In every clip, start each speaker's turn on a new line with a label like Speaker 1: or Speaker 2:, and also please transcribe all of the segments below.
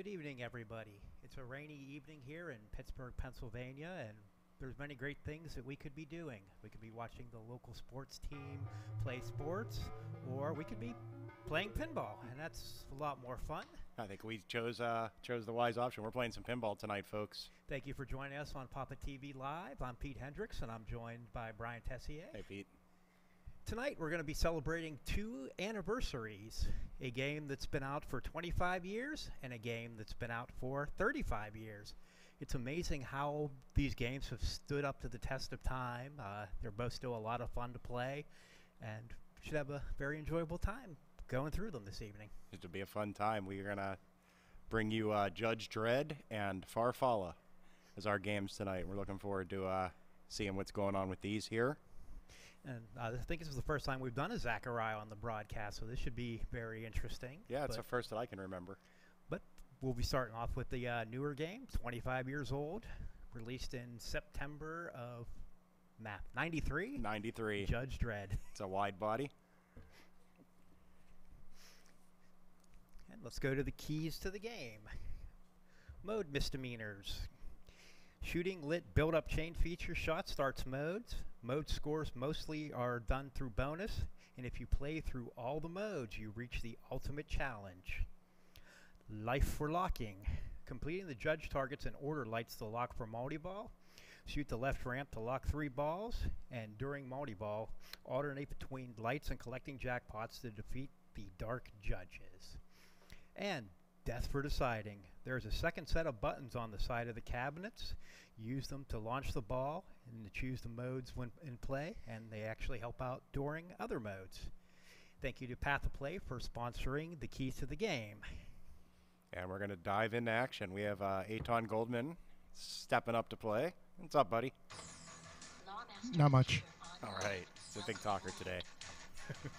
Speaker 1: Good evening, everybody. It's a rainy evening here in Pittsburgh, Pennsylvania, and there's many great things that we could be doing. We could be watching the local sports team play sports, or we could be playing pinball, and that's a lot more fun.
Speaker 2: I think we chose the wise option. We're playing some pinball tonight, folks.
Speaker 1: Thank you for joining us on PAPAtv Live. I'm Pete Hendricks, and I'm joined by Brian Tessier.
Speaker 2: Hey, Pete.
Speaker 1: Tonight we're going to be celebrating two anniversaries, a game that's been out for 25 years and a game that's been out for 35 years. It's amazing how these games have stood up to the test of time. They're both still a lot of fun to play, and we should have a very enjoyable time going through them this evening.
Speaker 2: It'll be a fun time. We're going to bring you Judge Dredd and Farfalla as our games tonight. We're looking forward to seeing what's going on with these here.
Speaker 1: And I think this is the first time we've done a Zachariah on the broadcast, so this should be very interesting.
Speaker 2: Yeah, it's the first that I can remember.
Speaker 1: But we'll be starting off with the newer game, 25 years old, released in September of 93?
Speaker 2: 93.
Speaker 1: Judge Dredd.
Speaker 2: It's a wide body.
Speaker 1: And let's go to the keys to the game. Mode misdemeanors. Shooting lit build-up chain feature shot starts modes. Mode scores mostly are done through bonus, and if you play through all the modes, you reach the ultimate challenge. Life for locking. Completing the judge targets in order lights the lock for multi-ball. Shoot the left ramp to lock 3 balls, and during multi-ball, alternate between lights and collecting jackpots to defeat the dark judges. And death for deciding. There's a second set of buttons on the side of the cabinets. Use them to launch the ball and to choose the modes when in play, and they actually help out during other modes. Thank you to PAPAtv for sponsoring the keys to the game.
Speaker 2: And we're going to dive into action. We have Aton Goldman stepping up to play. What's up, buddy?
Speaker 3: Not much.
Speaker 2: All right. He's a big talker today.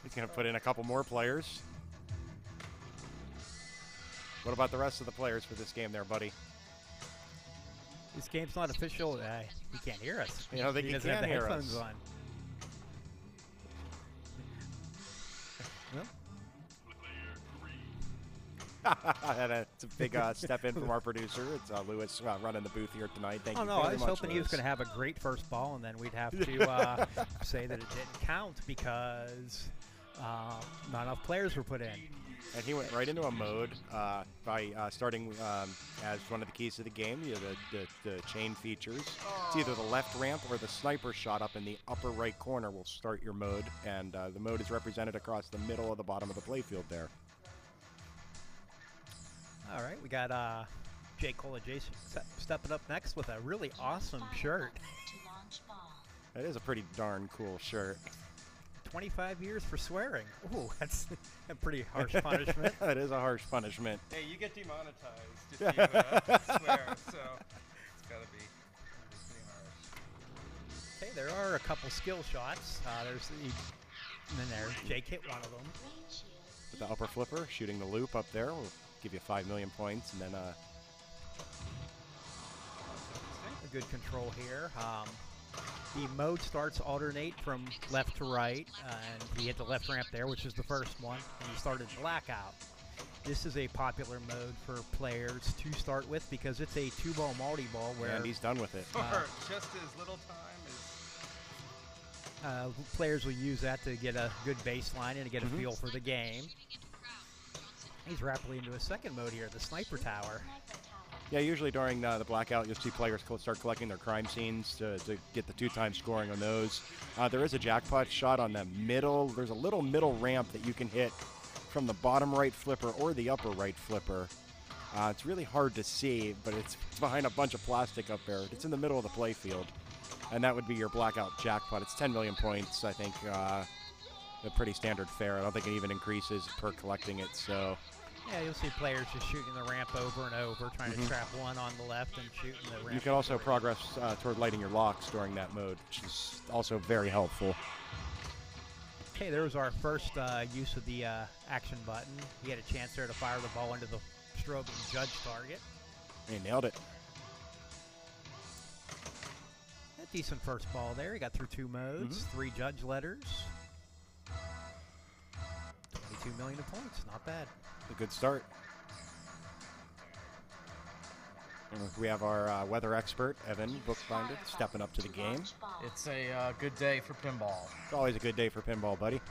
Speaker 2: He's going to put in a couple more players. What about the rest of the players for this game there, buddy?
Speaker 1: This game's not official. He can't hear us.
Speaker 2: I don't think he
Speaker 1: doesn't
Speaker 2: can
Speaker 1: have the
Speaker 2: hear
Speaker 1: headphones
Speaker 2: us.
Speaker 1: on. Well,
Speaker 2: It's a big step in from our producer. It's Lewis running the booth here tonight. Thank you
Speaker 1: no,
Speaker 2: very
Speaker 1: I was
Speaker 2: much,
Speaker 1: hoping he was
Speaker 2: Lewis.
Speaker 1: going to have a great first ball, and then we'd have to say that it didn't count because not enough players were put in.
Speaker 2: And he went right into a mode by starting as one of the keys to the game, the chain features. It's either the left ramp or the sniper shot up in the upper right corner will start your mode, and the mode is represented across the middle of the bottom of the playfield there.
Speaker 1: All right, we got Jay Cole and Jason stepping up next with a really awesome shirt.
Speaker 2: That is a pretty darn cool shirt.
Speaker 1: 25 years for swearing. Ooh, that's a pretty harsh punishment.
Speaker 2: That is a harsh punishment.
Speaker 4: Hey, you get demonetized if you swear, so it's gotta be pretty harsh.
Speaker 1: Okay, there are a couple skill shots. There's the, and then there's Jake hit one of them.
Speaker 2: With the upper flipper, shooting the loop up there will give you 5 million points, and then
Speaker 1: A good control here. The mode starts alternate from left to right, and he hit the left ramp there, which is the first one, and he started blackout. This is a popular mode for players to start with because it's a 2-ball multi-ball where
Speaker 2: and he's done with it.
Speaker 4: For just as little time as...
Speaker 1: players will use that to get a good baseline and to get a feel for the game. He's rapidly into a second mode here, the sniper tower.
Speaker 2: Yeah, usually during the blackout, you'll see players start collecting their crime scenes to get the 2-time scoring on those. There is a jackpot shot on the middle. There's a little middle ramp that you can hit from the bottom right flipper or the upper right flipper. It's really hard to see, but it's behind a bunch of plastic up there. It's in the middle of the playfield, and that would be your blackout jackpot. It's 10 million points, I think. A pretty standard fare. I don't think it even increases per collecting it, so...
Speaker 1: Yeah, you'll see players just shooting the ramp over and over, trying to trap one on the left and shooting the ramp.
Speaker 2: You can also
Speaker 1: over.
Speaker 2: progress toward lighting your locks during that mode, which is also very helpful.
Speaker 1: Okay, there was our first use of the action button. He had a chance there to fire the ball into the strobing judge target.
Speaker 2: He nailed it.
Speaker 1: A decent first ball there. He got through 2 modes, 3 judge letters. 22 million in points, not bad.
Speaker 2: A good start. We have our weather expert, Evan Bookbinder, stepping up to the game.
Speaker 5: It's a good day for pinball.
Speaker 2: It's always a good day for pinball, buddy.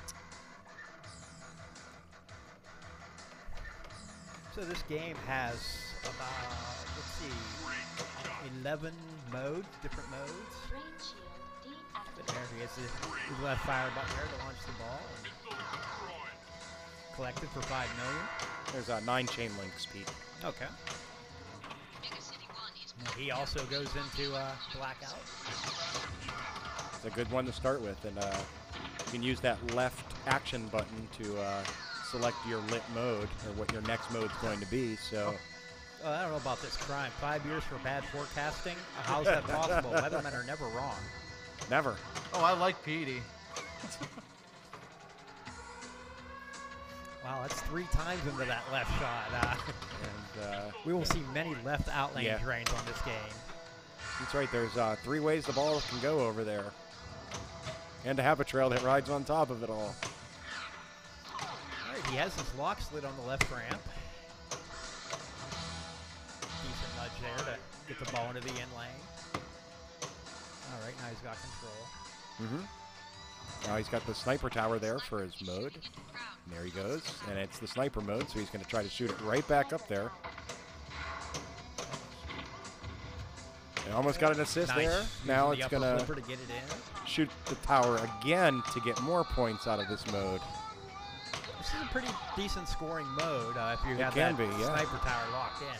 Speaker 1: So this game has about, let's see, 11 modes, different modes. But there he is, the left fire button there to launch the ball. Collected for 5 million.
Speaker 2: There's 9 chain links, Pete.
Speaker 1: Okay. And he also goes into blackout.
Speaker 2: It's a good one to start with, and you can use that left action button to select your lit mode, or what your next mode's going to be, so...
Speaker 1: I don't know about this crime. 5 years for bad forecasting? How's that possible? Weathermen are never wrong.
Speaker 2: Never.
Speaker 5: Oh, I like Petey.
Speaker 1: Wow, that's 3 times into that left shot.
Speaker 2: And
Speaker 1: we will see many left outlane drains on this game.
Speaker 2: that's right, there's 3 ways the ball can go over there. And to have a trail that rides on top of it all.
Speaker 1: All right, he has his lock slid on the left ramp. Decent nudge there to get the ball into the in lane. All right, now he's got control.
Speaker 2: Now he's got the sniper tower there for his mode. And there he goes. And it's the sniper mode, so he's going to try to shoot it right back up there. They almost got an assist there. Now it's going to shoot the tower again to get more points out of this mode.
Speaker 1: This is a pretty decent scoring mode if you have that sniper tower locked in.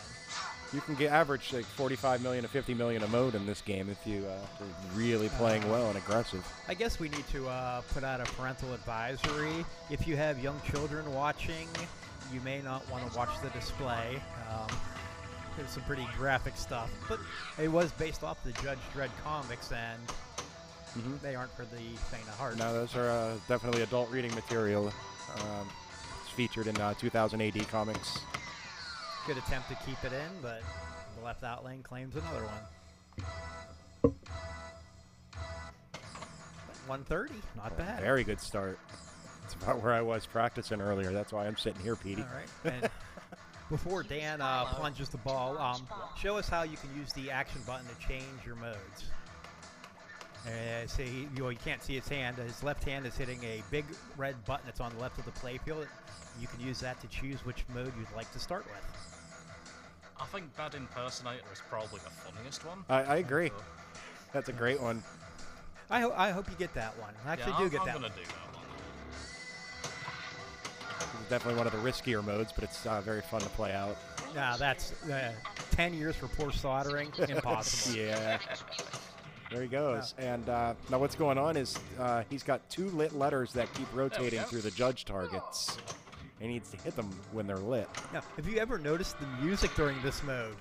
Speaker 2: You can get average like 45 million to 50 million a mode in this game if you are really playing well and aggressive.
Speaker 1: I guess we need to put out a parental advisory. If you have young children watching, you may not want to watch the display. There's some pretty graphic stuff, but it was based off the Judge Dredd comics, and they aren't for the faint of heart.
Speaker 2: No, those are definitely adult reading material. It's featured in 2000 AD comics.
Speaker 1: Good attempt to keep it in, but the left out lane claims another one. 130, not bad.
Speaker 2: Very good start. It's about where I was practicing earlier. That's why I'm sitting here, Petey.
Speaker 1: All right. And before Dan plunges the ball, show us how you can use the action button to change your modes. See, you can't see his hand. His left hand is hitting a big red button that's on the left of the playfield. You can use that to choose which mode you'd like to start with.
Speaker 5: I think Bad Impersonator is probably the funniest one.
Speaker 2: I agree. That's a great one.
Speaker 1: I hope you get that one. I actually do get that one.
Speaker 5: I'm going to do that one.
Speaker 2: It's definitely one of the riskier modes, but it's very fun to play out.
Speaker 1: Nah, that's 10 years for poor soldering. Impossible.
Speaker 2: Yeah. There he goes. And now what's going on is he's got 2 lit letters that keep rotating through the judge targets. He needs to hit them when they're lit.
Speaker 1: Now, have you ever noticed the music during this mode?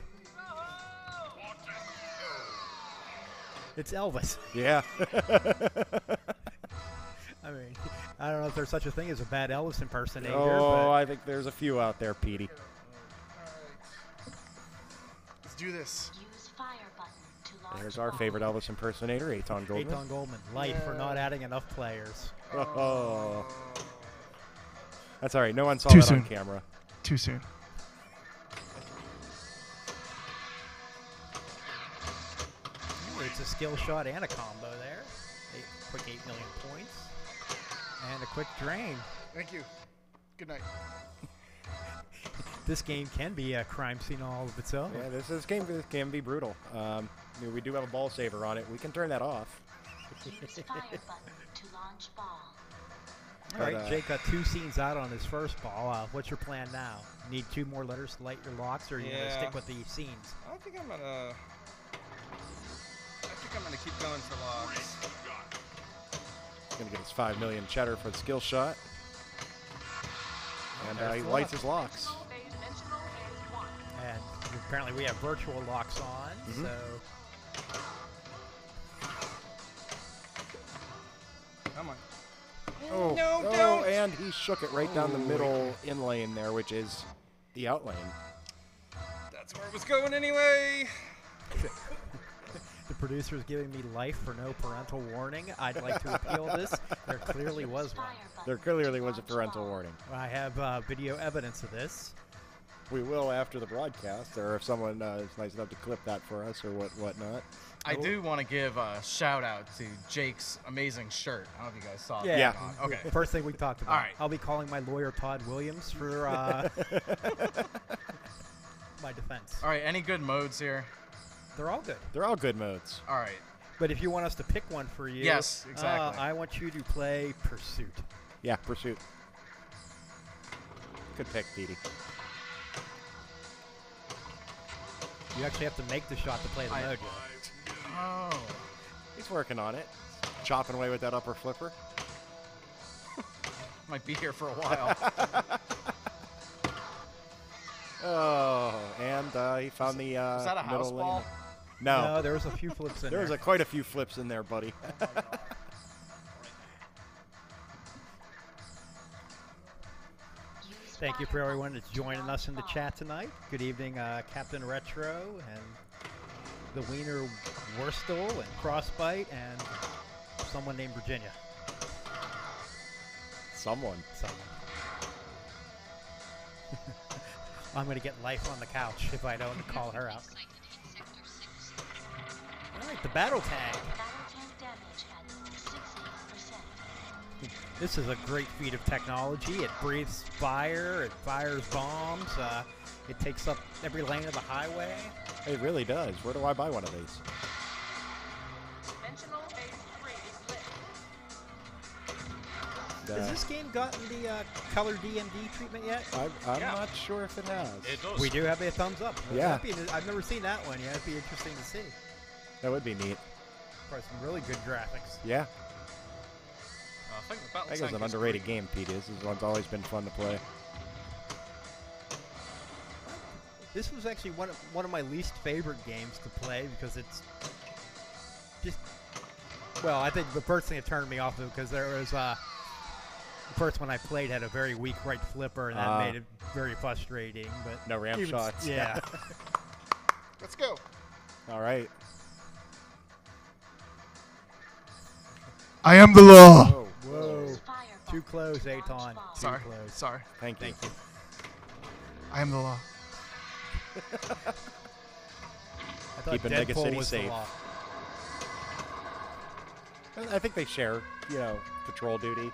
Speaker 1: It's Elvis.
Speaker 2: Yeah.
Speaker 1: I mean, I don't know if there's such a thing as a bad Elvis impersonator.
Speaker 2: Oh, I think there's a few out there, Petey.
Speaker 3: Let's do this.
Speaker 2: There's our favorite Elvis impersonator, Eitan Goldman.
Speaker 1: Eitan Goldman, life for not adding enough players.
Speaker 2: Oh. That's all right. No one saw that on camera.
Speaker 3: Too soon.
Speaker 1: It's a skill shot and a combo there. Quick 8 million points. And a quick drain.
Speaker 3: Thank you. Good night.
Speaker 1: This game can be a crime scene all of its own.
Speaker 2: Yeah, this game can be brutal. We do have a ball saver on it. We can turn that off.
Speaker 6: Use fire button to launch ball.
Speaker 1: All right, Jake got 2 scenes out on his first ball. What's your plan now? Need 2 more letters to light your locks, or are you going to stick with the scenes?
Speaker 4: I think I'm gonna keep going for locks.
Speaker 2: He's going to get his 5 million cheddar for the skill shot. And he lights his locks.
Speaker 1: And apparently we have virtual locks on, so...
Speaker 4: Come on.
Speaker 2: Oh,
Speaker 4: No,
Speaker 2: oh,
Speaker 4: don't!
Speaker 2: and he shook it right down the middle in lane there, which is the out lane.
Speaker 4: That's where it was going anyway.
Speaker 1: The producer's giving me life for no parental warning. I'd like to appeal this. There clearly was one.
Speaker 2: There clearly was a parental warning.
Speaker 1: I have video evidence of this.
Speaker 2: We will after the broadcast, or if someone is nice enough to clip that for us, or whatnot.
Speaker 4: I do want to give a shout out to Jake's amazing shirt. I don't know if you guys saw
Speaker 1: Yeah.
Speaker 4: that. or not. Okay.
Speaker 1: First thing we talked about.
Speaker 4: All right.
Speaker 1: I'll be calling my lawyer Todd Williams for my defense.
Speaker 4: All right. Any good modes here?
Speaker 1: They're all good.
Speaker 2: They're all good modes.
Speaker 4: All right.
Speaker 1: But if you want us to pick one for you,
Speaker 4: Yes, exactly.
Speaker 1: I want you to play Pursuit.
Speaker 2: Yeah, Pursuit. Good pick, Petey.
Speaker 1: You actually have to make the shot to play the mode.
Speaker 4: Oh.
Speaker 2: He's working on it. Chopping away with that upper flipper.
Speaker 4: Might be here for a while.
Speaker 2: Oh, and he found the
Speaker 4: Is that a house
Speaker 2: middle
Speaker 4: ball?
Speaker 2: lane. No.
Speaker 1: No, there was a few flips in
Speaker 2: There
Speaker 1: there.
Speaker 2: was quite a few flips in there, buddy.
Speaker 1: Thank you for everyone that's joining us in the chat tonight. Good evening, Captain Retro and the Wiener Wurstel and Crossbite and someone named Virginia.
Speaker 2: Someone.
Speaker 1: I'm going to get life on the couch if I don't call her out. All right, the battle tank.
Speaker 6: Battle tank damage at 68%.
Speaker 1: This is a great feat of technology. It breathes fire. It fires bombs. It takes up every lane of the highway.
Speaker 2: It really does. Where do I buy one of these?
Speaker 7: Dimensional A3 is lit.
Speaker 1: Has this game gotten the color DMD treatment yet?
Speaker 2: I'm
Speaker 5: Yeah.
Speaker 2: not sure if it has.
Speaker 5: It does.
Speaker 1: We do have a thumbs up.
Speaker 2: Yeah.
Speaker 1: I've never seen that one yet. It'd be interesting to see.
Speaker 2: That would be neat.
Speaker 1: Probably some really good graphics.
Speaker 2: Yeah.
Speaker 5: I think the battle
Speaker 2: I think
Speaker 5: tank
Speaker 2: it's an
Speaker 5: is
Speaker 2: underrated
Speaker 5: pretty-
Speaker 2: game, Pete. This one's always been fun to play.
Speaker 1: This was actually one of my least favorite games to play because it's just, well, I think the first thing that turned me off because there was the first one I played had a very weak right flipper and that made it very frustrating. But
Speaker 2: No ramp
Speaker 1: even
Speaker 2: shots.
Speaker 1: Yeah.
Speaker 3: Let's go.
Speaker 2: All right.
Speaker 3: I am the law.
Speaker 2: Whoa.
Speaker 1: Whoa.
Speaker 6: Use fire
Speaker 1: Too
Speaker 6: button
Speaker 1: close,
Speaker 6: to launch
Speaker 1: Aton.
Speaker 6: ball.
Speaker 1: Too
Speaker 4: Sorry.
Speaker 1: close.
Speaker 4: Sorry.
Speaker 2: Thank you.
Speaker 1: Thank you.
Speaker 3: I am the law.
Speaker 1: I thought
Speaker 2: Keeping Mega
Speaker 1: Deadpool
Speaker 2: City
Speaker 1: was the
Speaker 2: safe.
Speaker 1: law.
Speaker 2: I think they share, patrol duty.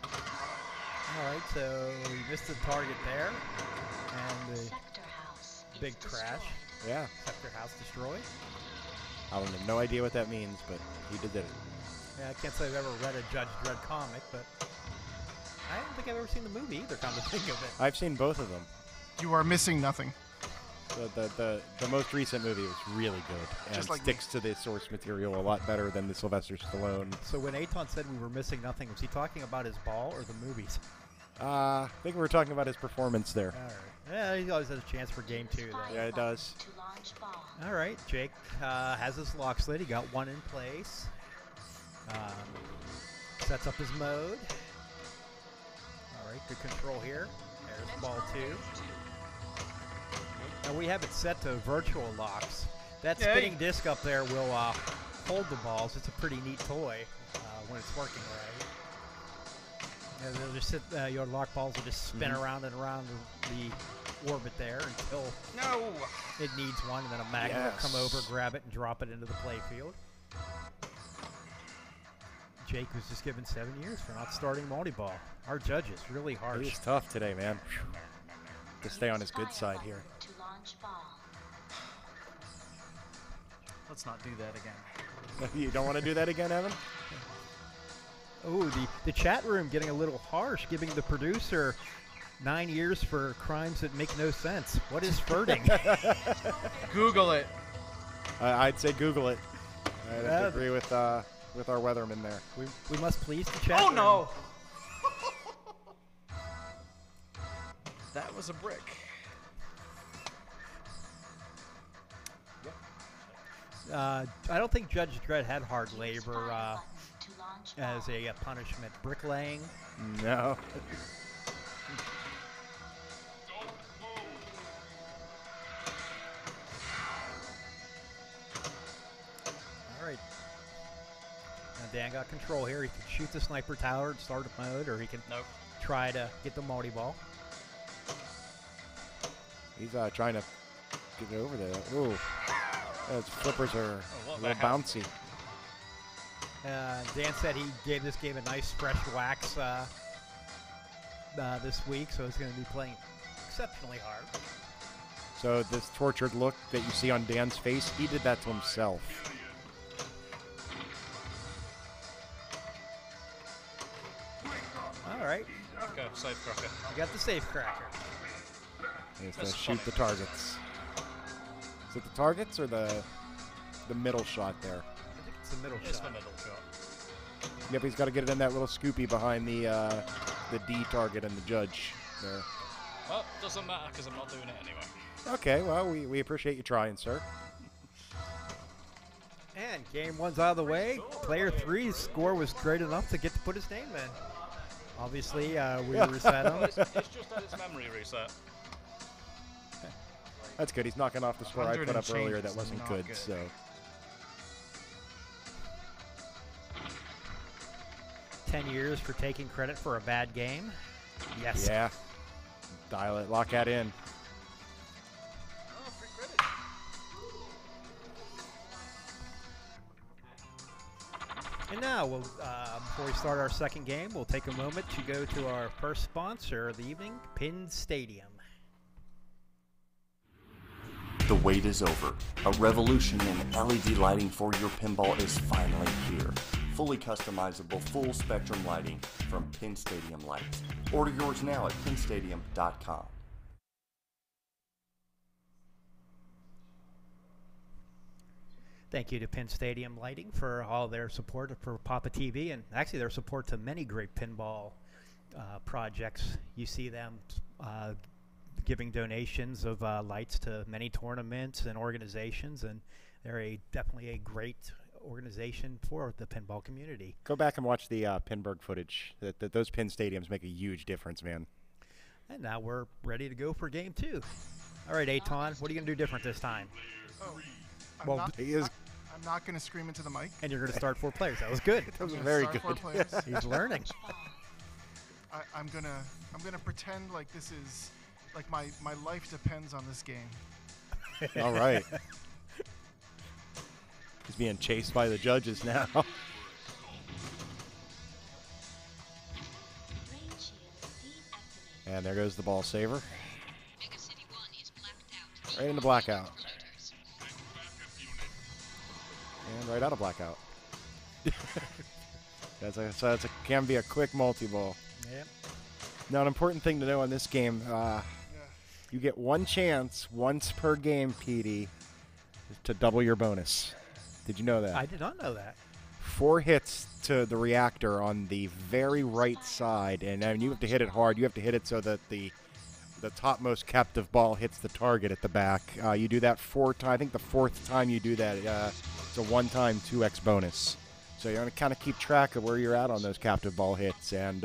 Speaker 1: All right, so we missed the target there, and the
Speaker 6: Sector house is
Speaker 1: big crash.
Speaker 6: destroyed.
Speaker 2: Yeah.
Speaker 1: sector house destroyed.
Speaker 2: I have no idea what that means, but he did it.
Speaker 1: Yeah, I can't say I've ever read a Judge Dredd comic, but I don't think I've ever seen the movie either, come to think of it.
Speaker 2: I've seen both of them.
Speaker 3: You are missing nothing.
Speaker 2: The most recent movie was really good and
Speaker 3: Just like
Speaker 2: sticks to the source material a lot better than the Sylvester Stallone.
Speaker 1: So when Aton said we were missing nothing, was he talking about his ball or the movies?
Speaker 2: I think we were talking about his performance there.
Speaker 1: All right. Yeah, he always has a chance for game two,
Speaker 6: Use
Speaker 1: though.
Speaker 6: fire
Speaker 2: Yeah, it
Speaker 6: button
Speaker 2: does.
Speaker 6: To launch ball.
Speaker 1: All right, Jake has his lock slid. He got one in place. Sets up his mode. All right, good control here. There's ball two. And we have it set to virtual locks. That
Speaker 4: Yay.
Speaker 1: spinning disc up there will hold the balls. It's a pretty neat toy when it's working right. And they'll just sit, your lock balls will just spin around and around the orbit there until
Speaker 4: No.
Speaker 1: it needs one, and then a magnet will come over,
Speaker 2: Yes.
Speaker 1: grab it, and drop it into the playfield. Jake was just given 7 years for not starting multi-ball. Our judges really harsh.
Speaker 2: He's tough today, man. To stay on his good
Speaker 6: Fire
Speaker 2: side
Speaker 6: button
Speaker 2: here.
Speaker 6: To launch ball.
Speaker 4: Let's not do that again.
Speaker 2: You don't want to do that again, Evan?
Speaker 1: Oh, the chat room getting a little harsh, giving the producer 9 years for crimes that make no sense. What is flirting?
Speaker 4: Google it.
Speaker 2: I'd say Google it. I'd have
Speaker 1: Yeah.
Speaker 2: to agree with our weatherman there.
Speaker 1: we must please the chat
Speaker 4: Oh
Speaker 1: room.
Speaker 4: no. That was a brick.
Speaker 1: I don't think Judge Dredd had hard labor
Speaker 6: Fire button to launch ball.
Speaker 1: as a punishment. Bricklaying.
Speaker 2: No.
Speaker 1: All right. Now Dan got control here. He can shoot the sniper tower and start a mode, or he can
Speaker 5: Nope.
Speaker 1: try to get the multi-ball.
Speaker 2: He's trying to get over there. Ooh, those flippers are
Speaker 5: what
Speaker 2: a
Speaker 5: the
Speaker 2: little
Speaker 5: hell?
Speaker 2: bouncy.
Speaker 1: Dan said he gave this game a nice fresh wax this week, so it's going to be playing exceptionally hard.
Speaker 2: So this tortured look that you see on Dan's face, he did that to himself.
Speaker 1: All right,
Speaker 5: Go, safe cracker.
Speaker 1: you got the safe cracker.
Speaker 2: He has to
Speaker 5: That's
Speaker 2: shoot
Speaker 5: funny.
Speaker 2: the targets. Is it the targets or the middle shot there?
Speaker 1: I think it's the middle
Speaker 5: It's
Speaker 1: shot.
Speaker 5: the middle shot.
Speaker 2: Yep, he's got to get it in that little scoopy behind the D target and the judge there.
Speaker 5: Well, doesn't matter because I'm not doing it anyway.
Speaker 2: Okay, well, we appreciate you trying, sir.
Speaker 1: And game one's out of the way. Player 3's score was great enough to get to put his name in. Obviously, we reset him.
Speaker 5: It's just that it's memory reset.
Speaker 2: That's good. He's knocking off the score I
Speaker 3: 100
Speaker 2: put
Speaker 3: and
Speaker 2: up earlier
Speaker 3: change
Speaker 2: that
Speaker 3: is
Speaker 2: wasn't
Speaker 3: not
Speaker 2: good,
Speaker 3: good.
Speaker 2: so.
Speaker 1: 10 years for taking credit for a bad game. Yes.
Speaker 2: Yeah. Dial it. Lock that in.
Speaker 4: Oh, free credit.
Speaker 1: And now, we'll, before we start our second game, we'll take a moment to go to our first sponsor of the evening, Pinstadium.
Speaker 7: The wait is over. A revolution in LED lighting for your pinball is finally here. Fully customizable, full spectrum lighting from Pinstadium Lights. Order yours now at pinstadium.com.
Speaker 1: Thank you to Pinstadium Lighting for all their support for PAPAtv and actually their support to many great pinball projects. You see them giving donations of lights to many tournaments and organizations, and they're definitely a great organization for the pinball community.
Speaker 2: Go back and watch the Pinburg footage. Those pin stadiums make a huge difference, man.
Speaker 1: And now we're ready to go for game two. All right, Aton, what are you going to do different this time?
Speaker 3: Oh,
Speaker 1: Well,
Speaker 2: he is.
Speaker 3: I'm not going to scream into the mic.
Speaker 1: And you're going to start 4 players. That was good.
Speaker 2: That was
Speaker 3: I'm gonna
Speaker 2: very
Speaker 3: start
Speaker 2: good.
Speaker 3: 4 players.
Speaker 1: He's learning.
Speaker 3: I'm gonna pretend like this is like my life depends on this game.
Speaker 2: All right. He's being chased by the judges now.
Speaker 6: Rain shield deactivated.
Speaker 2: And there goes the ball saver.
Speaker 6: Mega City 1 is blacked out.
Speaker 2: Right in the blackout. And right out of blackout. Can be a quick multi-ball.
Speaker 1: Yep.
Speaker 2: Now, an important thing to know in this game, you get one chance once per game, PD, to double your bonus. Did you know that?
Speaker 1: I did not know that.
Speaker 2: 4 hits to the reactor on the very right side, and I mean, you have to hit it hard. You have to hit it so that the topmost captive ball hits the target at the back. You do that 4 times. I think the 4th time you do that, it's a one-time 2x bonus. So you're going to kind of keep track of where you're at on those captive ball hits and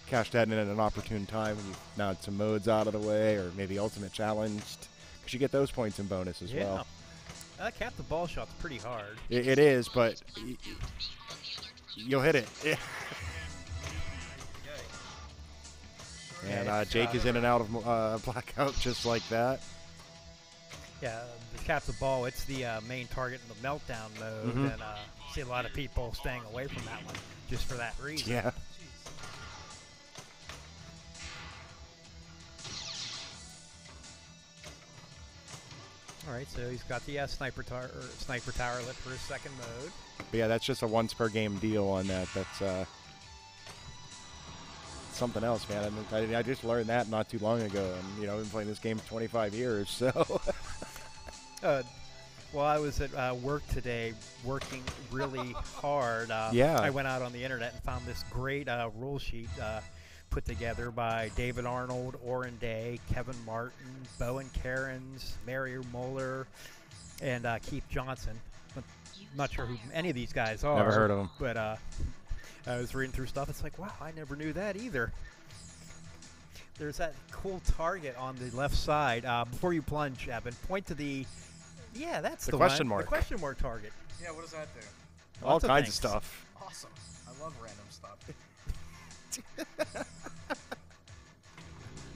Speaker 2: cash that in at an opportune time when you've now had some modes out of the way or maybe ultimate challenged, because you get those points in bonus as well.
Speaker 1: That captive ball shot's pretty hard.
Speaker 2: It is, but you'll hit it. Yeah. And Jake is in and out of blackout just like that.
Speaker 1: Yeah, the captive ball, it's the main target in the meltdown mode,
Speaker 2: Mhm.
Speaker 1: and see a lot of people staying away from that one just for that reason.
Speaker 2: Yeah.
Speaker 1: All right, so he's got the sniper tower lit for his second mode.
Speaker 2: But yeah, that's just a once per game deal on that. That's something else, man. I just learned that not too long ago, and I've been playing this game 25 years, so.
Speaker 1: Well, I was at work today working really hard.
Speaker 2: Yeah.
Speaker 1: I went out on the internet and found this great rule sheet put together by David Arnold, Oren Day, Kevin Martin, Bowen Cairns, Mary Moeller, and Keith Johnson. I'm not sure who any of these guys are.
Speaker 2: Never heard of them.
Speaker 1: But I was reading through stuff. It's like, wow, I never knew that either. There's that cool target on the left side. Before you plunge, Evan, point to the... Yeah, that's
Speaker 2: The
Speaker 1: the
Speaker 2: question
Speaker 1: one.
Speaker 2: mark.
Speaker 1: The question mark target.
Speaker 4: Yeah, what does that do?
Speaker 2: All
Speaker 1: Lots of
Speaker 2: kinds of
Speaker 1: things.
Speaker 2: stuff.
Speaker 4: Awesome. I love random stuff.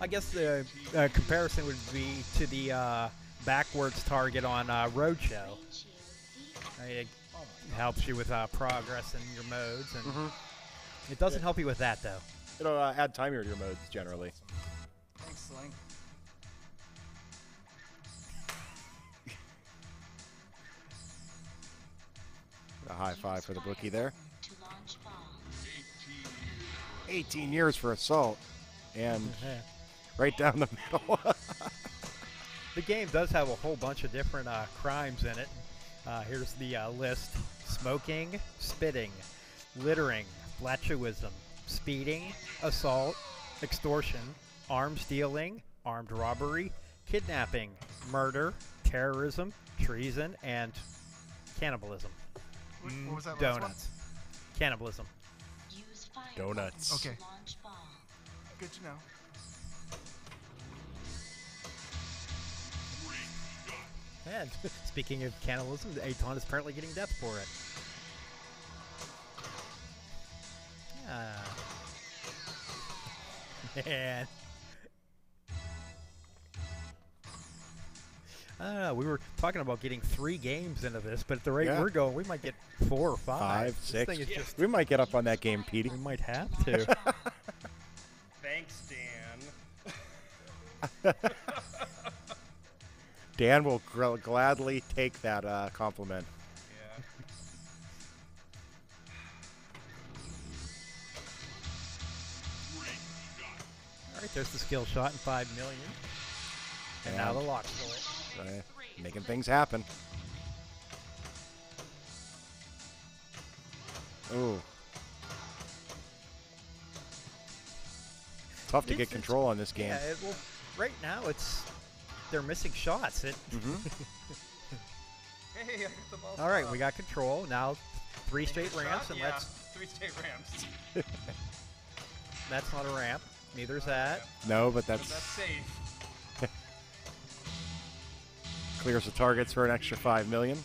Speaker 1: I guess the comparison would be to the backwards target on Roadshow. It helps you with progress in your modes, and it doesn't help you with that though.
Speaker 2: It'll add timer to your modes generally.
Speaker 4: Thanks, Sling.
Speaker 2: A high five for the bookie there.
Speaker 6: To launch ball.
Speaker 2: 18 years for assault, and right down the middle.
Speaker 1: The game does have a whole bunch of different crimes in it. Here's the list: smoking, spitting, littering, flatulence, speeding, assault, extortion, arms dealing, armed robbery, kidnapping, murder, terrorism, treason, and cannibalism.
Speaker 3: What was that last one?
Speaker 1: Donuts. Cannibalism.
Speaker 6: Use fire
Speaker 2: Donuts.
Speaker 6: buttons to
Speaker 3: Okay.
Speaker 6: launch ball.
Speaker 3: Good to know.
Speaker 1: And speaking of cannibalism, Aton is apparently getting death for it. Man. I don't know. We were talking about getting 3 games into this, but at the rate
Speaker 2: Yeah.
Speaker 1: we're going, we might get 4 or 5.
Speaker 2: 5,
Speaker 1: This
Speaker 2: 6.
Speaker 1: thing is just,
Speaker 2: We might get up on that game, Petey.
Speaker 1: we might have to.
Speaker 4: Thanks, Dan.
Speaker 2: Dan will gladly take that compliment.
Speaker 4: Yeah.
Speaker 1: All right, there's the skill shot in 5 million. And now the lock for it.
Speaker 2: Making things happen. Ooh. Tough to get control on this game.
Speaker 1: Yeah, well, right now they're missing shots.
Speaker 4: Hey, I got the ball.
Speaker 1: All right,
Speaker 4: stop.
Speaker 1: we got control. Now 3 straight
Speaker 4: Shot?
Speaker 1: ramps, and
Speaker 4: Yeah, 3 straight ramps.
Speaker 1: that's not a ramp. Neither's that.
Speaker 2: No, but
Speaker 4: But
Speaker 2: that's
Speaker 4: that's safe.
Speaker 2: clears the targets for an extra 5 million.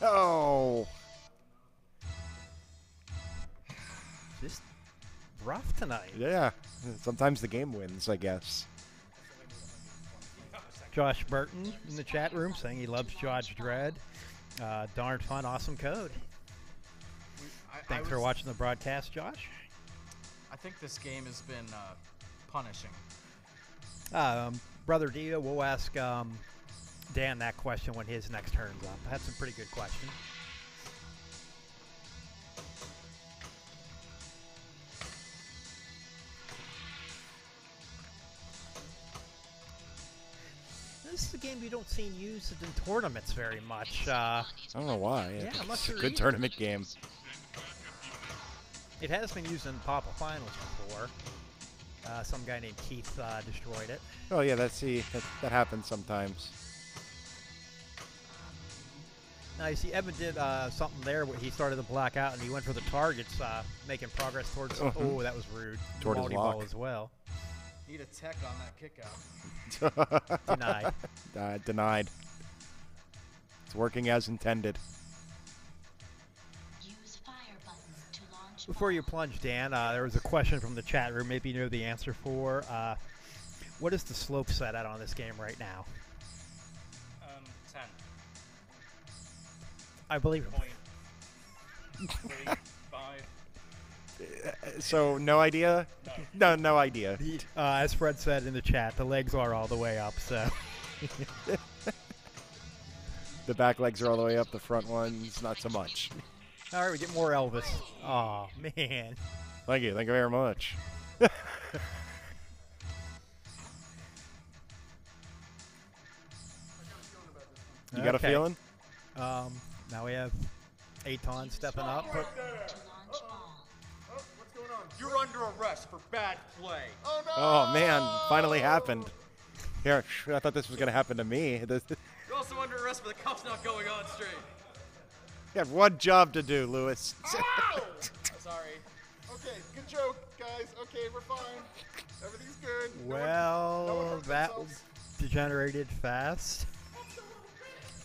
Speaker 2: Oh.
Speaker 1: Just rough tonight.
Speaker 2: Yeah. Sometimes the game wins, I guess.
Speaker 1: Josh Burton in the chat room saying he loves Judge Dredd. Darn fun, awesome code. Thanks for watching the broadcast, Josh.
Speaker 5: I think this game has been punishing.
Speaker 1: Brother Dio, we'll ask Dan that question when his next turn's up. That's a pretty good question. This is a game you don't see used in tournaments very much.
Speaker 2: I don't know why.
Speaker 1: Yeah, I'm not
Speaker 2: It's
Speaker 1: sure
Speaker 2: a good
Speaker 1: either.
Speaker 2: tournament game.
Speaker 1: It has been used in Papa Finals before. Some guy named Keith destroyed it.
Speaker 2: Oh yeah, that happens sometimes.
Speaker 1: Now you see, Evan did something there where he started to black out and he went for the targets, making progress towards. Oh, that was rude.
Speaker 2: Toward his
Speaker 1: Quality
Speaker 2: lock.
Speaker 1: ball as well.
Speaker 4: Need a tech on that kick out.
Speaker 1: Denied.
Speaker 2: Denied. It's working as intended.
Speaker 6: Use fire buttons to launch
Speaker 1: Before
Speaker 6: ball.
Speaker 1: you plunge, Dan, there was a question from the chat room. Maybe you know the answer for. What is the slope set at on this game right now?
Speaker 5: 10.
Speaker 1: I believe.
Speaker 5: Point. 3, 5.
Speaker 2: So no idea. No idea.
Speaker 1: As Fred said in the chat, the legs are all the way up. So
Speaker 2: The back legs are all the way up. The front ones, not so much.
Speaker 1: all right, we get more Elvis. Oh man.
Speaker 2: Thank you. Thank you very much. You got a
Speaker 1: Okay.
Speaker 2: feeling?
Speaker 1: Now we have Aton stepping up.
Speaker 6: To launch ball.
Speaker 3: What's going on?
Speaker 4: You're under arrest for bad play.
Speaker 3: Oh no!
Speaker 2: Oh man, finally happened. Here, I thought this was gonna happen to me.
Speaker 4: You're also under arrest for the cuffs not going on straight.
Speaker 2: You have one job to do, Lewis.
Speaker 4: Sorry.
Speaker 3: Okay, good joke, guys. Okay, we're fine. Everything's good. No one
Speaker 1: Well,
Speaker 3: hurt
Speaker 1: that
Speaker 3: themselves.
Speaker 1: degenerated fast.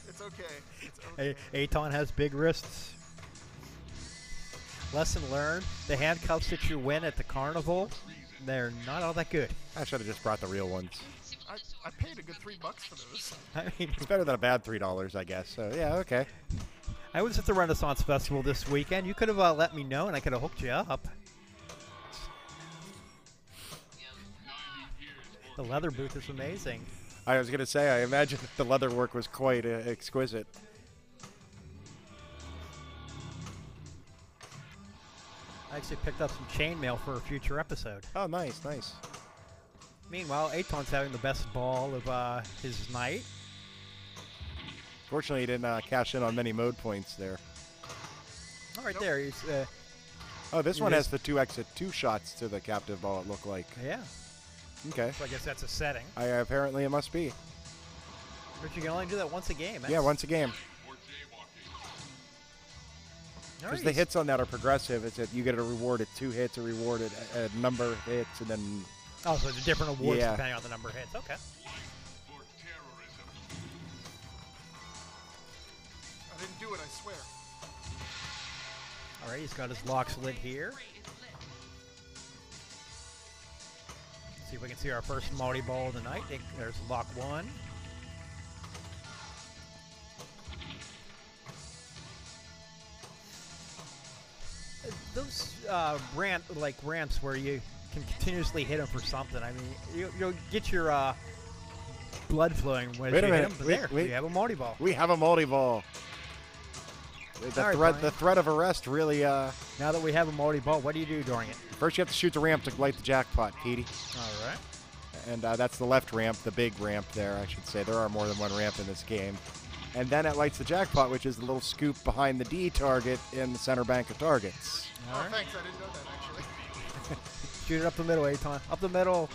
Speaker 3: It's okay. It's okay.
Speaker 1: Aton has big wrists. Lesson learned: the handcuffs that you win at the carnival they're not all that good.
Speaker 2: I should have just brought the real ones.
Speaker 3: I paid a good $3 for those.
Speaker 1: I mean,
Speaker 2: It's better than a bad $3, I guess. So yeah, okay.
Speaker 1: I was at the Renaissance Festival this weekend. You could have let me know, and I could have hooked you up. The leather booth is amazing.
Speaker 2: I was gonna say, I imagine the leather work was quite exquisite.
Speaker 1: I actually picked up some chainmail for a future episode.
Speaker 2: Oh, nice, nice.
Speaker 1: Meanwhile, Aton's having the best ball of his night.
Speaker 2: Fortunately, he didn't cash in on many mode points there.
Speaker 1: All right, there he's.
Speaker 2: Oh, this
Speaker 1: It
Speaker 2: one
Speaker 1: is-
Speaker 2: has the 2 shots to the captive ball, it looked like.
Speaker 1: Yeah.
Speaker 2: Okay.
Speaker 1: So I guess that's a setting.
Speaker 2: Apparently it must be.
Speaker 1: But you can only do that once a game.
Speaker 2: Yeah, once a game. Because the hits on that are progressive. It's that you get a reward at 2 hits, a reward at a number of hits, and then...
Speaker 1: Oh, so it's different awards
Speaker 2: Yeah.
Speaker 1: depending on the number of hits. Okay.
Speaker 3: I didn't do it, I swear.
Speaker 1: All right, he's got his locks lit here. See if we can see our first multi-ball of the night. There's lock 1. Those ramps where you can continuously hit them for something. I mean, you'll get your blood flowing when
Speaker 2: Wait a
Speaker 1: you hit
Speaker 2: minute.
Speaker 1: them.
Speaker 2: Wait,
Speaker 1: There,
Speaker 2: wait.
Speaker 1: you have a multi-ball.
Speaker 2: We have a multi-ball.
Speaker 1: All right,
Speaker 2: The threat of arrest really...
Speaker 1: Now that we have a multi-ball, what do you do during it?
Speaker 2: First you have to shoot the ramp to light the jackpot, Petey.
Speaker 1: All right.
Speaker 2: And that's the left ramp, the big ramp there, I should say. There are more than one ramp in this game. And then it lights the jackpot, which is the little scoop behind the D target in the center bank of targets.
Speaker 3: Oh, thanks, I didn't know that, actually.
Speaker 1: Shoot it up the middle, Aton. Up the middle.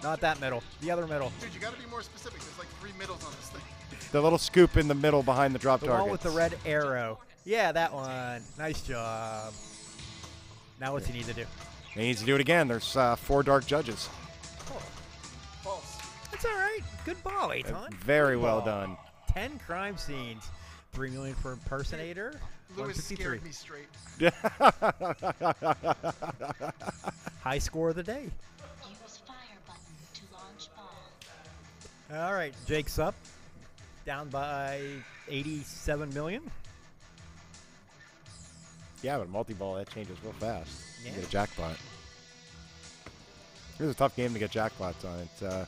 Speaker 1: Not that middle. The other middle.
Speaker 3: Dude, you gotta be more specific. There's like 3 middles on this thing.
Speaker 2: The little scoop in the middle behind the drop
Speaker 1: The
Speaker 2: target.
Speaker 1: one with the red arrow. Yeah, that one. Nice job. Now what's he need to do?
Speaker 2: He needs to do it again. There's 4 dark judges.
Speaker 3: False.
Speaker 1: That's all right. Good ball, Aton.
Speaker 2: Very
Speaker 1: Good
Speaker 2: well
Speaker 1: ball.
Speaker 2: done.
Speaker 1: 10 crime scenes. 3 million for impersonator.
Speaker 3: Lewis
Speaker 1: 153.
Speaker 3: scared me straight.
Speaker 1: High score of the day.
Speaker 6: Use fire button to launch ball.
Speaker 1: All right, Jake's up. Down by 87 million.
Speaker 2: Yeah, but multi-ball, that changes real fast.
Speaker 1: Yeah.
Speaker 2: You get a jackpot. Here's a tough game to get jackpots on. It's kind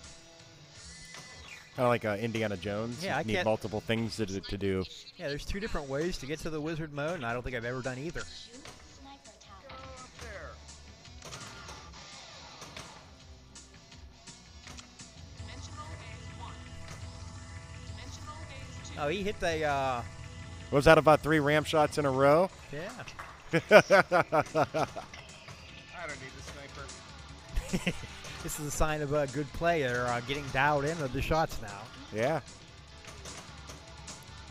Speaker 2: of like Indiana Jones.
Speaker 1: Yeah, I
Speaker 2: you need
Speaker 1: can't-
Speaker 2: multiple things to do.
Speaker 1: Yeah, there's 2 different ways to get to the wizard mode, and I don't think I've ever done either.
Speaker 6: Shoot sniper tower.
Speaker 4: Up there.
Speaker 1: Oh, he hit the,
Speaker 2: Was that about 3 ramp shots in a row?
Speaker 1: yeah.
Speaker 3: I don't need the sniper.
Speaker 1: This is a sign of a good play. They're getting dialed in with the shots now.
Speaker 2: Yeah.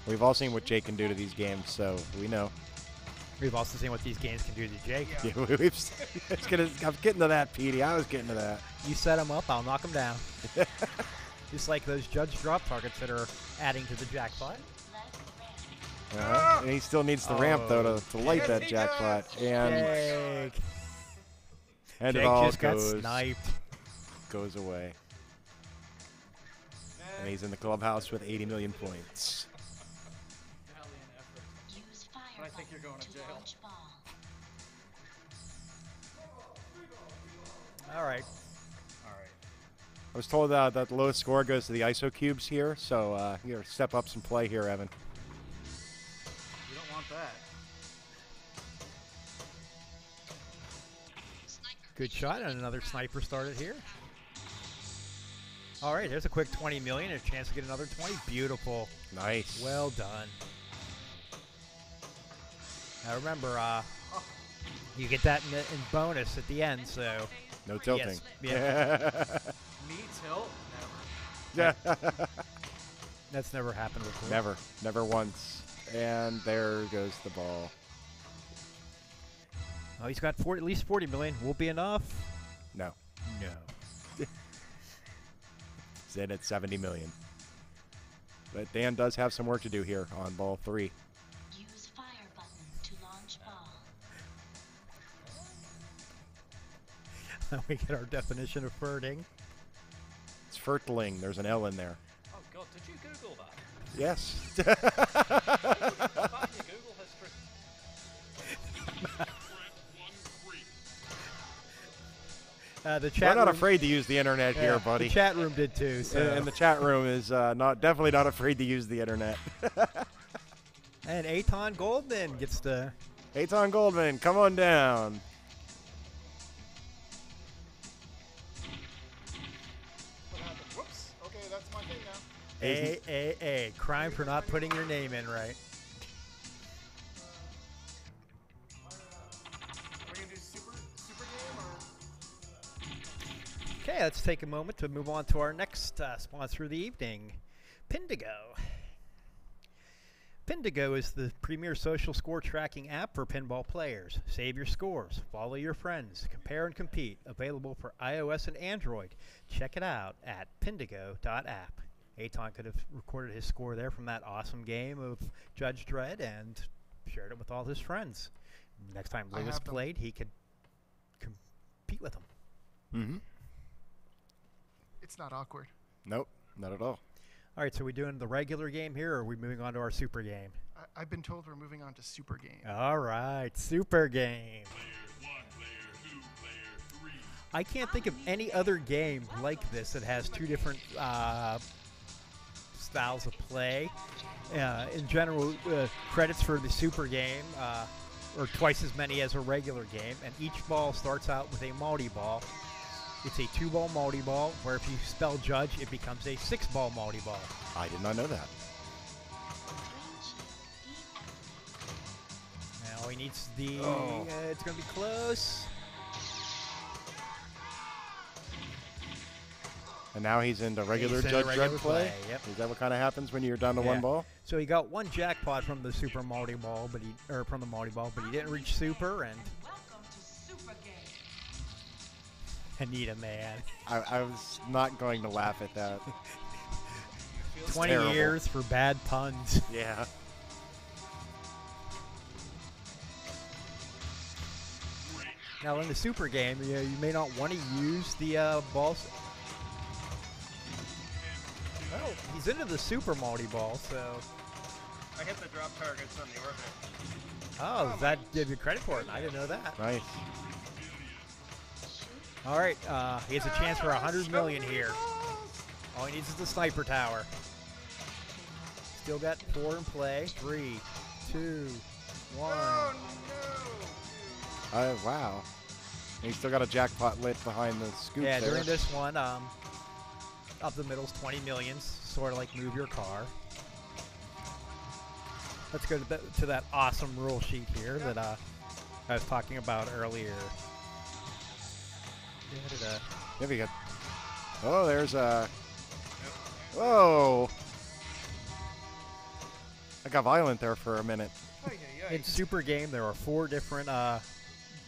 Speaker 2: We've all seen what Jake can do to these games, so we know.
Speaker 1: We've also seen what these games can do to Jake.
Speaker 2: Yeah, I'm getting to that, Petey. I was getting to that.
Speaker 1: You set him up, I'll knock him down. Just like those judge drop targets that are adding to the jackpot.
Speaker 6: Left ramp.
Speaker 2: And he still needs the ramp, though, to light
Speaker 3: Yes,
Speaker 2: that
Speaker 3: he
Speaker 2: jackpot.
Speaker 3: does.
Speaker 2: And,
Speaker 1: Jake.
Speaker 2: and
Speaker 1: Jake
Speaker 2: it all
Speaker 1: just got
Speaker 2: goes
Speaker 1: sniped.
Speaker 2: away. And he's in the clubhouse with 80 million points.
Speaker 6: Use fire
Speaker 4: But I think
Speaker 6: button
Speaker 4: you're going to
Speaker 6: to
Speaker 4: jail.
Speaker 6: launch ball.
Speaker 1: All right.
Speaker 4: All right.
Speaker 2: I was told that the lowest score goes to the ISO cubes here, so you gotta step up some play here, Evan.
Speaker 4: You don't want that.
Speaker 1: Good shot, and another sniper started here. All right, there's a quick 20 million, a chance to get another 20. Beautiful.
Speaker 2: Nice.
Speaker 1: Well done. Now remember, you get that in bonus at the end, so
Speaker 2: No tilting.
Speaker 1: Yes. Yeah.
Speaker 4: Me tilt? Never.
Speaker 1: That's never happened before.
Speaker 2: Never once. And there goes the ball.
Speaker 1: Oh, he's got at least 40 million. Will be enough?
Speaker 2: No.
Speaker 1: No.
Speaker 2: He's in at 70 million. But Dan does have some work to do here on ball 3.
Speaker 6: Use fire button to launch ball.
Speaker 1: We get our definition of flirting.
Speaker 2: It's fertling. There's an L in there.
Speaker 5: Oh God, did you Google that?
Speaker 2: Yes.
Speaker 5: Put that in your Google history.
Speaker 1: The
Speaker 2: We're
Speaker 1: chat
Speaker 2: not
Speaker 1: room,
Speaker 2: afraid to use the internet
Speaker 1: yeah,
Speaker 2: here, buddy.
Speaker 1: The chat room did too. So.
Speaker 2: And the chat room is definitely not afraid to use the internet.
Speaker 1: And Aton Goldman gets the.
Speaker 2: Aton Goldman, come on down.
Speaker 3: What happened? Whoops. Okay, that's my thing now.
Speaker 1: A. Crime for not putting your name in right.
Speaker 3: Are we gonna do super game or?
Speaker 1: Okay, let's take a moment to move on to our next sponsor of the evening, Pindigo. Pindigo is the premier social score tracking app for pinball players. Save your scores, follow your friends, compare and compete. Available for iOS and Android. Check it out at pindigo.app. Aton could have recorded his score there from that awesome game of Judge Dredd and shared it with all his friends. Next time
Speaker 3: I
Speaker 1: Lewis
Speaker 3: have them.
Speaker 1: played, he could compete with him.
Speaker 2: Mm-hmm.
Speaker 3: It's not awkward.
Speaker 2: Nope, not at all.
Speaker 1: All right, so we doing the regular game here, or are we moving on to our super game?
Speaker 3: I've been told we're moving on to super game.
Speaker 1: All right, super game. I can't think of any other game like this that has two different styles of play. In general, credits for the super game are twice as many as a regular game, and each ball starts out with a multi-ball. It's a 2-ball multi-ball, where if you spell judge, it becomes a 6-ball multi-ball.
Speaker 2: I did not know that.
Speaker 1: Now he needs the...
Speaker 2: Oh.
Speaker 1: it's going to be close.
Speaker 2: And now he's into regular
Speaker 1: He's in
Speaker 2: Judge
Speaker 1: regular
Speaker 2: Dredd play?
Speaker 1: Yep.
Speaker 2: Is that what kind of happens when you're down to
Speaker 1: Yeah.
Speaker 2: one ball?
Speaker 1: So he got one jackpot from the super multi-ball, but from the multi-ball, but he didn't reach super, and
Speaker 6: Welcome to Super Game.
Speaker 1: Anita, man.
Speaker 2: I was not going to laugh at that.
Speaker 1: 20
Speaker 2: terrible.
Speaker 1: years for bad puns.
Speaker 2: Yeah.
Speaker 1: Now in the super game, you may not want to use the balls. Oh, he's into the super multi-ball, so...
Speaker 4: I hit the drop targets on the orbit.
Speaker 1: Oh, does that give you credit for it? I didn't know that.
Speaker 2: Nice.
Speaker 1: All right, he has a chance for 100 million here. All he needs is the sniper tower. Still got 4 in play. 3, 2, 1.
Speaker 3: Oh no!
Speaker 2: Wow. And he's still got a jackpot lit behind the scoop
Speaker 1: Yeah,
Speaker 2: there.
Speaker 1: during this one, up the middle's 20 millions, sort of like move your car. Let's go to that awesome rule sheet here that I was talking about earlier. Da-da-da.
Speaker 2: Yeah, we got. Oh, there's a. Whoa! I got violent there for a minute.
Speaker 1: In Super Game, there are 4 different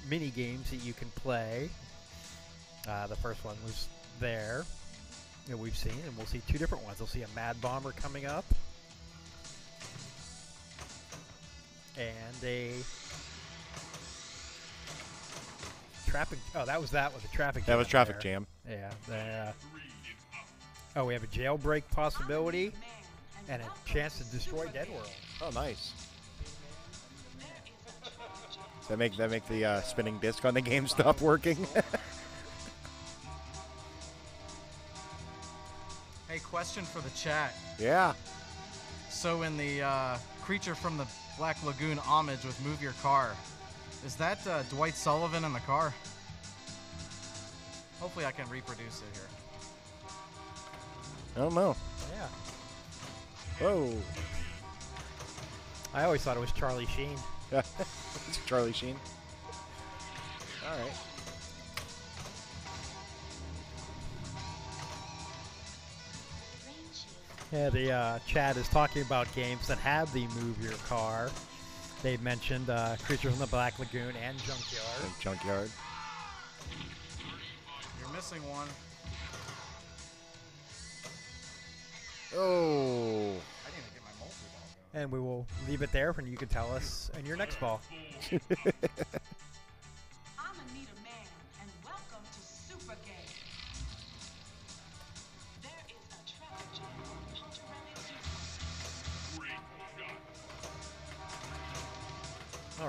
Speaker 1: mini games that you can play. The first one was there that we've seen, and we'll see 2 different ones. We'll see a Mad Bomber coming up, and a traffic. Oh, that was with the traffic jam.
Speaker 2: That was traffic
Speaker 1: there.
Speaker 2: jam.
Speaker 1: Yeah. Oh, we have a jailbreak possibility and a chance to destroy Dead World.
Speaker 2: Oh, nice. Does that make the spinning disc on the game stop working?
Speaker 8: Hey, question for the chat.
Speaker 2: Yeah.
Speaker 8: So in the Creature from the Black Lagoon homage with Move Your Car, is that Dwight Sullivan in the car? Hopefully I can reproduce it here.
Speaker 2: I don't know.
Speaker 1: Yeah.
Speaker 2: Whoa.
Speaker 1: I always thought it was Charlie Sheen.
Speaker 2: Yeah. It's Charlie Sheen. All right.
Speaker 1: Yeah, the chat is talking about games that have the Move Your Car. They mentioned Creature from the Black Lagoon and Junkyard.
Speaker 2: Junkyard.
Speaker 8: You're missing one.
Speaker 2: Oh.
Speaker 8: I need to get my multi-ball going.
Speaker 1: And we will leave it there, and you can tell us in your next ball.
Speaker 6: I'm Anita Man, and welcome to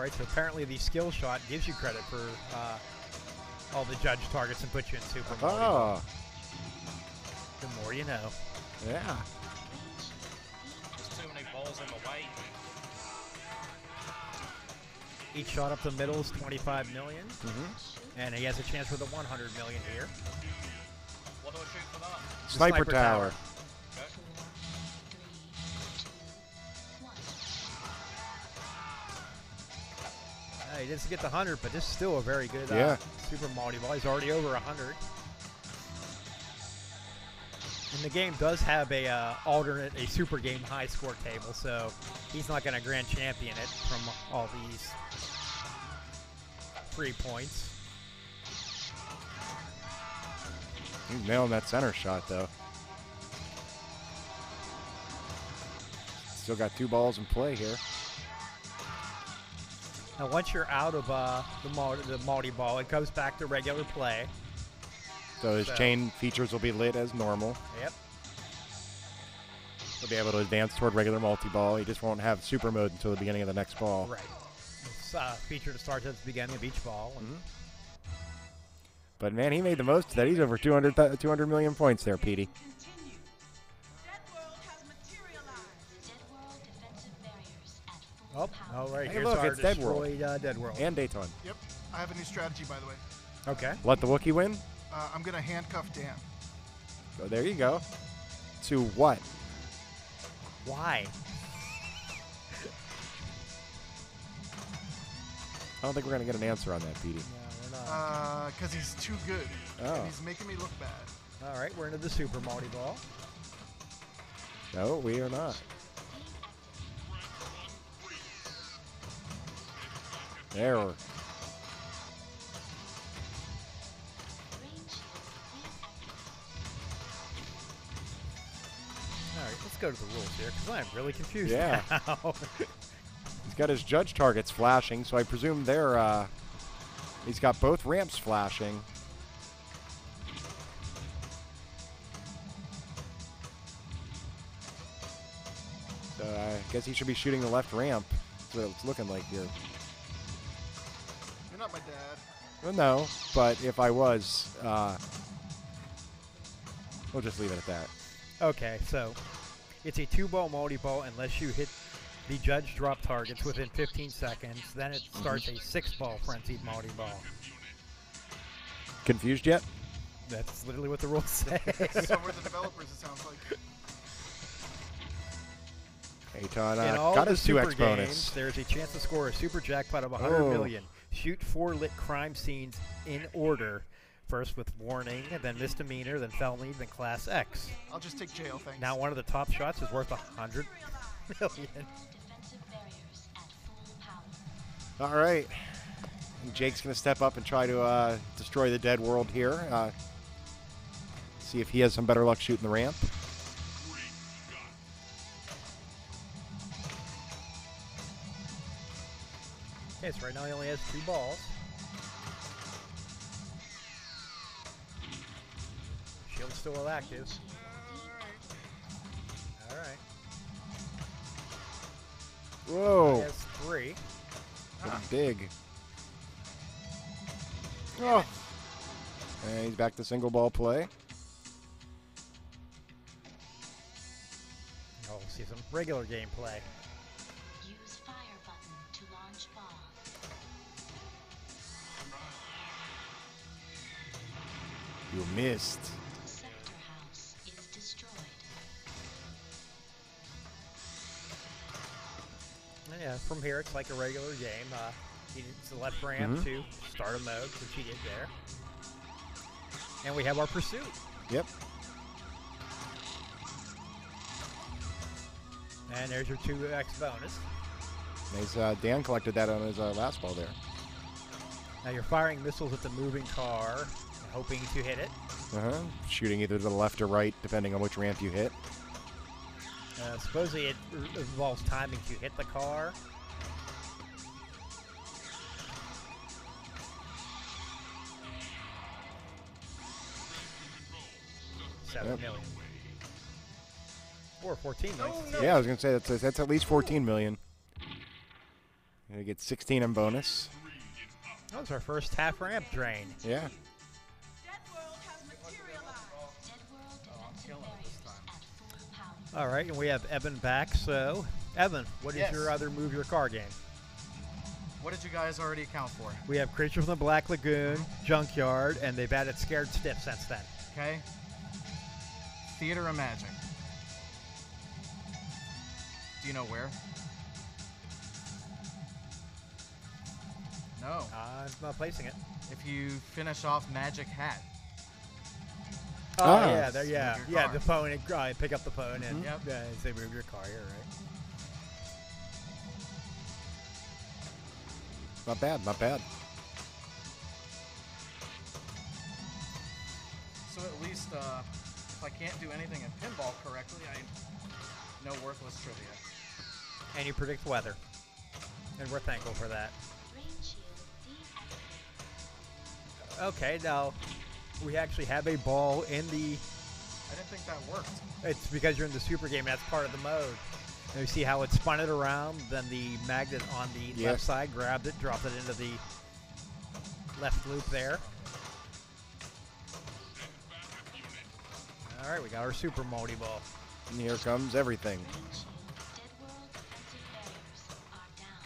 Speaker 1: Alright, so apparently the skill shot gives you credit for all the judge targets and puts you in super multi-ball.
Speaker 2: Oh,
Speaker 1: The more you know.
Speaker 2: yeah.
Speaker 5: There's too many balls in the way.
Speaker 1: Each shot up the middle is 25 million.
Speaker 2: Mm-hmm.
Speaker 1: And he has a chance for the 100 million here.
Speaker 5: What do I shoot for that?
Speaker 2: Sniper tower.
Speaker 5: Okay.
Speaker 1: He doesn't get the 100, but this is still a very good
Speaker 2: Yeah.
Speaker 1: super multi-ball. He's already over 100. And the game does have a super game high score table, so he's not going to grand champion it from all these 3 points.
Speaker 2: He's nailing that center shot, though. Still got 2 balls in play here.
Speaker 1: Now, once you're out of the multi-ball, it goes back to regular play.
Speaker 2: So his
Speaker 1: So-
Speaker 2: chain features will be lit as normal.
Speaker 1: Yep.
Speaker 2: He'll be able to advance toward regular multi-ball. He just won't have super mode until the beginning of the next ball.
Speaker 1: Right. This feature starts at the beginning of each ball. And
Speaker 2: But, man, he made the most of that. He's over 200 million points there, Petey.
Speaker 1: Oh, all right.
Speaker 2: Hey,
Speaker 1: Here's
Speaker 2: look,
Speaker 1: our
Speaker 2: it's Dead World.
Speaker 1: destroyed Dead World.
Speaker 2: And Dayton.
Speaker 3: Yep. I have a new strategy, by the way.
Speaker 1: Okay.
Speaker 2: Let the Wookiee win?
Speaker 3: I'm going to handcuff Dan.
Speaker 2: So there you go. To what?
Speaker 1: Why?
Speaker 2: I don't think we're going to get an answer on that, Petey.
Speaker 1: No, we're not.
Speaker 3: Because he's too good.
Speaker 2: Oh.
Speaker 3: And he's making me look bad.
Speaker 1: All right, we're into the super multi-ball.
Speaker 2: No, we are not. There.
Speaker 1: All right, let's go to the rules here, because I'm really confused
Speaker 2: Yeah.
Speaker 1: now.
Speaker 2: He's got his judge targets flashing, so I presume they're, he's got both ramps flashing. So I guess he should be shooting the left ramp. That's what it's looking like here.
Speaker 3: You're not my dad.
Speaker 2: Well, no, but if I was, we'll just leave it at that.
Speaker 1: Okay, so it's a 2-ball multi-ball unless you hit the judge drop targets within 15 seconds. Then it starts a 6-ball frenzied multi-ball.
Speaker 2: Confused yet?
Speaker 1: That's literally what the rules say.
Speaker 3: So we're the developers, it sounds like.
Speaker 2: Aton
Speaker 1: In all
Speaker 2: got
Speaker 1: the
Speaker 2: his 2x
Speaker 1: super
Speaker 2: bonus.
Speaker 1: games, there's a chance to score a super jackpot of 100
Speaker 2: Oh.
Speaker 1: million. Shoot 4 lit crime scenes in order. First with warning, then misdemeanor, then felony, then class X.
Speaker 3: I'll just take jail, thanks.
Speaker 1: Now one of the top shots is worth 100 million.
Speaker 2: All right. And Jake's going to step up and try to destroy the dead world here. See if he has some better luck shooting the ramp.
Speaker 1: Okay, so right now he only has 2 balls. Shield's still active. All right. He
Speaker 2: Whoa.
Speaker 1: has 3.
Speaker 2: Pretty big. Oh. And he's back to single ball play.
Speaker 1: Oh, we'll see some regular gameplay.
Speaker 6: Use fire button to launch ball.
Speaker 2: You missed.
Speaker 6: Sector house is destroyed.
Speaker 1: Yeah, from here it's like a regular game. He needs the left ramp to start a mode, which he did there. And we have our pursuit.
Speaker 2: Yep.
Speaker 1: And there's your 2x bonus.
Speaker 2: Nice, Dan collected that on his last ball there.
Speaker 1: Now you're firing missiles at the moving car, hoping to hit it.
Speaker 2: Shooting either to the left or right, depending on which ramp you hit.
Speaker 1: Supposedly it involves timing to hit the car. $7 million. Or 14 million.
Speaker 2: Yeah, I was going to say that's at least 14 million. And get 16 in bonus.
Speaker 1: That was our first half ramp drain.
Speaker 2: Yeah.
Speaker 1: All right, and we have Evan back. So, Evan, what is
Speaker 8: Yes.
Speaker 1: your other move your car game?
Speaker 8: What did you guys already account for?
Speaker 1: We have Creature from the Black Lagoon, Junkyard, and they've added Scared Stiff since then.
Speaker 8: Okay. Theater of Magic. Do you know where? No.
Speaker 1: I'm not placing it.
Speaker 8: If you finish off Magic Hat.
Speaker 1: Oh,
Speaker 2: Ah.
Speaker 1: yeah, there, yeah.
Speaker 8: Move your
Speaker 1: Yeah,
Speaker 8: car.
Speaker 1: the phone, and pick up the phone, and
Speaker 8: Yep.
Speaker 1: say move your car, you're right.
Speaker 2: Not bad, not bad.
Speaker 8: So at least if I can't do anything in pinball correctly, I know worthless trivia.
Speaker 1: And you predict weather. And we're thankful for that.
Speaker 6: Rain shield deactivated.
Speaker 1: Okay, now we actually have a ball in the...
Speaker 8: I didn't think that worked.
Speaker 1: It's because you're in the super game, that's part of the mode. And you see how it spun it around, then the magnet on the
Speaker 2: Yeah.
Speaker 1: left side grabbed it, dropped it into the left loop there. All right, we got our super multi-ball.
Speaker 2: And here comes everything.
Speaker 6: Rain shield. Dead world defensive barriers are down.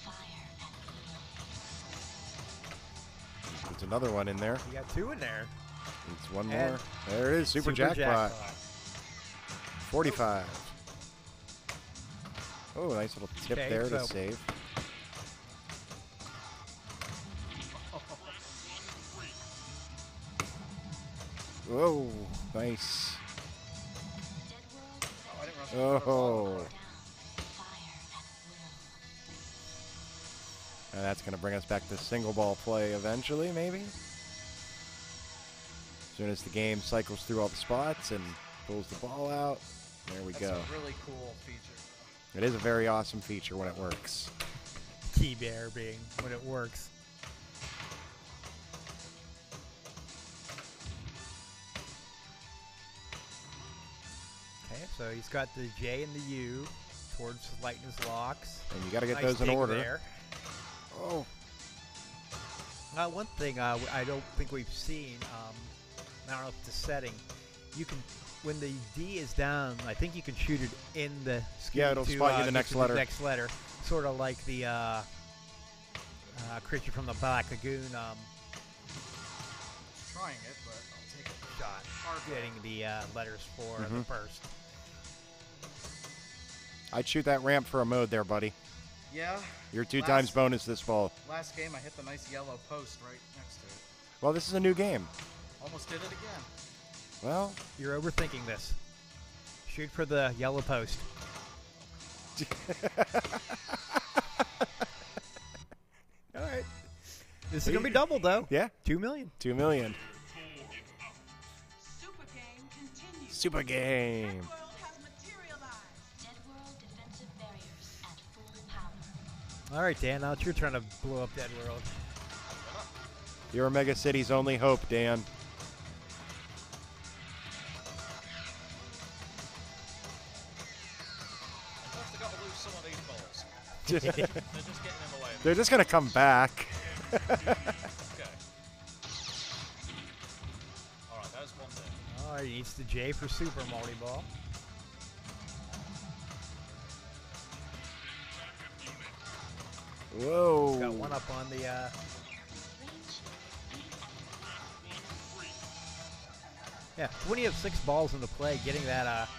Speaker 6: Fire at will.
Speaker 2: There's another one in there.
Speaker 1: You got two in there.
Speaker 2: It's one
Speaker 1: And
Speaker 2: more. There it is, super jackpot. 45. Oh, nice little tip
Speaker 1: Okay,
Speaker 2: there to
Speaker 1: so-
Speaker 2: save. Whoa, nice.
Speaker 6: Dead world
Speaker 8: Oh, I didn't rush
Speaker 2: Oh,
Speaker 6: down. Fire at will.
Speaker 2: and that's going to bring us back to single ball play eventually, maybe. As soon as the game cycles through all the spots and pulls the ball out, there we
Speaker 8: That's
Speaker 2: go.
Speaker 8: a really cool feature.
Speaker 2: It is a very awesome feature when it works.
Speaker 1: Key bear being when it works. Okay, so he's got the J and the U towards lighting his locks.
Speaker 2: And you got to get
Speaker 1: Nice
Speaker 2: those in
Speaker 1: dig
Speaker 2: order.
Speaker 1: there.
Speaker 2: Oh,
Speaker 1: One thing I don't think we've seen, I don't know if it's a setting, you can, when the D is down, I think you can shoot it in the scheme
Speaker 2: Yeah, it'll
Speaker 1: to,
Speaker 2: spot you the
Speaker 1: get
Speaker 2: next
Speaker 1: to
Speaker 2: letter.
Speaker 1: next letter, sort of like the Creature from the Black Lagoon
Speaker 8: Trying it, but I'll take it.
Speaker 1: shot, getting the letters for
Speaker 2: Mm-hmm.
Speaker 1: the first.
Speaker 2: I'd shoot that ramp for a mode there, buddy.
Speaker 8: Yeah.
Speaker 2: You're two
Speaker 8: Last-
Speaker 2: times bonus this ball.
Speaker 8: Last game, I hit the nice yellow post right next to it.
Speaker 2: Well, this is a new game.
Speaker 8: Almost did it again.
Speaker 2: Well,
Speaker 1: You're overthinking this. Shoot for the yellow post. All right. This is gonna be double though.
Speaker 2: yeah,
Speaker 1: 2 million.
Speaker 2: 2 million.
Speaker 9: Super game continues.
Speaker 2: Super game.
Speaker 9: World has materialized.
Speaker 6: Dead world defensive barriers at full power.
Speaker 1: All right, Dan. Now it's your turn to blow up Dead World.
Speaker 2: You're Mega City's only hope, Dan.
Speaker 5: First, I got to lose some of these balls. They're just getting in the way.
Speaker 2: They're just going to come back.
Speaker 5: Okay. Alright, that's one there.
Speaker 1: All right, he needs the J for super multi-ball.
Speaker 2: Whoa.
Speaker 1: Got one up on the.
Speaker 6: Rain shield deactivated.
Speaker 1: Yeah, when you have 6 balls into play, getting that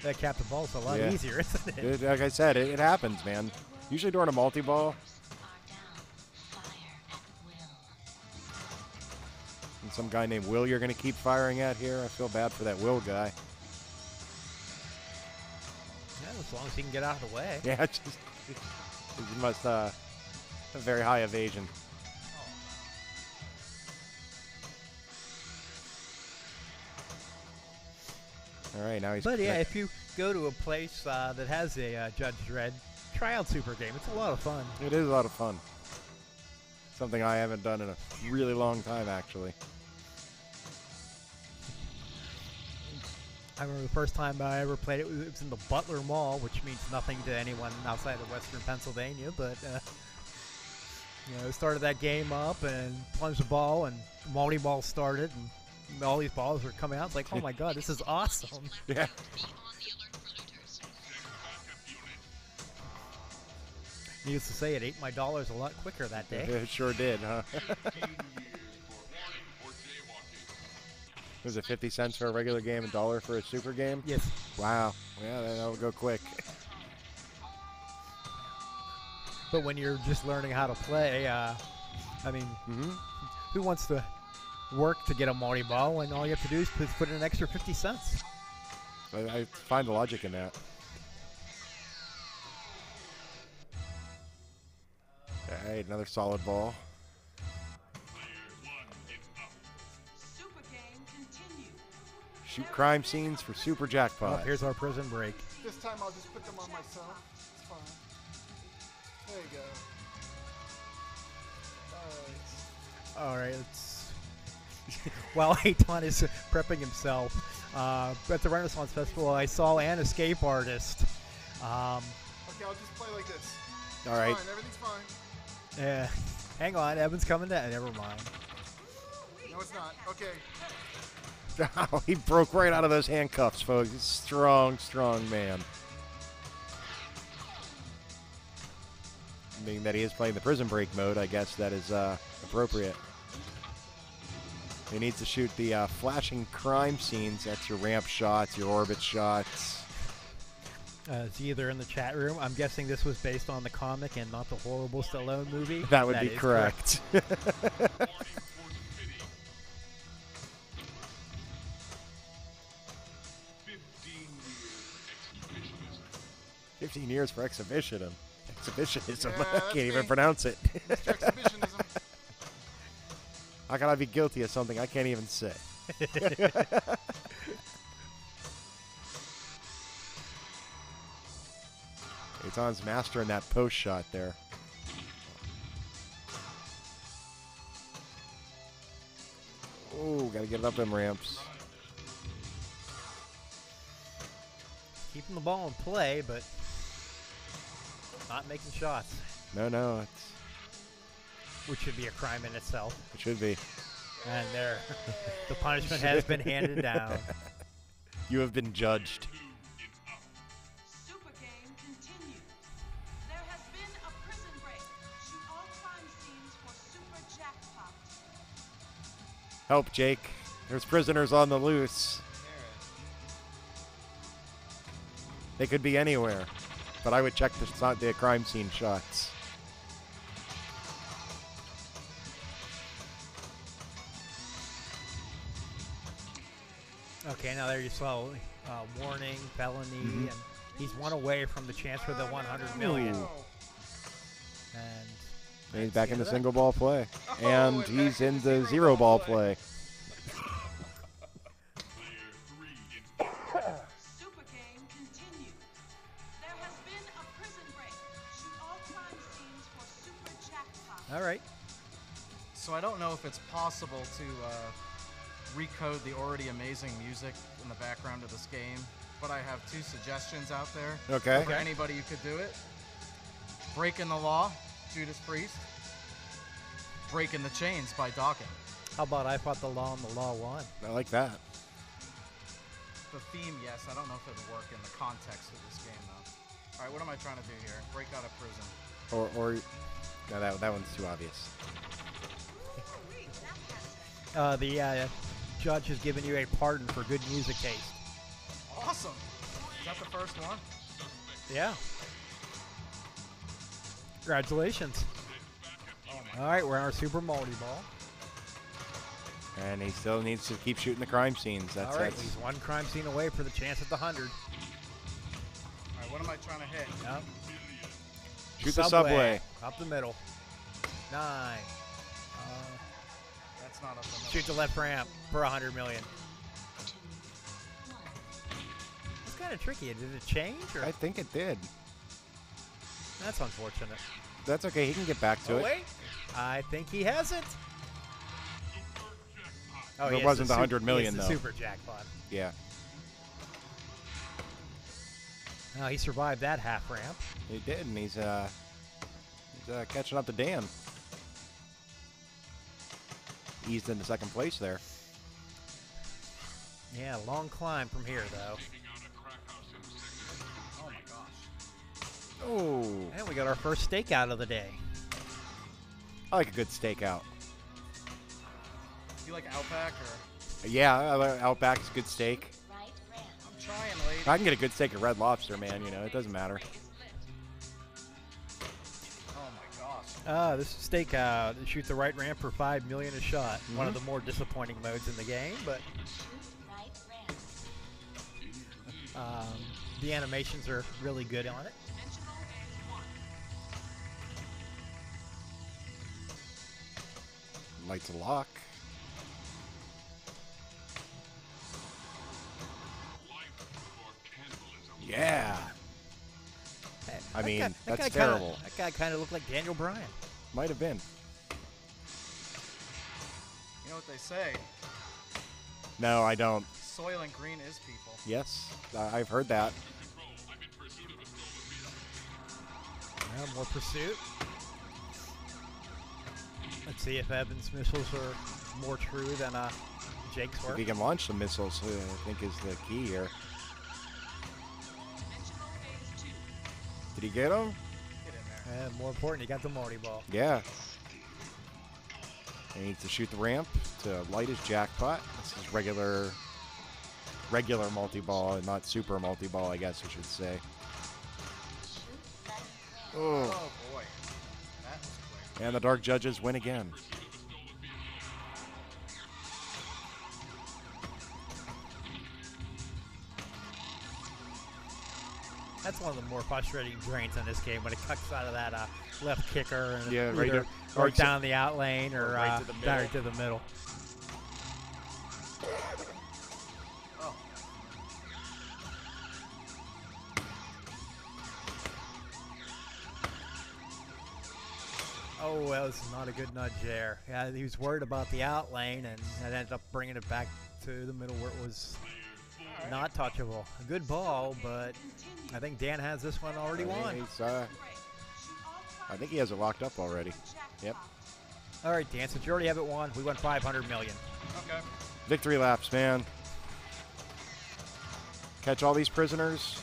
Speaker 1: that captain ball is a lot
Speaker 2: Yeah.
Speaker 1: easier, isn't it?
Speaker 2: Like I said, it happens, man. Usually during a multi-ball,
Speaker 6: Are down. Fire at will.
Speaker 2: and some guy named Will you're going to keep firing at here. I feel bad for that Will guy.
Speaker 1: Yeah, as long as he can get out of the way.
Speaker 2: Yeah, just he must have very high evasion. All right, now he's.
Speaker 1: But yeah, if you go to a place that has a Judge Dredd, try out Super Game. It's a lot of fun.
Speaker 2: It is a lot of fun. Something I haven't done in a really long time, actually.
Speaker 1: I remember the first time I ever played it was in the Butler Mall, which means nothing to anyone outside of Western Pennsylvania. But You know, started that game up and plunged the ball, and multi-ball started, and all these balls were coming out. It's like, oh my god, this is awesome.
Speaker 2: Yeah.
Speaker 1: Needless to say, it ate my dollars a lot quicker that day.
Speaker 2: It sure did, huh? Was it 50 cents for a regular game, $1 for a super game?
Speaker 1: Yes.
Speaker 2: Wow. Yeah, that'll go quick.
Speaker 1: But when you're just learning how to play, I mean, who wants to work to get a multi-ball when all you have to do is put in an extra 50 cents?
Speaker 2: I find the logic in that. All right, another solid ball.
Speaker 9: Super game continues.
Speaker 2: Shoot crime scenes for super jackpot.
Speaker 1: Oh, here's our prison break.
Speaker 3: This time I'll just put them on myself. It's fine. There you go.
Speaker 1: All right, let's. While Aton is prepping himself at the Renaissance Festival, I saw an escape artist.
Speaker 3: Okay, I'll just play like this.
Speaker 2: All right.
Speaker 3: Fine, everything's fine.
Speaker 1: Hang on, Evan's coming down. Never mind.
Speaker 3: No, it's not. Okay.
Speaker 2: Oh, he broke right out of those handcuffs, folks. He's a strong, strong man. Being that he is playing the prison break mode, I guess that is appropriate. He needs to shoot the flashing crime scenes. That's your ramp shots, your orbit shots.
Speaker 1: It's either in the chat room. I'm guessing this was based on the comic and not the horrible Stallone movie.
Speaker 2: That would be correct. 15 years for exhibitionism. Exhibitionism.
Speaker 3: Yeah,
Speaker 2: I can't even
Speaker 3: me.
Speaker 2: pronounce it.
Speaker 3: Mr. Exhibitionism.
Speaker 2: How can I be guilty of something I can't even say? Aton's mastering that post shot there. Oh, gotta get it up them ramps.
Speaker 1: Keeping the ball in play, but not making shots,
Speaker 2: No, it's,
Speaker 1: which should be a crime in itself.
Speaker 2: it should be.
Speaker 1: And there, the punishment has been handed down.
Speaker 2: You have been judged.
Speaker 9: Super game continues. There has been a prison break. Shoot all crime scenes for super jackpot.
Speaker 2: Help, Jake. There's prisoners on the loose. They could be anywhere, but I would check the crime scene shots.
Speaker 1: Okay, now there you saw warning, felony, and he's one away from the chance for the 100 million.
Speaker 2: Ooh.
Speaker 1: And
Speaker 2: He's back
Speaker 1: the
Speaker 2: into
Speaker 1: end of that.
Speaker 2: single ball play, and he's in the zero ball play.
Speaker 9: Super game continues. There has been a prison break. Shoot all crime scenes for super jackpot.
Speaker 1: All right.
Speaker 8: So I don't know if it's possible to recode the already amazing music in the background of this game, but I have two suggestions out there.
Speaker 2: Okay.
Speaker 8: For anybody who could do it. Breaking the Law, Judas Priest. Breaking the Chains by Dawkins.
Speaker 1: How about I fought the law and the law won?
Speaker 2: I like that.
Speaker 8: The theme, yes. I don't know if it would work in the context of this game, though. All right, what am I trying to do here? Break out of prison.
Speaker 2: Or no, that one's too obvious.
Speaker 1: The judge has given you a pardon for good music taste.
Speaker 8: Awesome. Is that the first one?
Speaker 1: Yeah. Congratulations. All right, we're on our super multi-ball.
Speaker 2: And he still needs to keep shooting the crime scenes. That's
Speaker 1: All right,
Speaker 2: that's-
Speaker 1: he's one crime scene away for the chance at the 100.
Speaker 8: All right, what am I trying to hit?
Speaker 1: Yep.
Speaker 2: Shoot the subway.
Speaker 1: Up the middle. 9.
Speaker 8: That's not up the middle.
Speaker 1: Shoot the left ramp for 100 million. It's kind of tricky. Did it change? Or?
Speaker 2: I think it did.
Speaker 1: That's unfortunate.
Speaker 2: That's okay. He can get back to
Speaker 1: Oh,
Speaker 2: it.
Speaker 1: wait. I think he hasn't. Oh,
Speaker 2: It
Speaker 1: yeah,
Speaker 2: wasn't
Speaker 1: it's
Speaker 2: the 100 million,
Speaker 1: the
Speaker 2: though.
Speaker 1: super jackpot.
Speaker 2: Yeah,
Speaker 1: He survived that half ramp.
Speaker 2: he did, and he's catching up to Dan. eased into second place there.
Speaker 1: Yeah, long climb from here, though.
Speaker 8: Oh my gosh.
Speaker 2: Oh,
Speaker 1: And we got our first stakeout of the day.
Speaker 2: I like a good stakeout.
Speaker 8: You like Outback or?
Speaker 2: Yeah, I like Outback's good steak.
Speaker 6: Right ramp.
Speaker 8: I'm trying, lady.
Speaker 2: I can get a good steak of Red Lobster, man. You know, it doesn't matter.
Speaker 8: Oh my gosh.
Speaker 1: This is stakeout. Shoot the right ramp for 5 million a shot. One of the more disappointing modes in the game, but
Speaker 6: Shoot right ramp.
Speaker 1: the animations are really good on it.
Speaker 9: Dimensional phase 1.
Speaker 2: Lights a lock. Yeah. I mean, that's terrible.
Speaker 1: That guy kind of looked like Daniel Bryan.
Speaker 2: Might have been.
Speaker 8: You know what they say?
Speaker 2: No, I don't.
Speaker 8: Soil and green is people.
Speaker 2: Yes, I've heard that.
Speaker 1: More pursuit. Let's see if Evan's missiles are more true than Jake's
Speaker 2: If
Speaker 1: were.
Speaker 2: he can launch some missiles, I think is the key here.
Speaker 9: Dimensional phase 2.
Speaker 2: Did he get him?
Speaker 8: Get in there.
Speaker 1: And more important, he got the multi-ball.
Speaker 2: Yeah. He needs to shoot the ramp to light his jackpot. This is regular multi-ball, and not super multi-ball, I guess I should say. Oh.
Speaker 8: Oh boy. That was quick.
Speaker 2: And the Dark Judges win again.
Speaker 1: That's one of the more frustrating drains in this game when it cuts out of that left kicker and
Speaker 2: Yeah, right
Speaker 1: either
Speaker 2: there.
Speaker 1: right down the out lane or
Speaker 2: right to the
Speaker 1: down
Speaker 2: middle.
Speaker 1: right to the middle.
Speaker 8: Oh.
Speaker 1: Oh, that was not a good nudge there. Yeah, he was worried about the out lane, and that ended up bringing it back to the middle where it was not touchable. A good ball, but I think Dan has this one already won.
Speaker 2: I think he has it locked up already. Yep.
Speaker 1: All right, Dan, since you already have it won, we won 500 million.
Speaker 8: Okay.
Speaker 2: Victory laps, man. Catch all these prisoners.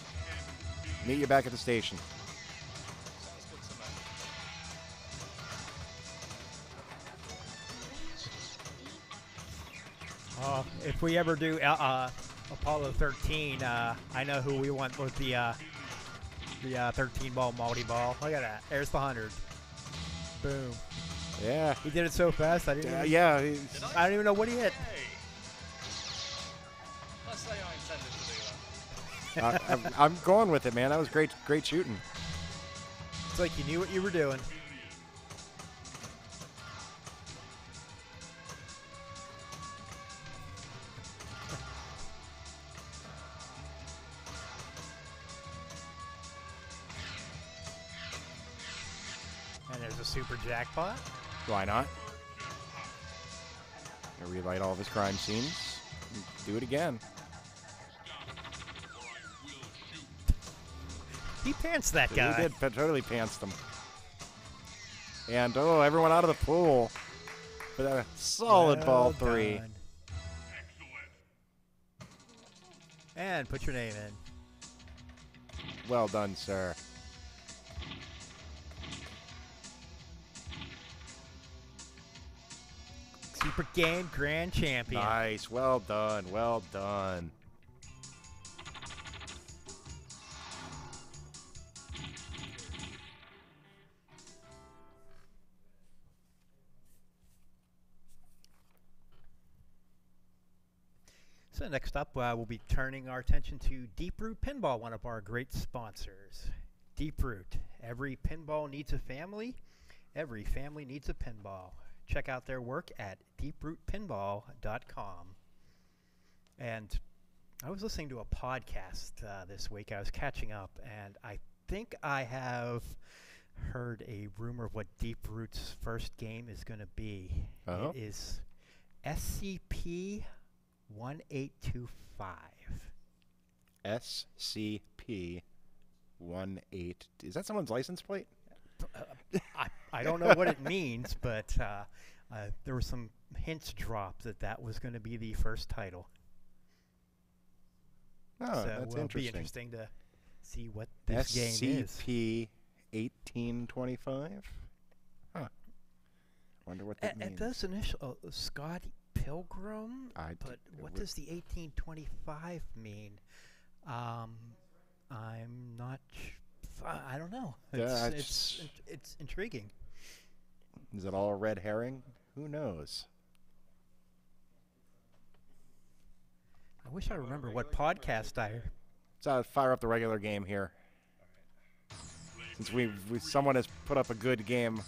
Speaker 2: Meet you back at the station.
Speaker 8: Sounds good to me.
Speaker 1: If we ever do Apollo 13, I know who we want with the 13 ball multi-ball. Look at that. There's the 100. Boom.
Speaker 2: Yeah.
Speaker 1: He did it so fast. I didn't. Even,
Speaker 2: Yeah.
Speaker 1: I don't even know what he hit.
Speaker 5: Hey! Let's say I intended to do that.
Speaker 2: I'm going with it, man. That was great shooting.
Speaker 1: It's like you knew what you were doing. And there's a super jackpot.
Speaker 2: Why not? Gonna relight all of his crime scenes. Do it again.
Speaker 1: He pants that guy.
Speaker 2: He did totally pantsed them. And everyone out of the pool. But a solid ball 3.
Speaker 1: done. And put your name in.
Speaker 2: Well done, sir.
Speaker 1: Super Game Grand Champion.
Speaker 2: Nice. Well done. Well done.
Speaker 1: So next up, we'll be turning our attention to Deeproot Pinball, one of our great sponsors. Deeproot. Every pinball needs a family. Every family needs a pinball. Check out their work at deeprootpinball.com. And I was listening to a podcast this week. I was catching up, and I think I have heard a rumor of what Deeproot's first game is going to be.
Speaker 2: Oh.
Speaker 1: It is SCP-1825.
Speaker 2: SCP-18. Is that someone's license plate?
Speaker 1: I don't know what it means, but There were some hints dropped that that was going to be the first title.
Speaker 2: Oh,
Speaker 1: So
Speaker 2: that's
Speaker 1: it'll be
Speaker 2: interesting.
Speaker 1: interesting to see what this game is.
Speaker 2: SCP-1825? Huh. Wonder what that
Speaker 1: It
Speaker 2: means.
Speaker 1: does initial Scott Pilgrim,
Speaker 2: I
Speaker 1: but what does the 1825 mean? I'm not. I don't know.
Speaker 2: Yeah,
Speaker 1: It's intriguing.
Speaker 2: Is it all a red herring? Who knows?
Speaker 1: I wish I remember what podcast I.
Speaker 2: Let's fire up the regular game here. Since someone has put up a good game.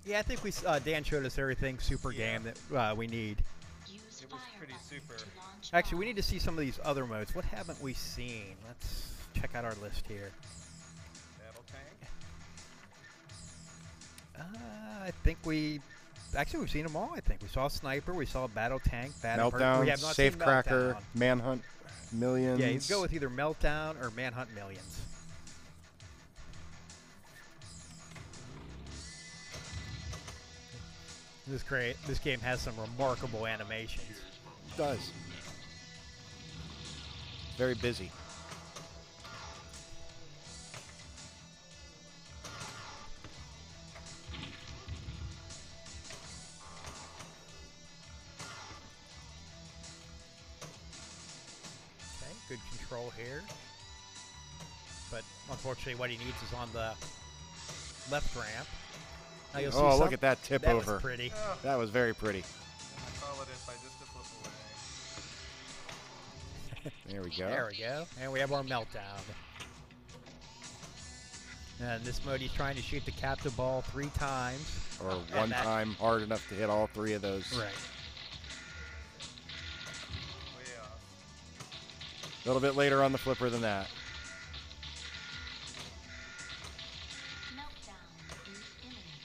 Speaker 1: Yeah, I think Dan showed us everything super game that we need.
Speaker 6: Use
Speaker 4: It was
Speaker 6: fire
Speaker 4: pretty
Speaker 6: button
Speaker 4: super.
Speaker 6: to launch
Speaker 1: Actually, we
Speaker 6: bomb.
Speaker 1: need to see some of these other modes. What haven't we seen? Let's check out our list here.
Speaker 4: Battle tank.
Speaker 1: I think we've seen them all. I think we saw Sniper, we saw Battle Tank, Battle we
Speaker 2: Meltdown,
Speaker 1: have not seen
Speaker 2: Safecracker,
Speaker 1: Meltdown.
Speaker 2: Manhunt, Millions.
Speaker 1: Yeah, you can go with either Meltdown or Manhunt Millions. This is great. This game has some remarkable animations.
Speaker 2: It does. Very busy.
Speaker 1: Okay, good control here. But unfortunately, what he needs is on the left ramp. Now you'll see
Speaker 2: Oh,
Speaker 1: some,
Speaker 2: look at that tip
Speaker 1: that
Speaker 2: over.
Speaker 1: was pretty.
Speaker 2: That was very pretty.
Speaker 4: And I followed it by just a flip away.
Speaker 2: There we go.
Speaker 1: There we go. And we have our Meltdown. And in this mode, he's trying to shoot the captive ball 3 times.
Speaker 2: Or
Speaker 1: And
Speaker 2: one
Speaker 1: that-
Speaker 2: time hard enough to hit all 3 of those.
Speaker 1: Right.
Speaker 4: Way off.
Speaker 2: A little bit later on the flipper than that.
Speaker 6: Meltdown is imminent.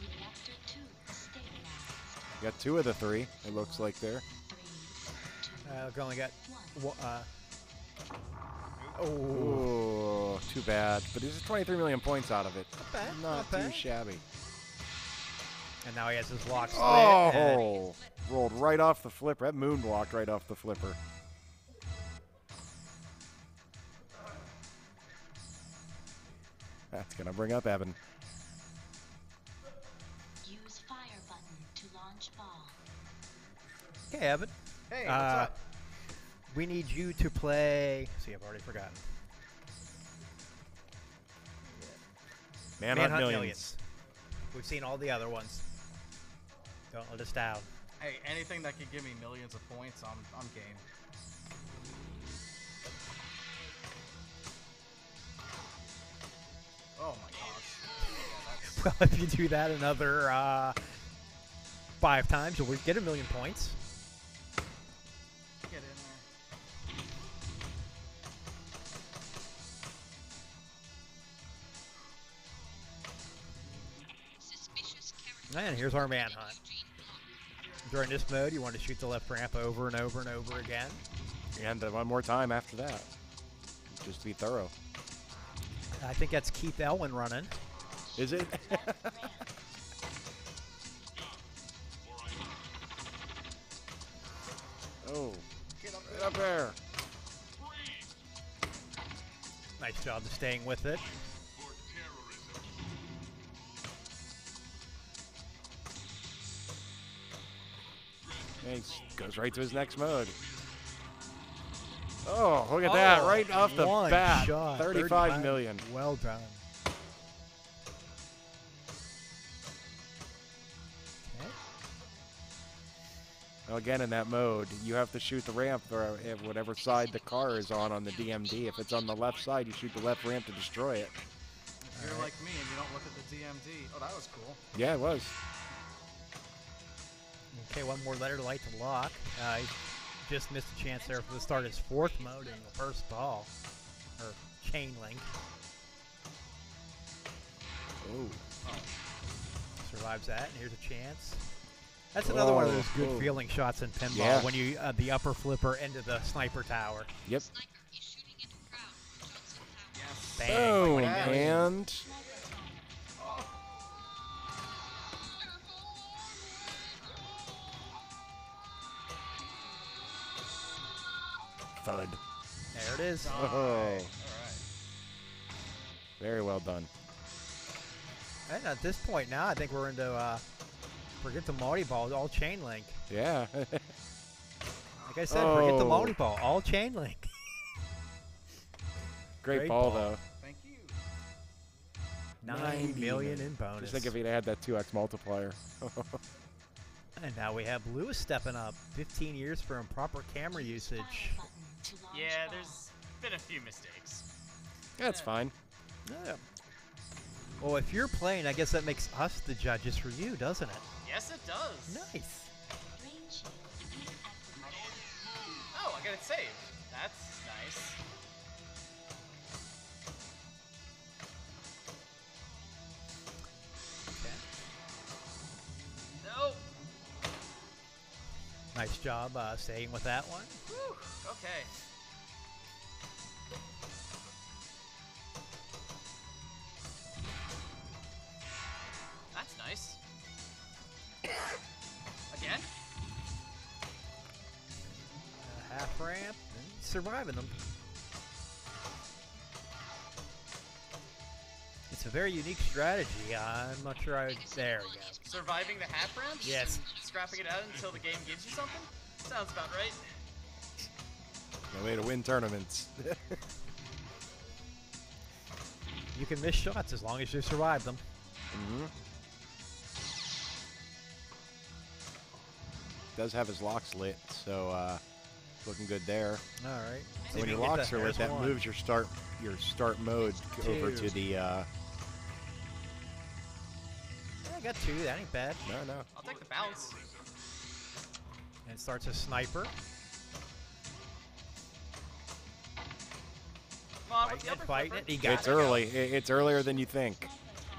Speaker 6: Reactor 2 stabilized.
Speaker 2: Got 2 of the 3, it looks like there.
Speaker 6: 3, 2,
Speaker 1: We only got
Speaker 6: 1.
Speaker 1: oh,
Speaker 2: Ooh, too bad. But there's 23 million points out of it.
Speaker 1: not bad.
Speaker 2: Not
Speaker 1: not
Speaker 2: too
Speaker 1: bad.
Speaker 2: shabby.
Speaker 1: And now he has his lock split. and
Speaker 2: Oh, rolled right off the flipper. That moonwalked right off the flipper. That's going to bring up Evan.
Speaker 6: Use fire button to launch ball.
Speaker 1: Okay, Evan.
Speaker 4: Hey, what's
Speaker 1: Uh,
Speaker 4: up?
Speaker 1: We need you to play. See, I've already forgotten.
Speaker 2: Manhunt
Speaker 1: Manhunt
Speaker 2: Millions.
Speaker 1: We've seen all the other ones. Don't let us down.
Speaker 8: Hey, anything that could give me millions of points, I'm game. Oh my gosh. Yeah,
Speaker 1: Well, if you do that another 5 times, you'll get 1,000,000 points.
Speaker 8: get in there.
Speaker 1: And here's our Manhunt. During this mode, you want to shoot the left ramp over and over and over again.
Speaker 2: And one more time after that. Just to be thorough.
Speaker 1: I think that's Keith Elwin running.
Speaker 2: Is it? Oh. Get up there.
Speaker 1: Nice job of staying with it.
Speaker 2: And he goes right to his next mode. Oh, look at that. Right off the
Speaker 1: one
Speaker 2: bat.
Speaker 1: shot,
Speaker 2: 35 million.
Speaker 1: Well done. Okay.
Speaker 2: Well, again, in that mode, you have to shoot the ramp or whatever side the car is on the DMD. If it's on the left side, you shoot the left ramp to destroy it.
Speaker 8: You're like me and you don't look at the DMD. Oh, that was cool.
Speaker 2: Yeah, it was.
Speaker 1: Okay, one more letter to light to lock. He just missed a chance there for the start of his 4th mode in the first ball. Or chain link.
Speaker 2: Oh.
Speaker 1: Survives that, and here's a chance. That's another one of those good
Speaker 2: Whoa.
Speaker 1: feeling shots in pinball
Speaker 2: Yeah.
Speaker 1: when you the upper flipper into the sniper tower.
Speaker 2: Yep.
Speaker 1: Bang.
Speaker 2: Boom.
Speaker 1: Like that.
Speaker 2: And Thud.
Speaker 1: There it is.
Speaker 2: Oh. Very well done.
Speaker 1: And at this point now, I think we're into, forget the multi-ball, all chain link.
Speaker 2: Yeah.
Speaker 1: Like I said, forget the multi-ball, all chain link.
Speaker 2: Great ball, though.
Speaker 8: Thank you.
Speaker 1: 9 million in bonus.
Speaker 2: Just think if he'd had that 2x multiplier.
Speaker 1: And now we have Lewis stepping up. 15 years for improper camera usage.
Speaker 5: Yeah, there's been a few mistakes.
Speaker 2: That's fine.
Speaker 1: Yeah. Well, if you're playing, I guess that makes us the judges for you, doesn't it?
Speaker 5: Yes, it does.
Speaker 1: Nice.
Speaker 5: Oh, I got it saved. That's nice. Nope.
Speaker 1: Nice job staying with that one.
Speaker 5: Whew, okay. That's nice. Again?
Speaker 1: Half ramp and surviving them. It's a very unique strategy. I'm not sure I would. There we go.
Speaker 5: Surviving the half ramps?
Speaker 1: Yes.
Speaker 5: And scrapping it out until the game gives you something? Sounds about right.
Speaker 2: No way to win tournaments.
Speaker 1: You can miss shots as long as you survive them.
Speaker 2: Mm-hmm. Does have his locks lit, so looking good there.
Speaker 1: All right.
Speaker 2: So when your locks are lit, that moves your start mode over to the.
Speaker 1: I got 2. That ain't bad.
Speaker 2: No.
Speaker 5: I'll take the bounce.
Speaker 1: And starts a sniper.
Speaker 5: Come on, with the upper
Speaker 1: Fighting
Speaker 5: flipper.
Speaker 1: it. He got
Speaker 2: It's
Speaker 1: it.
Speaker 2: early. It's earlier than you think.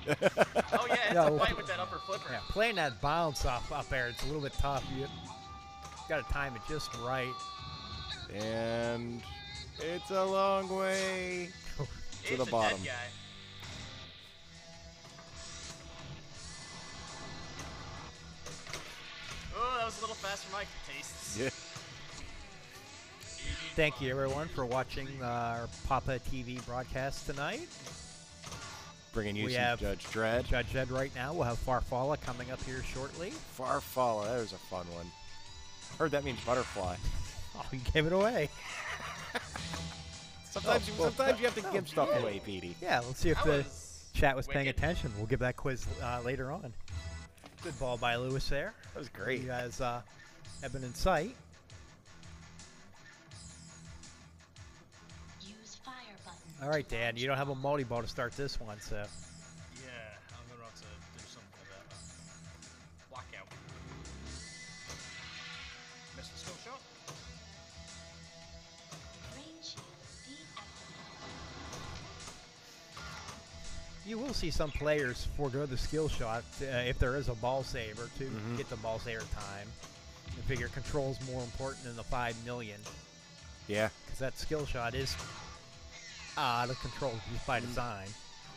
Speaker 5: Oh yeah, it's
Speaker 1: Yeah,
Speaker 5: a fight with that upper flipper.
Speaker 1: Yeah, playing that bounce up there, it's a little bit tough. You got to time it just right.
Speaker 2: And it's a long way to
Speaker 5: It's
Speaker 2: the bottom.
Speaker 5: A dead guy. Oh, that was a little fast for my tastes.
Speaker 2: Yeah.
Speaker 1: Thank you, everyone, for watching our PAPAtv broadcast tonight.
Speaker 2: Bringing you
Speaker 1: We
Speaker 2: some
Speaker 1: have
Speaker 2: Judge Dredd.
Speaker 1: Judge Dredd right now. We'll have Farfalla coming up here shortly.
Speaker 2: Farfalla, that was a fun one. Heard that means butterfly.
Speaker 1: Oh, you gave it away.
Speaker 2: Sometimes you have to give stuff away, Petey.
Speaker 1: Yeah, let's see if
Speaker 5: That
Speaker 1: the
Speaker 5: was
Speaker 1: chat was paying
Speaker 5: wicked.
Speaker 1: attention. We'll give that quiz later on. Good ball by Lewis there.
Speaker 2: That was great.
Speaker 1: You guys have been in sight.
Speaker 6: Use fire button.
Speaker 1: All right, Dan, you don't have a multi-ball to start this one, so.
Speaker 5: Yeah, I'm gonna have to do something about that. Blackout. Missed the skill shot.
Speaker 6: Range shield deactivated.
Speaker 1: You will see some players forego the skill shot if there is a ball saver to get the ball saver time. I figure control's more important than the 5 million.
Speaker 2: Yeah.
Speaker 1: Because that skill shot is out of control just by design.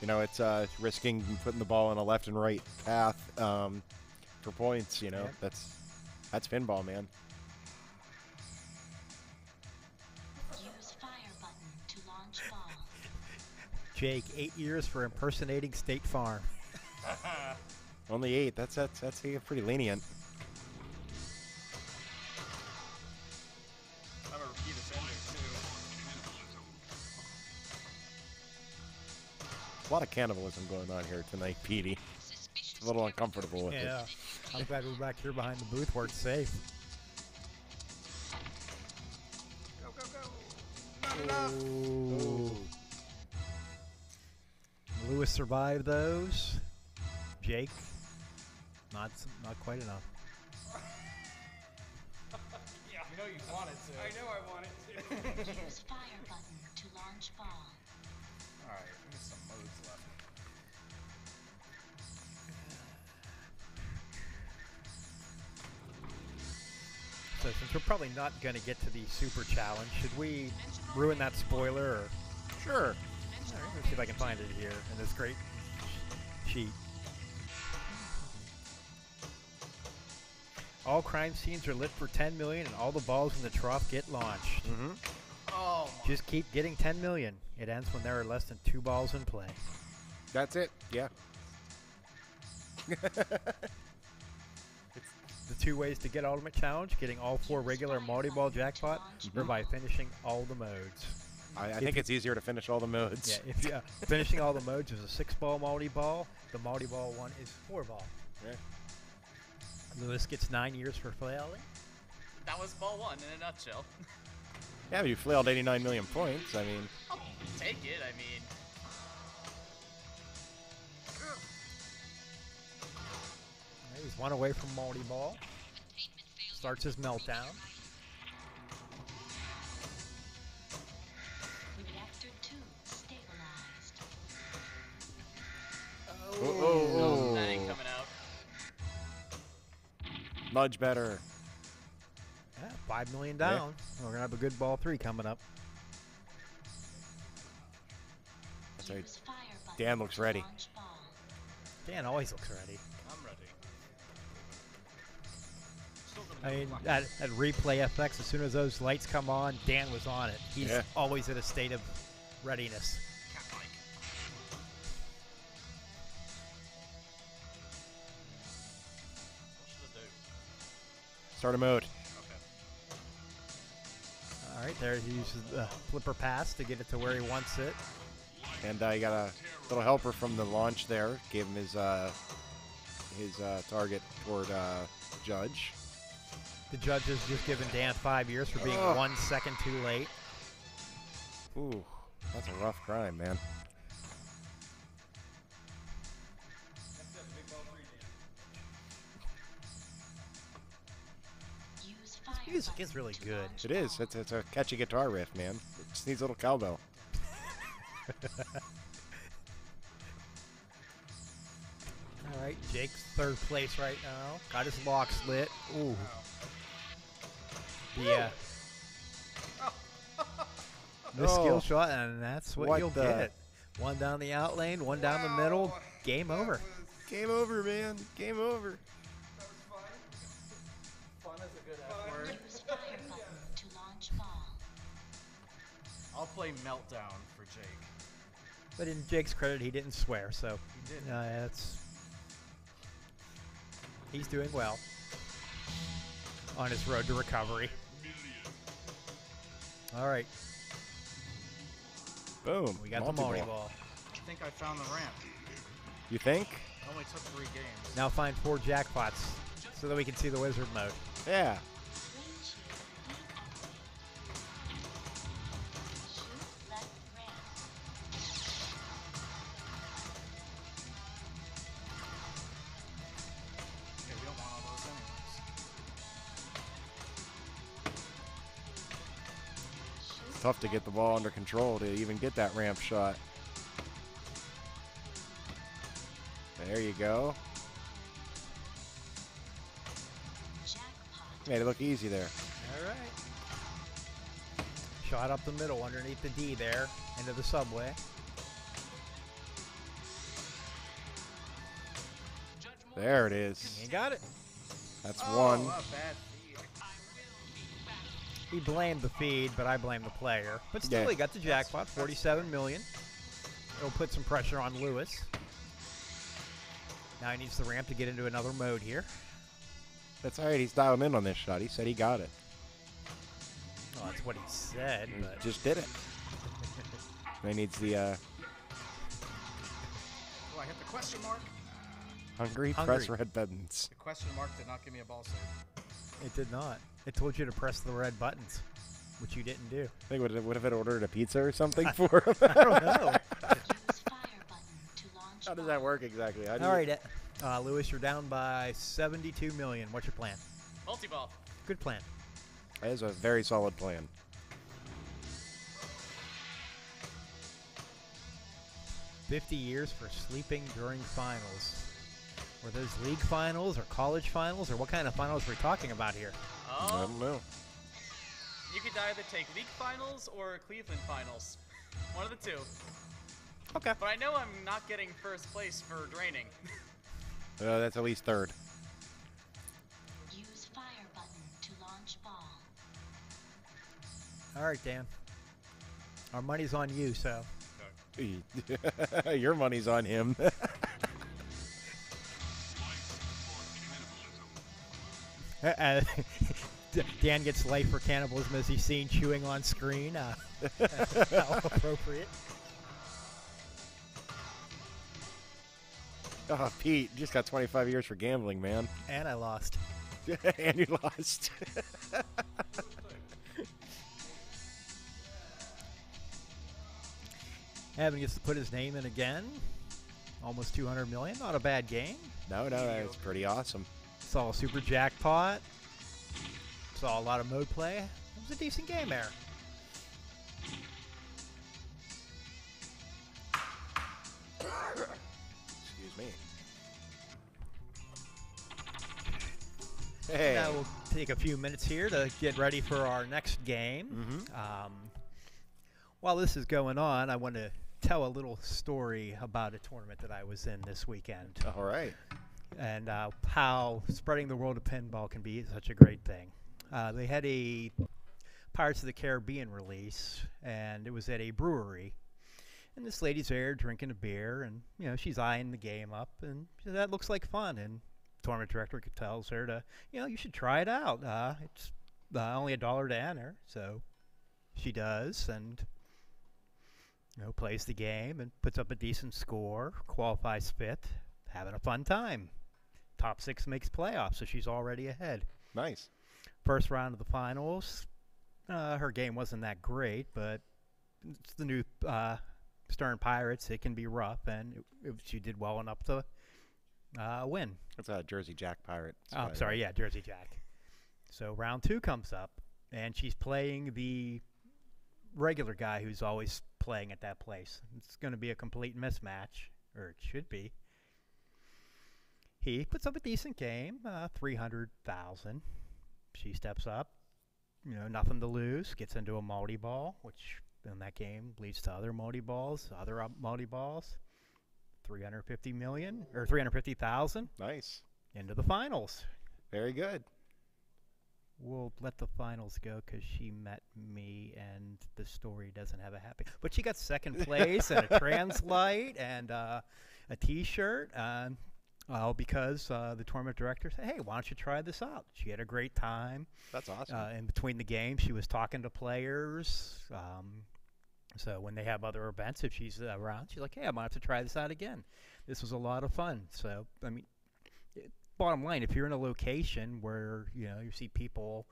Speaker 2: You know, it's risking putting the ball in a left and right path for points, you know.
Speaker 1: Yep.
Speaker 2: That's pinball, man.
Speaker 6: Use fire button to launch ball.
Speaker 1: Jake, 8 years for impersonating State Farm.
Speaker 2: Only 8. That's pretty lenient.
Speaker 5: I'm a repeat offender too.
Speaker 2: A lot of cannibalism going on here tonight, Petey. A little uncomfortable with
Speaker 1: Yeah.
Speaker 2: it.
Speaker 1: I'm glad we're back here behind the booth where it's safe.
Speaker 3: Go, go, go. Not enough.
Speaker 1: Ooh. Lewis survived those. Jake, not quite enough.
Speaker 5: Yeah, you know you wanted to. I know I wanted to.
Speaker 6: Use fire button to launch ball.
Speaker 5: Alright, we got some modes left.
Speaker 1: So since we're probably not going to get to the super challenge, should we ruin that spoiler? Or?
Speaker 2: Sure.
Speaker 1: All right, let's see if I can find it here in this great sheet. All crime scenes are lit for 10 million, and all the balls in the trough get launched. Just keep getting 10 million. It ends when there are less than 2 balls in play.
Speaker 2: That's it. Yeah.
Speaker 1: The 2 ways to get Ultimate Challenge, getting all 4 regular multi-ball jackpot, or by finishing all the modes.
Speaker 2: I think it's easier to finish all the modes.
Speaker 1: Yeah, finishing all the modes is a 6-ball multi-ball. The multi-ball one is 4-ball.
Speaker 2: Yeah.
Speaker 1: Lewis gets 9 years for flailing.
Speaker 5: That was ball 1 in a nutshell.
Speaker 2: Yeah, but you flailed 89 million points. I mean,
Speaker 5: I'll take it, I mean.
Speaker 1: He's 1 away from multi-ball. Starts his meltdown.
Speaker 6: Reactor 2 stabilized.
Speaker 2: oh.
Speaker 5: That ain't coming out.
Speaker 2: Much better.
Speaker 1: Yeah, 5 million down. We're going to have a good ball 3 coming up.
Speaker 2: That's right.
Speaker 6: Use fire button
Speaker 2: Dan looks
Speaker 6: to
Speaker 2: ready.
Speaker 6: launch ball.
Speaker 1: Dan always looks ready.
Speaker 5: I'm ready. Still gonna
Speaker 1: I
Speaker 5: go
Speaker 1: mean,
Speaker 5: black.
Speaker 1: at Replay FX, as soon as those lights come on, Dan was on it. He's
Speaker 2: Yeah.
Speaker 1: always in a state of readiness.
Speaker 5: Cat-like. What should I do?
Speaker 2: Start a mode.
Speaker 5: Okay.
Speaker 1: All right, there he uses the flipper pass to get it to where he wants it.
Speaker 2: And you got a little helper from the launch there. Gave him his target toward Judge.
Speaker 1: The judge has just given Dan 5 years for being 1 second too late.
Speaker 2: Ooh, that's a rough crime, man.
Speaker 6: Use fire
Speaker 1: Music
Speaker 6: button
Speaker 1: is really
Speaker 6: to
Speaker 1: good.
Speaker 6: launch
Speaker 2: It is.
Speaker 6: ball.
Speaker 2: It's a catchy guitar riff, man. It just needs a little cowbell.
Speaker 1: All right, Jake's 3rd place right now. Got his lock slit. Ooh. Yeah. The skill
Speaker 2: Oh.
Speaker 1: shot, and that's what,
Speaker 2: What
Speaker 1: you'll
Speaker 2: the-
Speaker 1: get. 1 down the out lane, 1 down the middle. Game over.
Speaker 4: That was,
Speaker 2: Game over, man. Game over.
Speaker 4: that was fun.
Speaker 8: Fun is a good F word.
Speaker 6: Use fire button to launch ball.
Speaker 8: I'll play Meltdown for Jake.
Speaker 1: But in Jake's credit, he didn't swear, so
Speaker 8: He did.
Speaker 1: he's doing well on his road to recovery. All right,
Speaker 2: Boom.
Speaker 1: we got the multi-ball.
Speaker 8: I think I found the ramp.
Speaker 2: You think?
Speaker 8: It only took 3 games.
Speaker 1: Now find 4 jackpots so that we can see the wizard mode.
Speaker 2: Yeah.
Speaker 6: Range shield deactivated. Shoot left ramp.
Speaker 8: Okay, we don't want all those anyways.
Speaker 2: It's tough to get the ball under control to even get that ramp shot. There you go.
Speaker 6: Jackpot.
Speaker 2: Made it look easy there.
Speaker 1: All right. Shot up the middle underneath the D there into the subway.
Speaker 2: There it is.
Speaker 1: You got it.
Speaker 2: That's
Speaker 8: Oh,
Speaker 2: one.
Speaker 8: a bad feed.
Speaker 1: He blamed the feed, but I blame the player. But still,
Speaker 2: Yeah.
Speaker 1: he got the jackpot, 47 million. It'll put some pressure on Lewis. Now he needs the ramp to get into another mode here.
Speaker 2: That's all right. He's dialing in on this shot. He said he got it.
Speaker 1: Well, that's what he said,
Speaker 2: He
Speaker 1: but
Speaker 2: just did it. He needs the
Speaker 8: Oh, I hit the question mark.
Speaker 2: hungry
Speaker 1: Hungry.
Speaker 2: press red buttons.
Speaker 8: The question mark did not give me a ball save.
Speaker 1: it did not. It told you to press the red buttons, which you didn't do.
Speaker 2: I think would have it ordered a pizza or something for him?
Speaker 1: I don't know.
Speaker 6: Use fire button to launch
Speaker 2: How does
Speaker 6: ball.
Speaker 2: that work exactly? How do
Speaker 1: All
Speaker 2: you-
Speaker 1: right, Lewis, you're down by 72 million. What's your plan?
Speaker 5: Multi-ball.
Speaker 1: Good plan.
Speaker 2: That is a very solid plan.
Speaker 1: 50 years for sleeping during finals. Were those league finals or college finals, or what kind of finals we're talking about here?
Speaker 2: I
Speaker 5: Oh,
Speaker 2: don't know.
Speaker 5: you could either take league finals or Cleveland finals. One of the two.
Speaker 1: Okay.
Speaker 5: But I know I'm not getting first place for draining.
Speaker 2: That's at least third.
Speaker 6: Use fire button to launch ball.
Speaker 1: All right, Dan. Our money's on you, so.
Speaker 2: Your money's on him.
Speaker 1: Dan gets life for cannibalism as he's seen chewing on screen. How appropriate.
Speaker 2: Oh, Pete, you just got 25 years for gambling, man.
Speaker 1: And I lost.
Speaker 2: And you lost.
Speaker 1: Evan gets to put his name in again. Almost 200 million. Not a bad game.
Speaker 2: No, that's pretty awesome.
Speaker 1: Saw a super jackpot. Saw a lot of mode play. It was a decent game there.
Speaker 2: Excuse me. Hey.
Speaker 1: Now we'll take a few minutes here to get ready for our next game. While this is going on, I want to tell a little story about a tournament that I was in this weekend.
Speaker 2: All right.
Speaker 1: And how spreading the world of pinball can be such a great thing. They had a Pirates of the Caribbean release, and it was at a brewery. And this lady's there drinking a beer, and she's eyeing the game up, and that looks like fun. And the tournament director tells her to, you should try it out. It's only $1 to enter, so she does, and plays the game and puts up a decent score, qualifies fifth, having a fun time. Top 6 makes playoffs, so she's already ahead.
Speaker 2: Nice.
Speaker 1: First round of the finals, her game wasn't that great, but it's the new Stern Pirates. It can be rough, and she did well enough to win.
Speaker 2: That's a Jersey Jack Pirate.
Speaker 1: Oh, I'm sorry, yeah, Jersey Jack. So round 2 comes up, and she's playing the regular guy who's always playing at that place. It's going to be a complete mismatch, or it should be. He puts up a decent game, 300,000. She steps up, nothing to lose, gets into a multi-ball, which in that game leads to other multi-balls, 350 million, or 350,000.
Speaker 2: Nice.
Speaker 1: Into the finals.
Speaker 2: Very good.
Speaker 1: We'll let the finals go because she met me, and the story doesn't have a happy. But she got second place and a translite and a T-shirt. Because the tournament director said, "Hey, why don't you try this out?" She had a great time.
Speaker 2: That's awesome.
Speaker 1: In between the games, she was talking to players. So when they have other events, if she's around, she's like, "Hey, I might have to try this out again." This was a lot of fun. So I mean. Bottom line, if you're in a location where you see people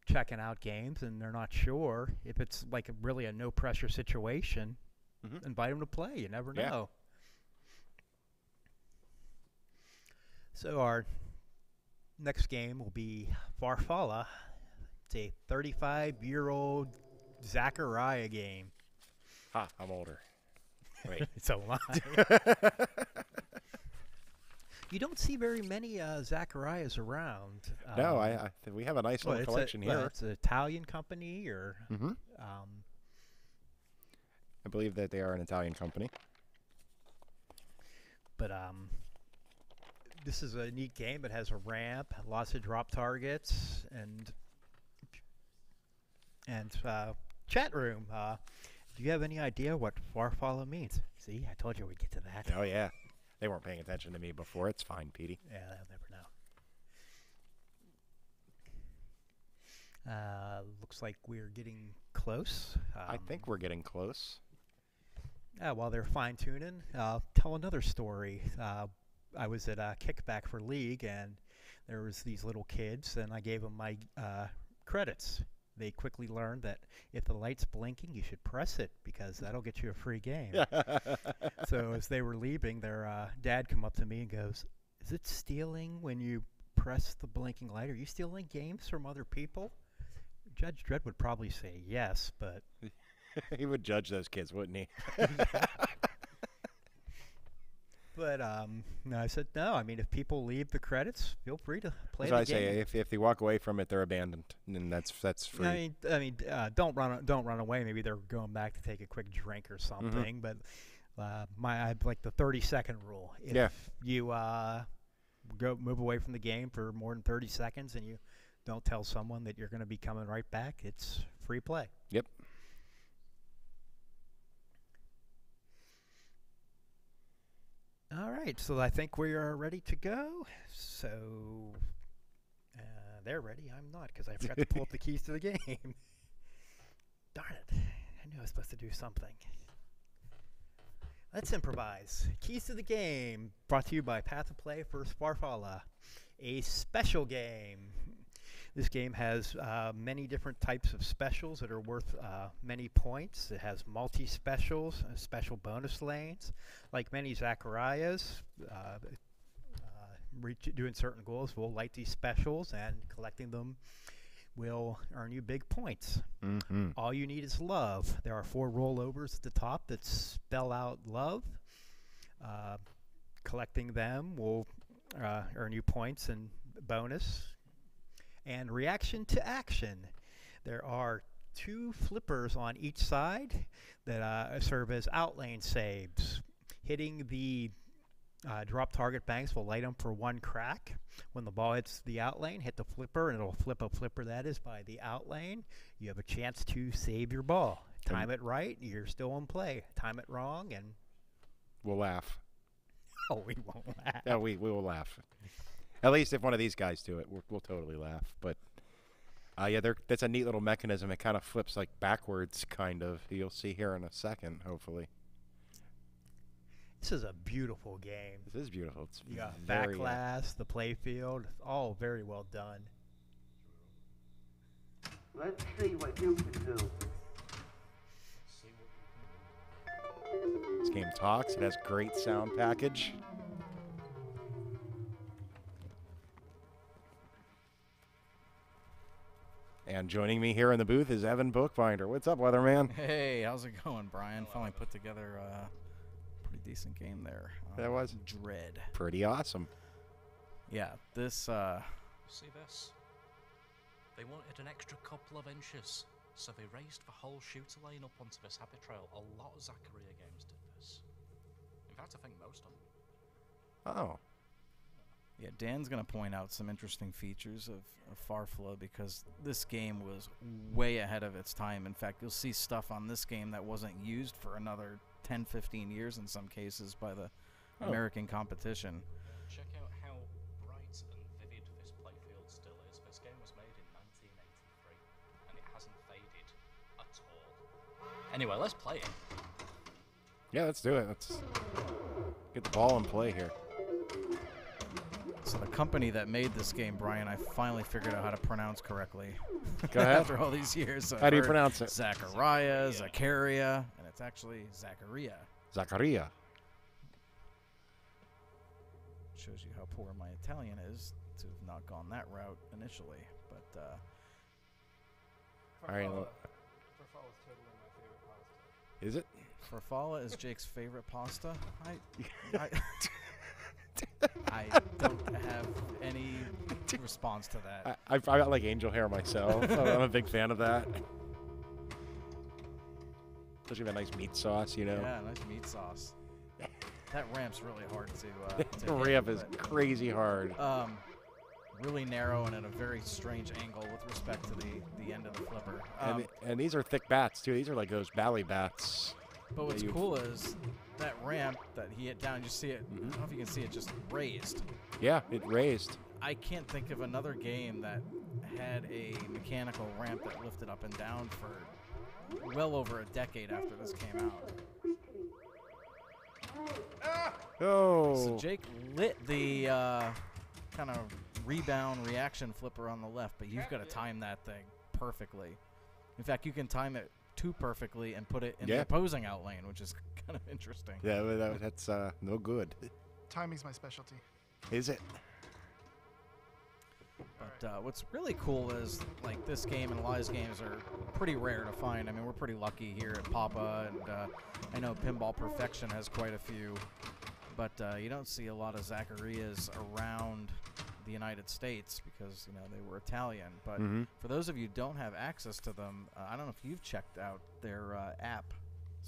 Speaker 1: checking out games and they're not sure, if it's like really a no pressure situation, invite them to play. You never know. So our next game will be Farfalla. It's a 35-year-old Zachariah game.
Speaker 2: Ha! I'm older. Wait.
Speaker 1: So am I. You don't see very many Zacharias around.
Speaker 2: No, we have a nice little collection here.
Speaker 1: It's an Italian company, or
Speaker 2: I believe that they are an Italian company.
Speaker 1: But this is a neat game. It has a ramp, lots of drop targets, and chat room. Do you have any idea what Farfalla means? See, I told you we'd get to that.
Speaker 2: Oh yeah. They weren't paying attention to me before. It's fine, Petey.
Speaker 1: Yeah, they'll never know. Looks like we're getting close.
Speaker 2: I think we're getting close.
Speaker 1: While they're fine-tuning, tell another story. I was at a kickback for League, and there was these little kids, and I gave them my credits. They quickly learned that if the light's blinking, you should press it because that'll get you a free game. So as they were leaving, their dad come up to me and goes, "Is it stealing when you press the blinking light? Are you stealing games from other people?" Judge Dredd would probably say yes, but...
Speaker 2: He would judge those kids, wouldn't he?
Speaker 1: But no, I said, no, I mean, if people leave the credits, feel free to play the game.
Speaker 2: I say, if they walk away from it, they're abandoned, and that's free.
Speaker 1: I mean, don't run away. Maybe they're going back to take a quick drink or something. But I like the 30-second rule. If you move away from the game for more than 30 seconds and you don't tell someone that you're going to be coming right back, it's free play.
Speaker 2: Yep.
Speaker 1: All right, so I think we are ready to go. So they're ready. I'm not because I forgot to pull up the keys to the game. Darn it. I knew I was supposed to do something. Let's improvise. Keys to the game brought to you by PAPAtv for Farfalla, a special game. This game has many different types of specials that are worth many points. It has multi-specials, special bonus lanes. Like many Zacharias, doing certain goals will light these specials, and collecting them will earn you big points.
Speaker 2: Mm-hmm.
Speaker 1: All you need is love. There are 4 rollovers at the top that spell out love. Collecting them will earn you points and bonus. And reaction to action. There are 2 flippers on each side that serve as outlane saves. Hitting the drop target banks will light them for 1 crack. When the ball hits the outlane, hit the flipper, and it'll flip a flipper that is by the outlane. You have a chance to save your ball. Time it right, you're still in play. Time it wrong, and
Speaker 2: we'll laugh.
Speaker 1: Oh, we won't laugh.
Speaker 2: Yeah, we will laugh. At least if one of these guys do it, we'll totally laugh. But yeah, that's a neat little mechanism. It kind of flips like backwards, kind of. You'll see here in a second, hopefully.
Speaker 1: This is a beautiful game.
Speaker 2: This is beautiful. It's
Speaker 1: you got back glass, the play field, all very well done.
Speaker 10: Let's see what you can do.
Speaker 2: This game talks. It has great sound package. And joining me here in the booth is Evan Bookbinder. What's up, Weatherman?
Speaker 8: Hey, how's it going, Brian? Finally put together a pretty decent game there.
Speaker 2: That was
Speaker 8: Dredd.
Speaker 2: Pretty awesome.
Speaker 8: Yeah, this.
Speaker 11: See this? They wanted an extra couple of inches, so they raised the whole shooter lane up onto this happy trail. A lot of Zacharia games did this. In fact, I think most of them.
Speaker 2: Oh.
Speaker 8: Yeah, Dan's going to point out some interesting features of Farfalla because this game was way ahead of its time. In fact, you'll see stuff on this game that wasn't used for another 10, 15 years in some cases by the American competition.
Speaker 11: Check out how bright and vivid this playfield still is. This game was made in 1983 and it hasn't faded at all. Anyway, let's play it.
Speaker 2: Yeah, let's do it. Let's get the ball in play here.
Speaker 8: So the company that made this game, Brian, I finally figured out how to pronounce correctly.
Speaker 2: Go ahead.
Speaker 8: After all these years.
Speaker 2: How do you pronounce it?
Speaker 8: Zacharia, Zacharia, and it's actually Zacharia.
Speaker 2: Zacharia.
Speaker 8: Shows you how poor my Italian is to have not gone that route initially. But
Speaker 2: all right.
Speaker 4: Farfalla's totally my favorite pasta.
Speaker 2: Is it?
Speaker 8: Farfalla is Jake's favorite pasta. I don't have any response to that.
Speaker 2: I got like angel hair myself. I'm a big fan of that. Especially that nice meat sauce, you know.
Speaker 8: Yeah, nice meat sauce. That ramp's really hard to
Speaker 2: the ramp is crazy hard.
Speaker 8: Really narrow and at a very strange angle with respect to the end of the flipper.
Speaker 2: And these are thick bats too. These are like those bally bats.
Speaker 8: But what's cool is that ramp that he hit down, you see it, I don't know if you can see it, just raised.
Speaker 2: Yeah, it raised.
Speaker 8: I can't think of another game that had a mechanical ramp that lifted up and down for well over a decade after this came out.
Speaker 2: Oh.
Speaker 8: So Jake lit the kind of rebound reaction flipper on the left, but you've got to time that thing perfectly. In fact, you can time it too perfectly and put it in the opposing out lane, which is kind of interesting.
Speaker 2: Yeah, that's no good.
Speaker 3: Timing's my specialty.
Speaker 2: Is it?
Speaker 8: But what's really cool is like this game and Eli's games are pretty rare to find. I mean, we're pretty lucky here at Papa, and I know Pinball Perfection has quite a few, but you don't see a lot of Zacharias around the United States because, you know, they were Italian. But for those of you who don't have access to them, I don't know if you've checked out their app,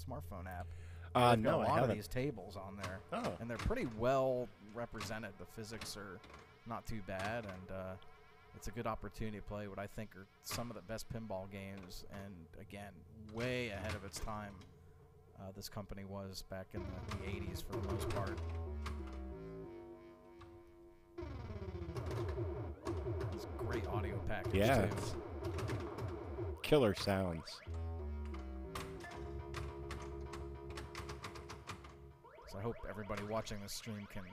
Speaker 8: smartphone app. They've got a lot of these tables on there, and they're pretty well represented. The physics are not too bad, and it's a good opportunity to play what I think are some of the best pinball games, and again, way ahead of its time. This company was back in the 80s for the most part. It's a great audio package,
Speaker 2: Yeah.
Speaker 8: too.
Speaker 2: Killer sounds.
Speaker 8: So I hope everybody watching the stream can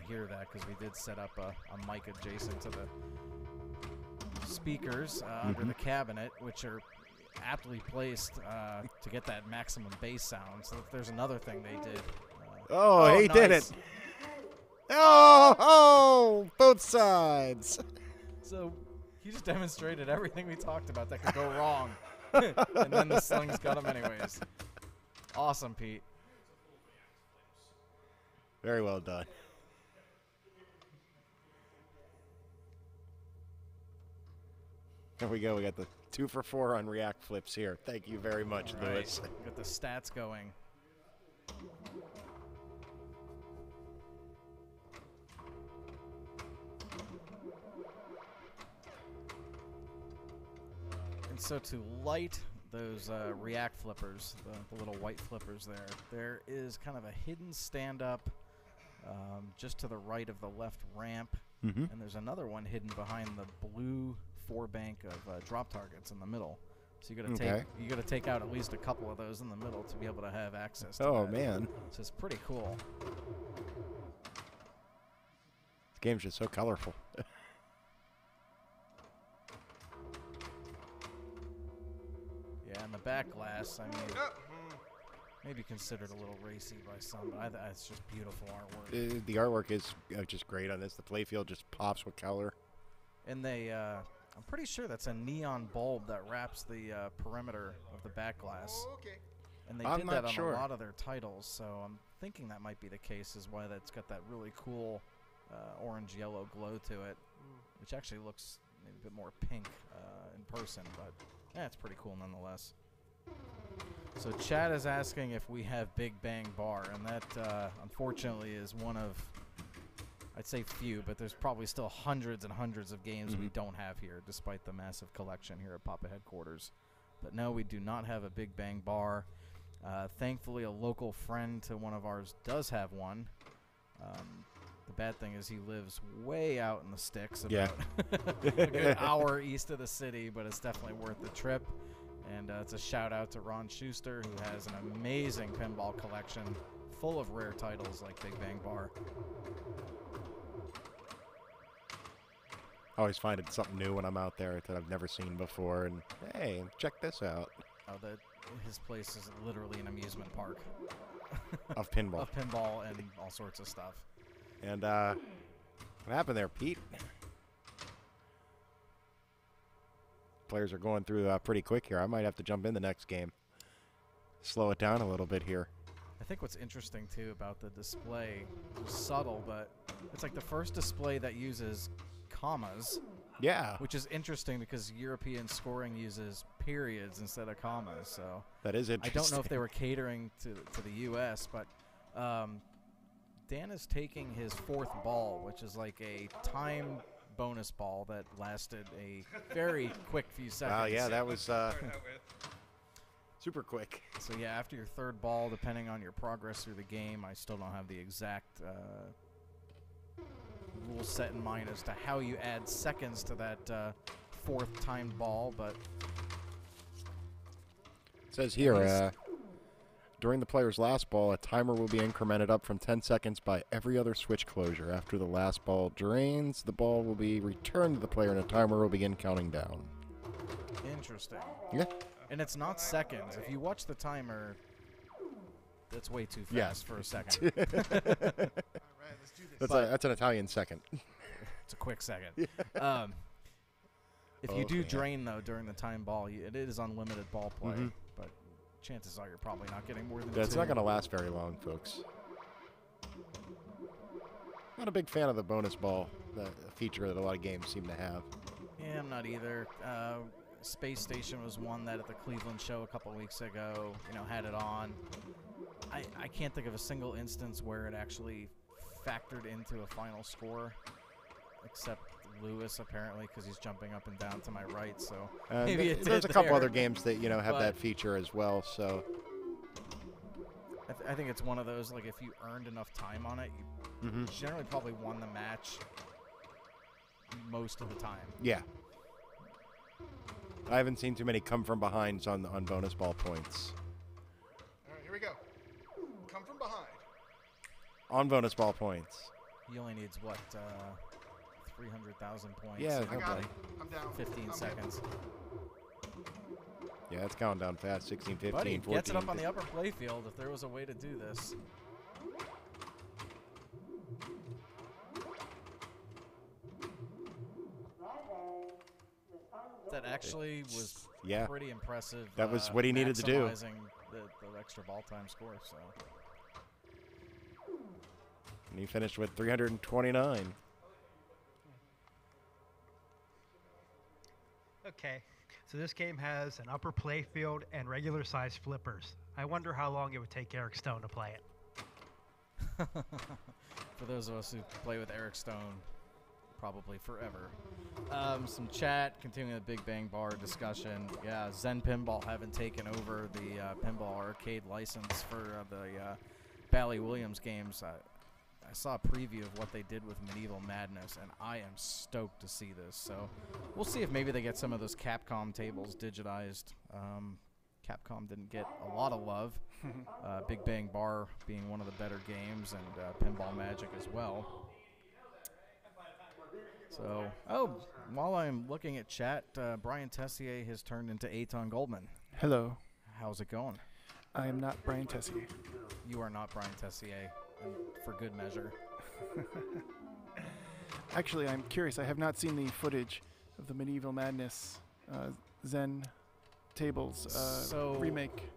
Speaker 8: hear that, because we did set up a mic adjacent to the speakers under the cabinet, which are aptly placed to get that maximum bass sound. So if there's another thing they did.
Speaker 2: Oh, he
Speaker 8: nice.
Speaker 2: did it. Oh, both sides.
Speaker 8: So he just demonstrated everything we talked about that could go wrong. And then the slings got him anyways. Awesome, Pete.
Speaker 2: Very well done. There we go. We got the 2 for 4 on React flips here. Thank you very much,
Speaker 8: All right.
Speaker 2: Lewis.
Speaker 8: Got the stats going. And so to light those React flippers, the little white flippers there is kind of a hidden stand-up just to the right of the left ramp.
Speaker 2: Mm-hmm.
Speaker 8: And there's another one hidden behind the blue 4-bank of drop targets in the middle. So you gotta take out at least a couple of those in the middle to be able to have access to
Speaker 2: Oh,
Speaker 8: that.
Speaker 2: man.
Speaker 8: So it's pretty cool.
Speaker 2: This game's just so colorful.
Speaker 8: Yeah, and the back glass, I mean, maybe considered a little racy by some, but it's just beautiful artwork.
Speaker 2: The artwork is just great on this. The playfield just pops with color.
Speaker 8: And they, I'm pretty sure that's a neon bulb that wraps the perimeter of the back glass.
Speaker 3: Oh, okay.
Speaker 8: And they
Speaker 2: I'm
Speaker 8: did
Speaker 2: not
Speaker 8: that on
Speaker 2: sure.
Speaker 8: a lot of their titles, so I'm thinking that might be the case, is why that's got that really cool orange-yellow glow to it, which actually looks maybe a bit more pink in person, but yeah, it's pretty cool nonetheless. So Chad is asking if we have Big Bang Bar, and that unfortunately is one of, I'd say few, but there's probably still hundreds and hundreds of games we don't have here, despite the massive collection here at Papa headquarters. But no, we do not have a Big Bang Bar. Thankfully, a local friend to one of ours does have one. The bad thing is he lives way out in the sticks, about a good hour east of the city, but it's definitely worth the trip. And it's a shout out to Ron Schuster, who has an amazing pinball collection full of rare titles like Big Bang Bar.
Speaker 2: Always finding something new when I'm out there that I've never seen before, and hey, check this out.
Speaker 8: Oh, his place is literally an amusement park.
Speaker 2: Of pinball.
Speaker 8: Of pinball and all sorts of stuff.
Speaker 2: And what happened there, Pete? Players are going through pretty quick here. I might have to jump in the next game. Slow it down a little bit here.
Speaker 8: I think what's interesting, too, about the display, it's subtle, but it's like the first display that uses commas.
Speaker 2: Yeah.
Speaker 8: Which is interesting because European scoring uses periods instead of commas. So
Speaker 2: that is interesting.
Speaker 8: I don't know if they were catering to the U.S., but Dan is taking his 4th ball, which is like a time bonus ball that lasted a very quick few seconds.
Speaker 2: Wow, yeah, that was super quick.
Speaker 8: So yeah, after your 3rd ball, depending on your progress through the game, I still don't have the exact rule set in mind as to how you add seconds to that 4th timed ball, but
Speaker 2: it says here, during the player's last ball, a timer will be incremented up from 10 seconds by every other switch closure. After the last ball drains, the ball will be returned to the player and a timer will begin counting down.
Speaker 8: Interesting.
Speaker 2: Yeah.
Speaker 8: And it's not seconds. If you watch the timer, that's way too fast for a second.
Speaker 2: That's an Italian second.
Speaker 8: It's a quick second. If you do drain, though, during the time ball, it is unlimited ball play, but chances are you're probably not getting more than 2.
Speaker 2: It's not going to last very long, folks. Not a big fan of the bonus ball, the feature that a lot of games seem to have.
Speaker 8: Yeah, I'm not either. Space Station was one that at the Cleveland show a couple weeks ago, had it on. I can't think of a single instance where it actually factored into a final score, except Lewis apparently, because he's jumping up and down to my right. So maybe it did.
Speaker 2: There's a couple other games that have that feature as well. So
Speaker 8: I think it's one of those, like, if you earned enough time on it, you generally probably won the match. most of the time.
Speaker 2: Yeah. I haven't seen too many come from behinds on bonus ball points.
Speaker 3: All right, here we go. Come from behind.
Speaker 2: On bonus ball points.
Speaker 8: He only needs, what, 300,000 points?
Speaker 2: Yeah,
Speaker 8: in
Speaker 3: I got
Speaker 8: like
Speaker 3: it. I'm down.
Speaker 8: 15
Speaker 3: I'm
Speaker 8: seconds.
Speaker 2: Yeah, it's counting down fast. 16, 15,
Speaker 8: But he
Speaker 2: 14.
Speaker 8: gets it up on the upper playfield if there was a way to do this. That actually was pretty impressive.
Speaker 2: That was what he needed to do.
Speaker 8: Maximizing the extra ball time score. So.
Speaker 2: And he finished with 329.
Speaker 12: Okay, so this game has an upper play field and regular size flippers. I wonder how long it would take Eric Stone to play it.
Speaker 8: For those of us who play with Eric Stone, probably forever. Some chat, continuing the Big Bang Bar discussion. Yeah, Zen Pinball haven't taken over the pinball arcade license for the Bally Williams games. I saw a preview of what they did with Medieval Madness, and I am stoked to see this. So we'll see if maybe they get some of those Capcom tables digitized. Capcom didn't get a lot of love. Big Bang Bar being one of the better games, and Pinball Magic as well. So, while I'm looking at chat, Brian Tessier has turned into Eitan Goldman.
Speaker 13: Hello.
Speaker 8: How's it going?
Speaker 13: I am not Brian Tessier.
Speaker 8: You are not Brian Tessier, and for good measure.
Speaker 13: Actually, I'm curious. I have not seen the footage of the Medieval Madness Zen tables remake.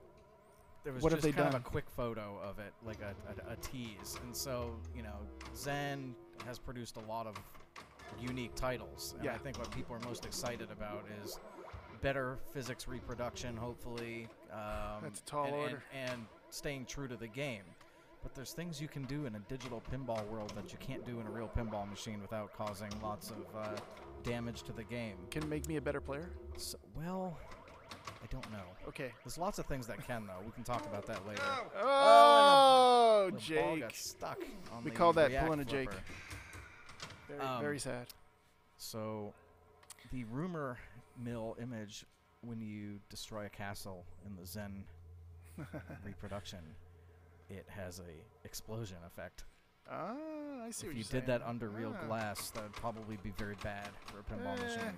Speaker 8: There was
Speaker 13: what
Speaker 8: just
Speaker 13: have they
Speaker 8: kind
Speaker 13: done?
Speaker 8: of a quick photo of it, like a tease. And so, Zen has produced a lot of unique titles. And I think what people are most excited about is better physics reproduction, hopefully.
Speaker 13: That's a tall order.
Speaker 8: And staying true to the game. But there's things you can do in a digital pinball world that you can't do in a real pinball machine without causing lots of damage to the game.
Speaker 13: Can it make me a better player?
Speaker 8: So, well, I don't know.
Speaker 13: Okay.
Speaker 8: There's lots of things that can, though. We can talk about that later.
Speaker 13: Oh,
Speaker 8: the
Speaker 13: Jake.
Speaker 8: ball got stuck on
Speaker 13: we
Speaker 8: the
Speaker 13: call that
Speaker 8: React
Speaker 13: pulling a Jake.
Speaker 8: flipper.
Speaker 13: Very sad.
Speaker 8: So, the rumor mill image, when you destroy a castle in the Zen reproduction, it has a explosion effect.
Speaker 13: Ah, I see what
Speaker 8: If you
Speaker 13: you're saying.
Speaker 8: did that under real glass, that would probably be very bad for a pinball machine.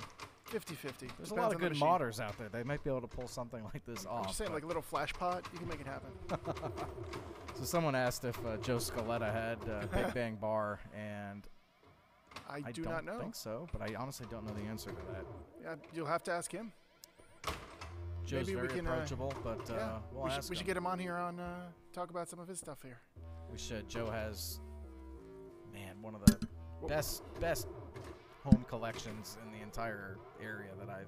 Speaker 13: 50-50.
Speaker 8: There's a lot of good modders out there. They might be able to pull something like this off.
Speaker 13: I'm just saying, like a little flash pot, you can make it happen.
Speaker 8: So someone asked if Joe Scaletta had Big Bang Bar, and
Speaker 13: I do not know.
Speaker 8: I don't think so, but I honestly don't know the answer to that.
Speaker 13: Yeah, you'll have to ask him.
Speaker 8: Joe's
Speaker 13: Maybe
Speaker 8: very
Speaker 13: we can,
Speaker 8: approachable, but
Speaker 13: yeah,
Speaker 8: we'll ask
Speaker 13: we should
Speaker 8: him.
Speaker 13: get him on here on talk about some of his stuff here.
Speaker 8: We should. Joe has, man, one of the best home collections in the entire area that I've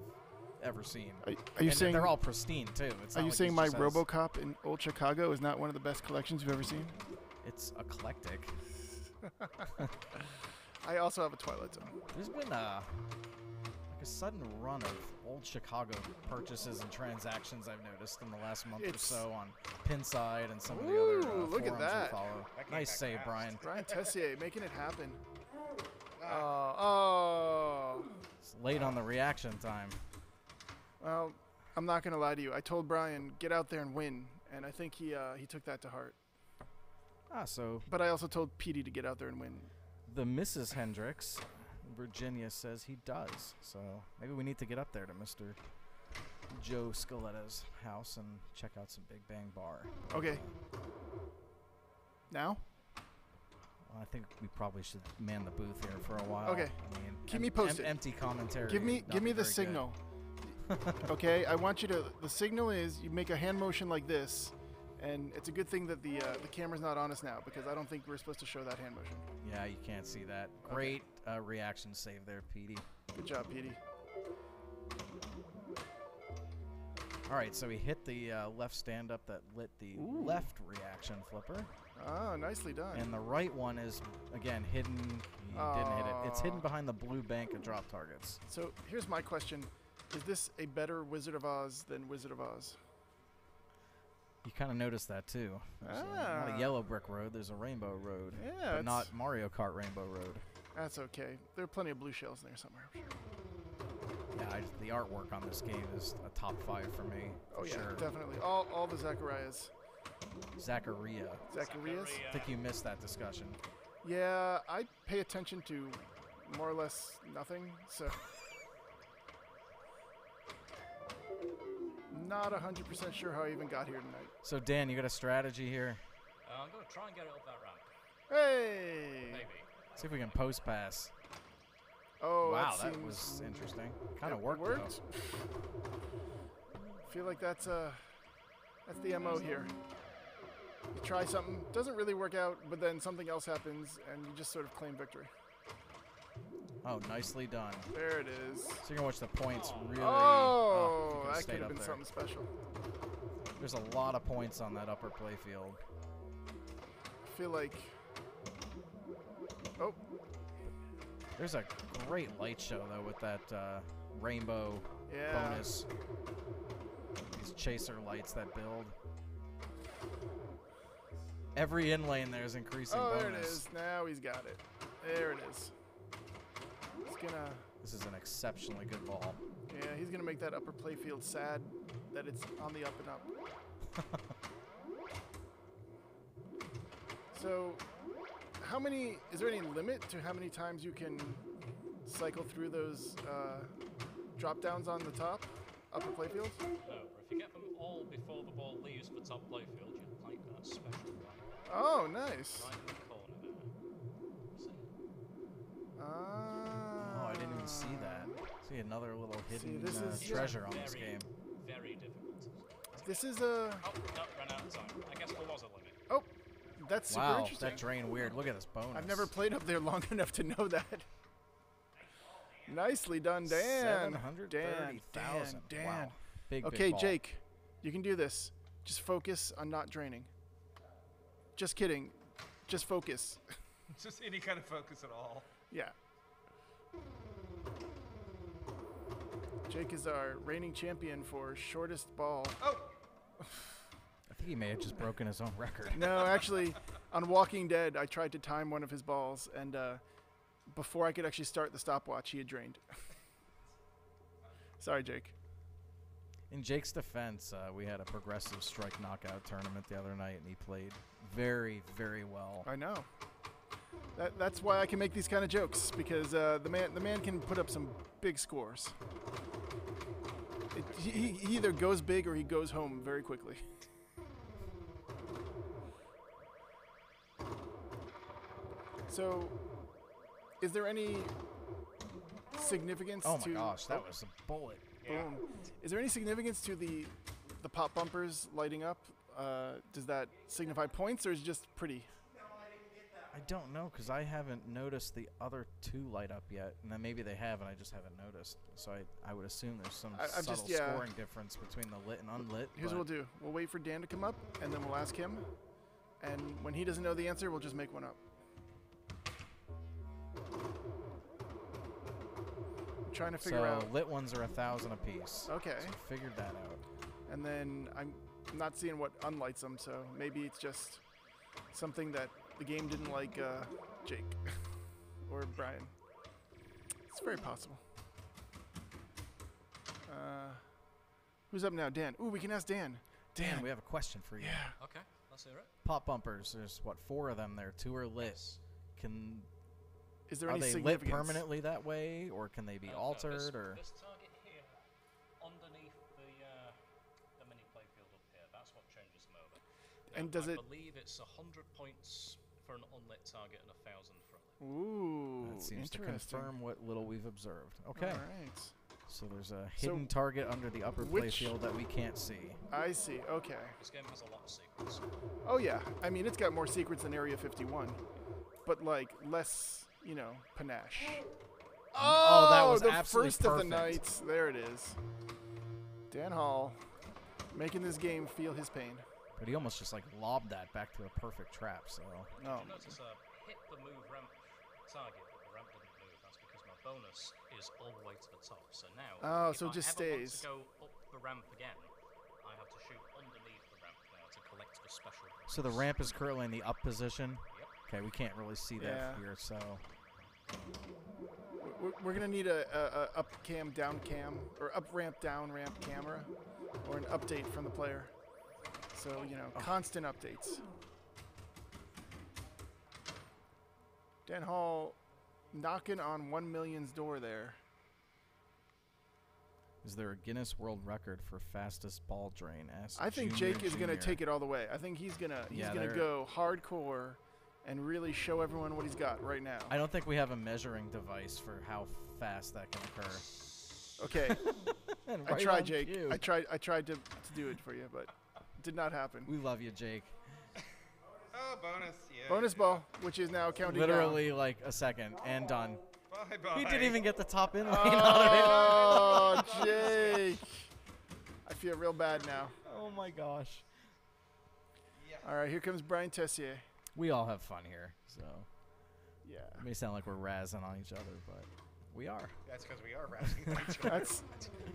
Speaker 8: ever seen.
Speaker 13: Are you saying
Speaker 8: they're all pristine too? It's
Speaker 13: are
Speaker 8: not
Speaker 13: you
Speaker 8: like
Speaker 13: saying
Speaker 8: he
Speaker 13: my
Speaker 8: just has-
Speaker 13: RoboCop in Old Chicago is not one of the best collections you've ever seen?
Speaker 8: It's eclectic.
Speaker 13: I also have a Twilight Zone.
Speaker 8: There's been a sudden run of Old Chicago purchases and transactions I've noticed in the last month or so on Pinside and some of the other
Speaker 13: look at
Speaker 8: forums
Speaker 13: that.
Speaker 8: we follow. Nice save, Brian.
Speaker 13: Brian Tessier making it happen. Oh.
Speaker 8: It's late on the reaction time.
Speaker 13: Well, I'm not going to lie to you. I told Brian, get out there and win, and I think he took that to heart. But I also told Petey to get out there and win.
Speaker 8: The Mrs. Hendricks, Virginia, says he does. So maybe we need to get up there to Mr. Joe Scaletta's house and check out some Big Bang Bar.
Speaker 13: Okay. Now?
Speaker 8: Well, I think we probably should man the booth here for a while.
Speaker 13: Okay.
Speaker 8: I mean,
Speaker 13: Keep me posted.
Speaker 8: Empty commentary.
Speaker 13: Give me the
Speaker 8: very
Speaker 13: signal. Okay, I want you to. The signal is you make a hand motion like this, and it's a good thing that the camera's not on us now because I don't think we're supposed to show that hand motion.
Speaker 8: Yeah, you can't see that. Great reaction save there, Petey.
Speaker 13: Good job, Petey.
Speaker 8: All right, so he hit the left stand-up that lit the left reaction flipper.
Speaker 13: Oh, nicely done.
Speaker 8: And the right one is, again, hidden. He didn't hit it. It's hidden behind the blue bank of drop targets.
Speaker 13: So here's my question. Is this a better Wizard of Oz than Wizard of Oz?
Speaker 8: You kind of noticed that, too. There's not a yellow brick road. There's a rainbow road.
Speaker 13: Yeah,
Speaker 8: but not Mario Kart Rainbow Road.
Speaker 13: That's okay. There are plenty of blue shells in there somewhere, I'm sure.
Speaker 8: Yeah, the artwork on this game is a top 5 for me.
Speaker 13: Oh,
Speaker 8: for
Speaker 13: yeah,
Speaker 8: sure.
Speaker 13: definitely. All the Zacharias.
Speaker 8: Zacharia.
Speaker 13: Zacharias?
Speaker 8: I think you missed that discussion.
Speaker 13: Yeah, I pay attention to more or less nothing, so... Not 100% sure how I even got here tonight.
Speaker 8: So, Dan, you got a strategy here?
Speaker 11: I'm going to try and get it up that ramp.
Speaker 13: Hey!
Speaker 11: Maybe.
Speaker 8: See if we can post pass.
Speaker 13: Oh,
Speaker 8: wow,
Speaker 13: that
Speaker 8: that was interesting. Kind of
Speaker 13: it
Speaker 8: worked.
Speaker 13: worked. Feel like that's the MO here. You try something, doesn't really work out, but then something else happens, and you just sort of claim victory.
Speaker 8: Oh, nicely done.
Speaker 13: There it is.
Speaker 8: So you're gonna watch the points really.
Speaker 13: Oh,
Speaker 8: that
Speaker 13: that could have been something special.
Speaker 8: There's a lot of points on that upper playfield.
Speaker 13: I feel like. Oh.
Speaker 8: There's a great light show though with that rainbow bonus. These chaser lights that build. Every in lane there is increasing bonus.
Speaker 13: There it is. Now he's got it. There it is. He's gonna.
Speaker 8: This is an exceptionally good ball.
Speaker 13: Yeah, he's gonna make that upper playfield sad that it's on the up and up. So, how many? Is there any limit to how many times you can cycle through those drop downs on the top upper playfield?
Speaker 11: No, but if you get them all before the ball leaves the top playfield, you like that special right.
Speaker 13: Oh, nice.
Speaker 11: Right in the corner there. See?
Speaker 8: Oh, I didn't even see that. See another little hidden treasure on this game.
Speaker 11: Very difficult.
Speaker 13: This is a.
Speaker 11: Oh, no, ran out of time. I guess there was a limit.
Speaker 13: Oh, that's super
Speaker 8: wow,
Speaker 13: interesting.
Speaker 8: that drain weird. Look at this bonus.
Speaker 13: I've never played up there long enough to know that. Nicely done, Dan.
Speaker 8: 730,000.
Speaker 13: Dan.
Speaker 8: Wow. Big
Speaker 13: Okay,
Speaker 8: ball.
Speaker 13: Jake, you can do this. Just focus on not draining. Just kidding. Just focus.
Speaker 4: Just any kind of focus at all.
Speaker 13: Yeah. Jake is our reigning champion for shortest ball.
Speaker 4: Oh!
Speaker 8: I think he may have just broken his own record.
Speaker 13: No, actually, on Walking Dead, I tried to time one of his balls, and before I could actually start the stopwatch, he had drained. Sorry, Jake.
Speaker 8: In Jake's defense, we had a progressive strike knockout tournament the other night, and he played very, very well.
Speaker 13: I know. That's why I can make these kind of jokes, because the man can put up some big scores. He either goes big or he goes home very quickly. So, is there any significance to...
Speaker 8: Oh my gosh, that was a bullet.
Speaker 13: Boom. Is there any significance to the pop bumpers lighting up? Does that signify points, or is it just pretty?
Speaker 8: I don't know, because I haven't noticed the other two light up yet, and then maybe they have, and I just haven't noticed. So I would assume there's some subtle scoring difference between the lit and unlit.
Speaker 13: Here's what we'll do. We'll wait for Dan to come up, and then we'll ask him. And when he doesn't know the answer, we'll just make one up. I'm trying to figure out.
Speaker 8: So lit ones are 1,000 apiece.
Speaker 13: Okay.
Speaker 8: So figured that out.
Speaker 13: And then I'm not seeing what unlights them, so maybe it's just something that the game didn't like Jake or Brian. It's very possible. Who's up now? Dan. Ooh, we can ask Dan.
Speaker 8: Dan, we have a question for you.
Speaker 13: Yeah.
Speaker 11: Okay, let's hear it.
Speaker 8: Pop bumpers. There's what, 4 of them there. 2 are lit.
Speaker 13: Is there
Speaker 8: are
Speaker 13: any
Speaker 8: they lit
Speaker 13: significance?
Speaker 8: permanently that way, or can they be altered?
Speaker 11: This
Speaker 8: or
Speaker 11: target here, underneath the mini playfield up here, that's what changes them over.
Speaker 13: And does
Speaker 11: I
Speaker 13: it?
Speaker 11: believe it's 100 points for an unlit target and 1,000 for a lit.
Speaker 13: Ooh,
Speaker 8: that seems to
Speaker 13: interesting.
Speaker 8: confirm what little we've observed. Okay.
Speaker 13: All right.
Speaker 8: So there's a hidden target under the upper playfield that we can't see.
Speaker 13: I see. Okay.
Speaker 11: This game has a lot of secrets.
Speaker 13: Oh yeah. I mean, it's got more secrets than Area 51, but like less, you know, panache.
Speaker 8: Oh, that was
Speaker 13: the
Speaker 8: absolutely
Speaker 13: first of the
Speaker 8: perfect.
Speaker 13: night. There it is. Dan Hall, making this game feel his pain.
Speaker 8: But he almost just like lobbed that back to a perfect trap. So.
Speaker 13: No.
Speaker 11: Notice hit the move ramp target, but the ramp didn't move. That's because my bonus is all the way to the top. So now,
Speaker 13: so it just stays.
Speaker 11: If I ever want to go up the ramp again, I have to shoot underneath the ramp now to collect the special bonus.
Speaker 8: So the ramp is currently in the up position.
Speaker 11: Yep.
Speaker 8: Okay, we can't really see that here. So.
Speaker 13: We're gonna need a up cam, down cam, or up ramp, down ramp camera, or an update from the player. So, you know, constant updates. Dan Hall knocking on 1 million's door there.
Speaker 8: Is there a Guinness World Record for fastest ball drain?
Speaker 13: I think Jake is going to take it all the way. I think he's gonna go hardcore and really show everyone what he's got right now.
Speaker 8: I don't think we have a measuring device for how fast that can occur.
Speaker 13: Okay.
Speaker 8: Right
Speaker 13: I tried,
Speaker 8: on
Speaker 13: Jake.
Speaker 8: cue.
Speaker 13: I tried to do it for you, but it did not happen.
Speaker 8: We love you, Jake.
Speaker 4: Oh, bonus. Yeah.
Speaker 13: Bonus ball, which is now counting
Speaker 8: Literally
Speaker 13: down.
Speaker 8: like a second and done.
Speaker 4: Bye-bye.
Speaker 8: He didn't even get the top in.
Speaker 13: Oh, Jake. I feel real bad now.
Speaker 8: Oh, my gosh.
Speaker 13: All right, here comes Brian Tessier.
Speaker 8: We all have fun here, so.
Speaker 13: Yeah.
Speaker 8: It may sound like we're razzing on each other, but we are.
Speaker 4: That's because we are razzing on each other.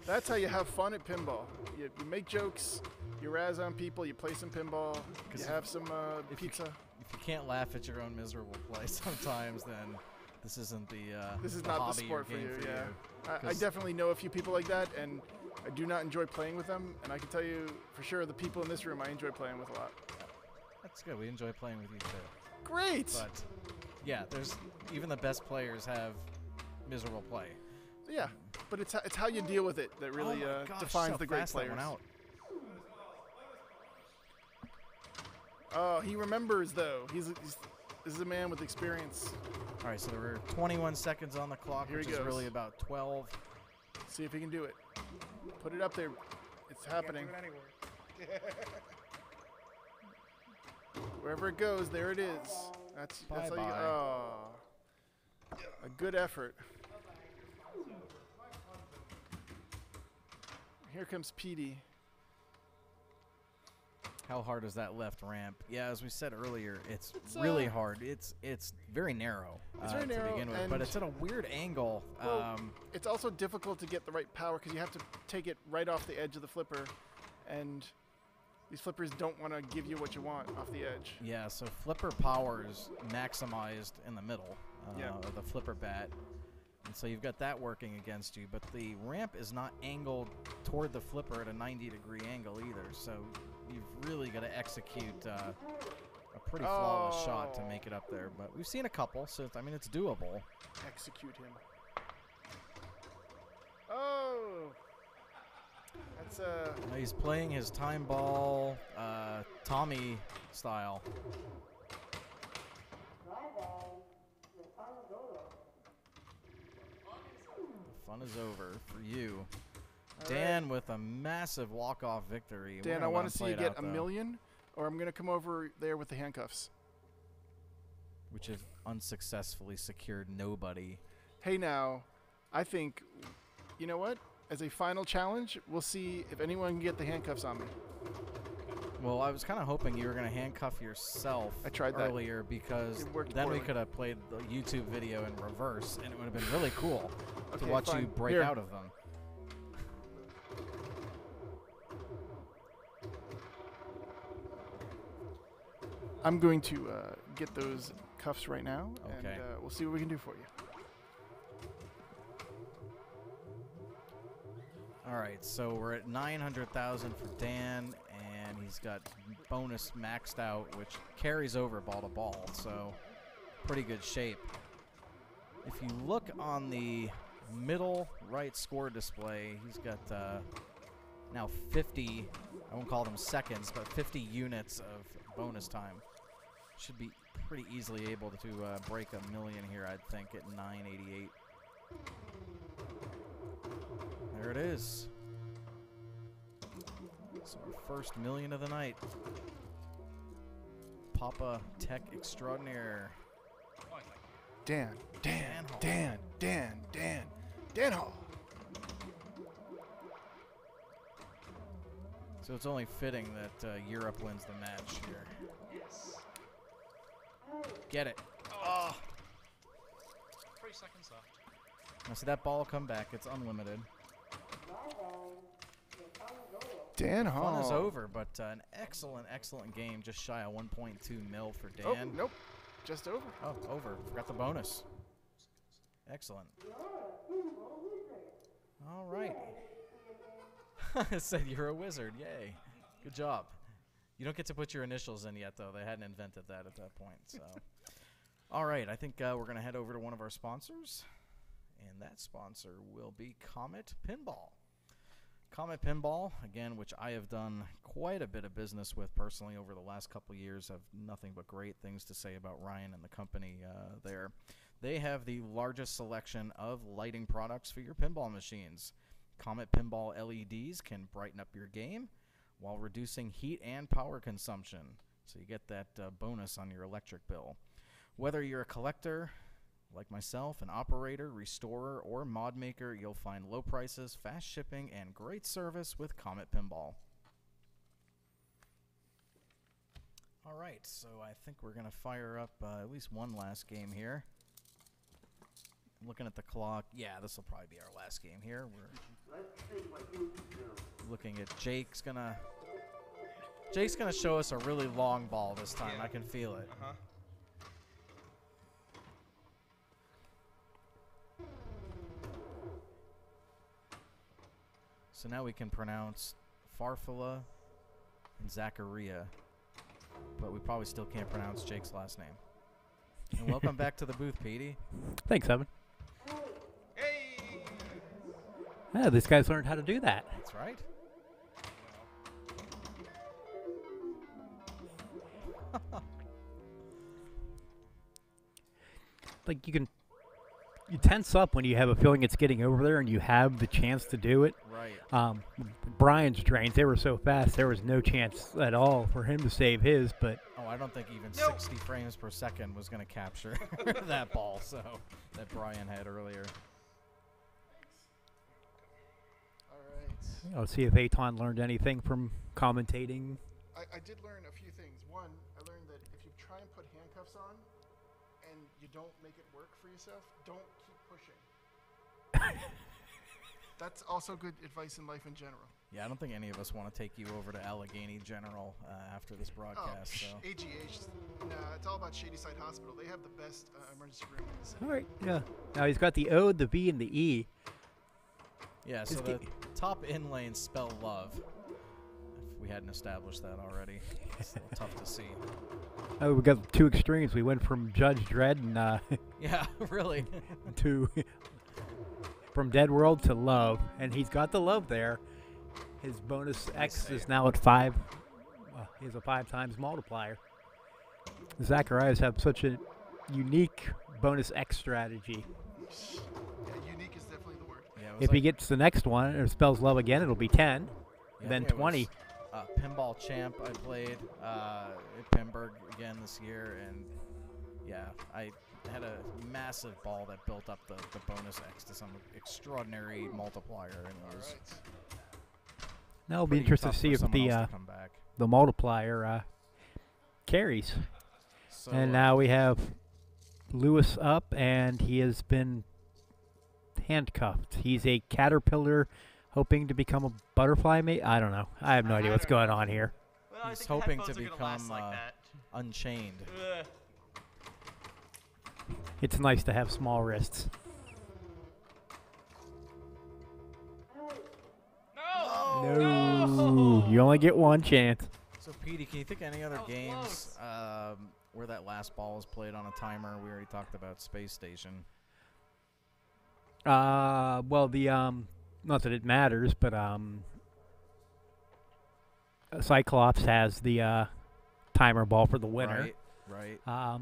Speaker 13: That's how you have fun at pinball. You make jokes, you razz on people, you play some pinball, you have some pizza.
Speaker 8: If you can't laugh at your own miserable play sometimes, then this isn't the
Speaker 13: this is
Speaker 8: the
Speaker 13: not the
Speaker 8: hobby or
Speaker 13: sport for
Speaker 8: game
Speaker 13: you. Yeah, I
Speaker 8: 'Cause
Speaker 13: definitely know a few people like that, and I do not enjoy playing with them. And I can tell you for sure, the people in this room I enjoy playing with a lot.
Speaker 8: That's good. We enjoy playing with you too.
Speaker 13: Great.
Speaker 8: But yeah, there's even the best players have miserable play.
Speaker 13: Yeah, but it's how you deal with it that really
Speaker 8: Oh my gosh,
Speaker 13: defines
Speaker 8: how
Speaker 13: the great
Speaker 8: fast that
Speaker 13: players.
Speaker 8: went out.
Speaker 13: Oh, he remembers though. This is a man with experience.
Speaker 8: All right, so there were 21 seconds on the clock,
Speaker 13: Here
Speaker 8: which
Speaker 13: he
Speaker 8: is
Speaker 13: goes.
Speaker 8: really about 12.
Speaker 13: See if he can do it. Put it up there. It's happening.
Speaker 4: Can't do it anywhere.
Speaker 13: Wherever it goes, there it is. That's how you.
Speaker 8: Bye-bye.
Speaker 13: Oh, a good effort. Here comes Petey.
Speaker 8: How hard is that left ramp? Yeah, as we said earlier, it's really hard. It's very narrow.
Speaker 13: It's very narrow,
Speaker 8: to begin with, but it's at a weird angle.
Speaker 13: Well, it's also difficult to get the right power because you have to take it right off the edge of the flipper, and these flippers don't want to give you what you want off the edge.
Speaker 8: Yeah, so flipper power is maximized in the middle of the flipper bat. And so you've got that working against you, but the ramp is not angled toward the flipper at a 90-degree angle either. So you've really got to execute a pretty flawless shot to make it up there. But we've seen a couple, so I mean it's doable.
Speaker 13: Execute him. Oh, that's
Speaker 8: He's playing his time ball, Tommy style. The fun is over for you. Dan with a massive walk-off victory.
Speaker 13: Dan, I want to see you get a million, or I'm going to come over there with the handcuffs.
Speaker 8: Which have unsuccessfully secured nobody.
Speaker 13: Hey, now, I think, you know what? As a final challenge, we'll see if anyone can get the handcuffs on me.
Speaker 8: Well, I was kind of hoping you were going to handcuff yourself
Speaker 13: I tried that.
Speaker 8: earlier because
Speaker 13: It worked
Speaker 8: then we
Speaker 13: poorly.
Speaker 8: could have played the YouTube video in reverse, and it would have been really cool to
Speaker 13: Okay,
Speaker 8: watch
Speaker 13: fine.
Speaker 8: you break
Speaker 13: Here.
Speaker 8: out of them.
Speaker 13: I'm going to get those cuffs right now,
Speaker 8: Okay.
Speaker 13: and we'll see what we can do for you.
Speaker 8: All right, so we're at 900,000 for Dan, and he's got bonus maxed out, which carries over ball to ball, so pretty good shape. If you look on the middle right score display, he's got now 50, I won't call them seconds, but 50 units of bonus time. Should be pretty easily able to break a million here, I'd think, at 988. There it is. So our first million of the night. Papa Tech Extraordinaire.
Speaker 13: Dan Hall.
Speaker 8: So it's only fitting that Europe wins the match here.
Speaker 5: Yes.
Speaker 8: Get it.
Speaker 11: Oh. 3 seconds left.
Speaker 8: Now see that ball will come back. It's unlimited.
Speaker 13: Dan
Speaker 8: Fun is
Speaker 13: Hall.
Speaker 8: over, but an excellent, excellent game. Just shy of 1.2 mil for Dan.
Speaker 13: Oh, nope. Just over.
Speaker 8: Oh, over. Forgot the bonus. Excellent. All right. I said you're a wizard. Yay. Good job. You don't get to put your initials in yet, though. They hadn't invented that at that point. So, all right. I think we're going to head over to one of our sponsors, and that sponsor will be Comet Pinball. Comet Pinball, again, which I have done quite a bit of business with personally over the last couple years. I have nothing but great things to say about Ryan and the company there. They have the largest selection of lighting products for your pinball machines. Comet Pinball LEDs can brighten up your game while reducing heat and power consumption. So you get that bonus on your electric bill. Whether you're a collector, like myself, an operator, restorer, or mod maker, you'll find low prices, fast shipping, and great service with Comet Pinball. All right, so I think we're going to fire up at least one last game here. Looking at the clock, yeah, this will probably be our last game here. We're looking at Jake's gonna show us a really long ball this time. I can feel it. So now we can pronounce Farfalla and Zachariah, but we probably still can't pronounce Jake's last name. And welcome back to the booth, Petey.
Speaker 14: Thanks, Evan.
Speaker 4: Hey!
Speaker 14: Yeah, these guys learned how to do that.
Speaker 8: That's right.
Speaker 14: Like you tense up when you have a feeling it's getting over there and you have the chance to do it.
Speaker 8: Right.
Speaker 14: Brian's drains, they were so fast, there was no chance at all for him to save his, but...
Speaker 8: Oh, I don't think even 60 frames per second was going to capture that ball, so that Brian had earlier.
Speaker 3: All right.
Speaker 14: Let's see if Aton learned anything from commentating.
Speaker 3: I did learn a few things. One, I learned that if you try and put handcuffs on and you don't make it work for yourself, don't keep pushing. That's also good advice in life in general.
Speaker 8: Yeah, I don't think any of us want to take you over to Allegheny General after this broadcast. So.
Speaker 3: AGH, nah, it's all about Shadyside Hospital. They have the best emergency room in the city.
Speaker 14: All right, yeah. Now he's got the O, the V, and the E.
Speaker 8: Yeah, so the top in lane spell love. If we hadn't established that already, it's a little tough to see.
Speaker 14: Oh, we got two extremes. We went from Judge Dredd and
Speaker 8: yeah, really,
Speaker 14: to from Dead World to love, and he's got the love there. His bonus X is now at 5. He's a 5 times multiplier. Zacharias have such a unique bonus X strategy.
Speaker 3: Yeah, unique is definitely the word.
Speaker 8: Yeah,
Speaker 14: if he gets the next one and spells love again, it'll be 10,
Speaker 8: yeah,
Speaker 14: then 20.
Speaker 8: Pinball Champ I played at Pimburg again this year, and yeah, I had a massive ball that built up the bonus X to some extraordinary multiplier, and it was
Speaker 14: now it'll be interesting to see if the multiplier carries.
Speaker 8: So,
Speaker 14: and now we have Lewis up, and he has been handcuffed. He's a caterpillar hoping to become a butterfly mate. I don't know. I have no idea what's going on here.
Speaker 5: Well,
Speaker 8: he's hoping to become unchained.
Speaker 5: Ugh.
Speaker 14: It's nice to have small wrists. No. You only get one chance.
Speaker 8: So, Petey, can you think of any other games where that last ball was played on a timer? We already talked about Space Station.
Speaker 14: Well, the not that it matters, but Cyclops has the timer ball for the winner.
Speaker 8: Right.
Speaker 14: I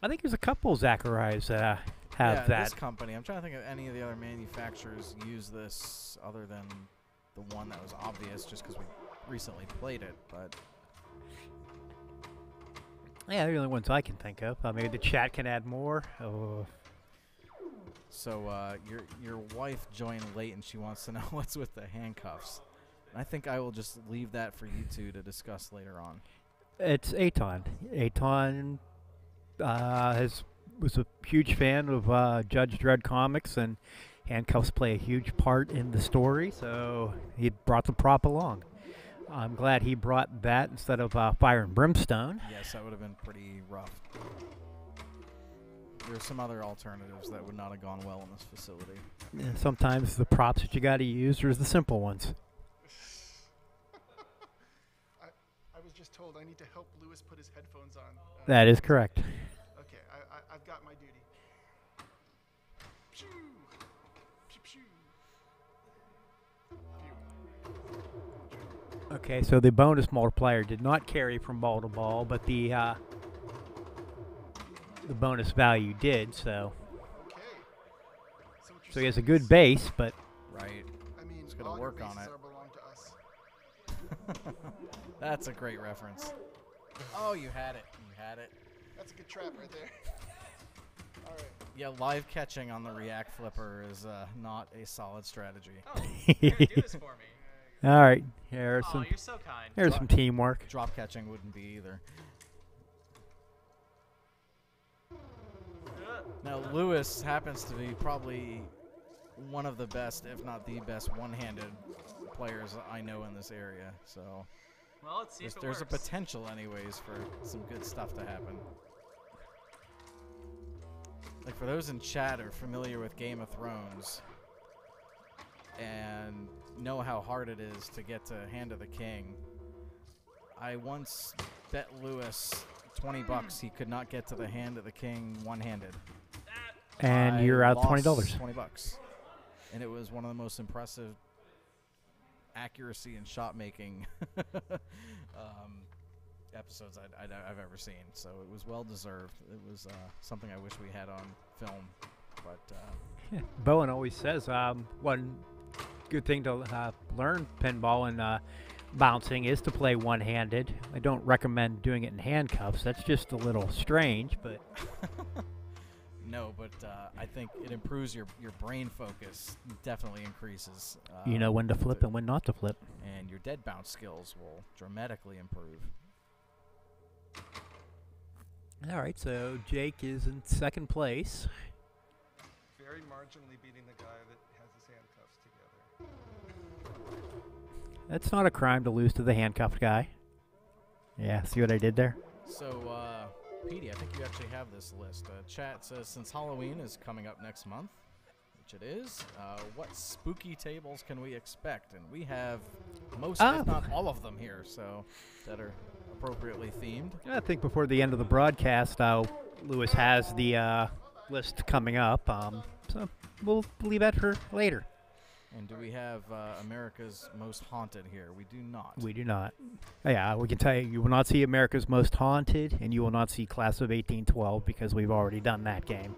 Speaker 14: think there's a couple Zacharias that have that.
Speaker 8: This company. I'm trying to think of any of the other manufacturers use this other than the one that was obvious just because we recently played it, but...
Speaker 14: Yeah, they're the only ones I can think of. Maybe the chat can add more. Oh.
Speaker 8: So your wife joined late and she wants to know what's with the handcuffs. I think I will just leave that for you two to discuss later on.
Speaker 14: It's Aton. Aton was a huge fan of Judge Dredd comics, and handcuffs play a huge part in the story, so he brought the prop along. I'm glad he brought that instead of Fire and Brimstone.
Speaker 8: Yes, that would have been pretty rough. there's some other alternatives that would not have gone well in this facility.
Speaker 14: Yeah, sometimes the props that you got to use are the simple ones.
Speaker 3: I was just told I need to help Lewis put his headphones on.
Speaker 14: That is correct.
Speaker 3: Okay, I've got my duty. Pew! Pew, pew.
Speaker 14: Okay, so the bonus multiplier did not carry from ball to ball, but the bonus value did. So he has a good base, but
Speaker 8: right.
Speaker 3: I mean,
Speaker 8: He's gonna work on it.
Speaker 3: belong to us.
Speaker 8: That's a great reference. Oh, you had it. You had it.
Speaker 3: That's a good trap right there. All right.
Speaker 8: Yeah, live catching on the React Flipper is not a solid strategy.
Speaker 5: Oh, here, do this for me.
Speaker 14: all right, here's
Speaker 5: Oh,
Speaker 14: some.
Speaker 5: you're so kind.
Speaker 14: Here's some teamwork.
Speaker 8: Drop catching wouldn't be either. Now, Lewis happens to be probably one of the best, if not the best, one-handed players I know in this area. So
Speaker 5: Well, let's see if it
Speaker 8: there's a
Speaker 5: works.
Speaker 8: potential, anyways, for some good stuff to happen. Like, for those in chat who are familiar with Game of Thrones and know how hard it is to get to Hand of the King, I once bet Lewis $20 he could not get to the Hand of the King one-handed.
Speaker 14: And you're out $20.
Speaker 8: $20. And it was one of the most impressive accuracy and shot making episodes I've ever seen. So it was well deserved. It was something I wish we had on film. But
Speaker 14: Yeah, Bowen always says one good thing to learn pinball and bouncing is to play one-handed. I don't recommend doing it in handcuffs. That's just a little strange, but
Speaker 8: no, but I think it improves your brain focus. Definitely increases.
Speaker 14: you know when to flip and when not to flip.
Speaker 8: And your dead bounce skills will dramatically improve.
Speaker 14: All right, so Jake is in second place.
Speaker 4: Very marginally beating the guy that has his handcuffs together.
Speaker 14: That's not a crime to lose to the handcuffed guy. Yeah, see what I did there?
Speaker 8: So, Petey, I think you actually have this list. Chat says, since Halloween is coming up next month, which it is, what spooky tables can we expect? And we have most, if not all of them here, so that are appropriately themed.
Speaker 14: I think before the end of the broadcast, Lewis has the list coming up, so we'll leave that for later.
Speaker 8: And do we have America's Most Haunted here? We do not.
Speaker 14: We do not. Yeah, we can tell you, you will not see America's Most Haunted, and you will not see Class of 1812 because we've already done that game.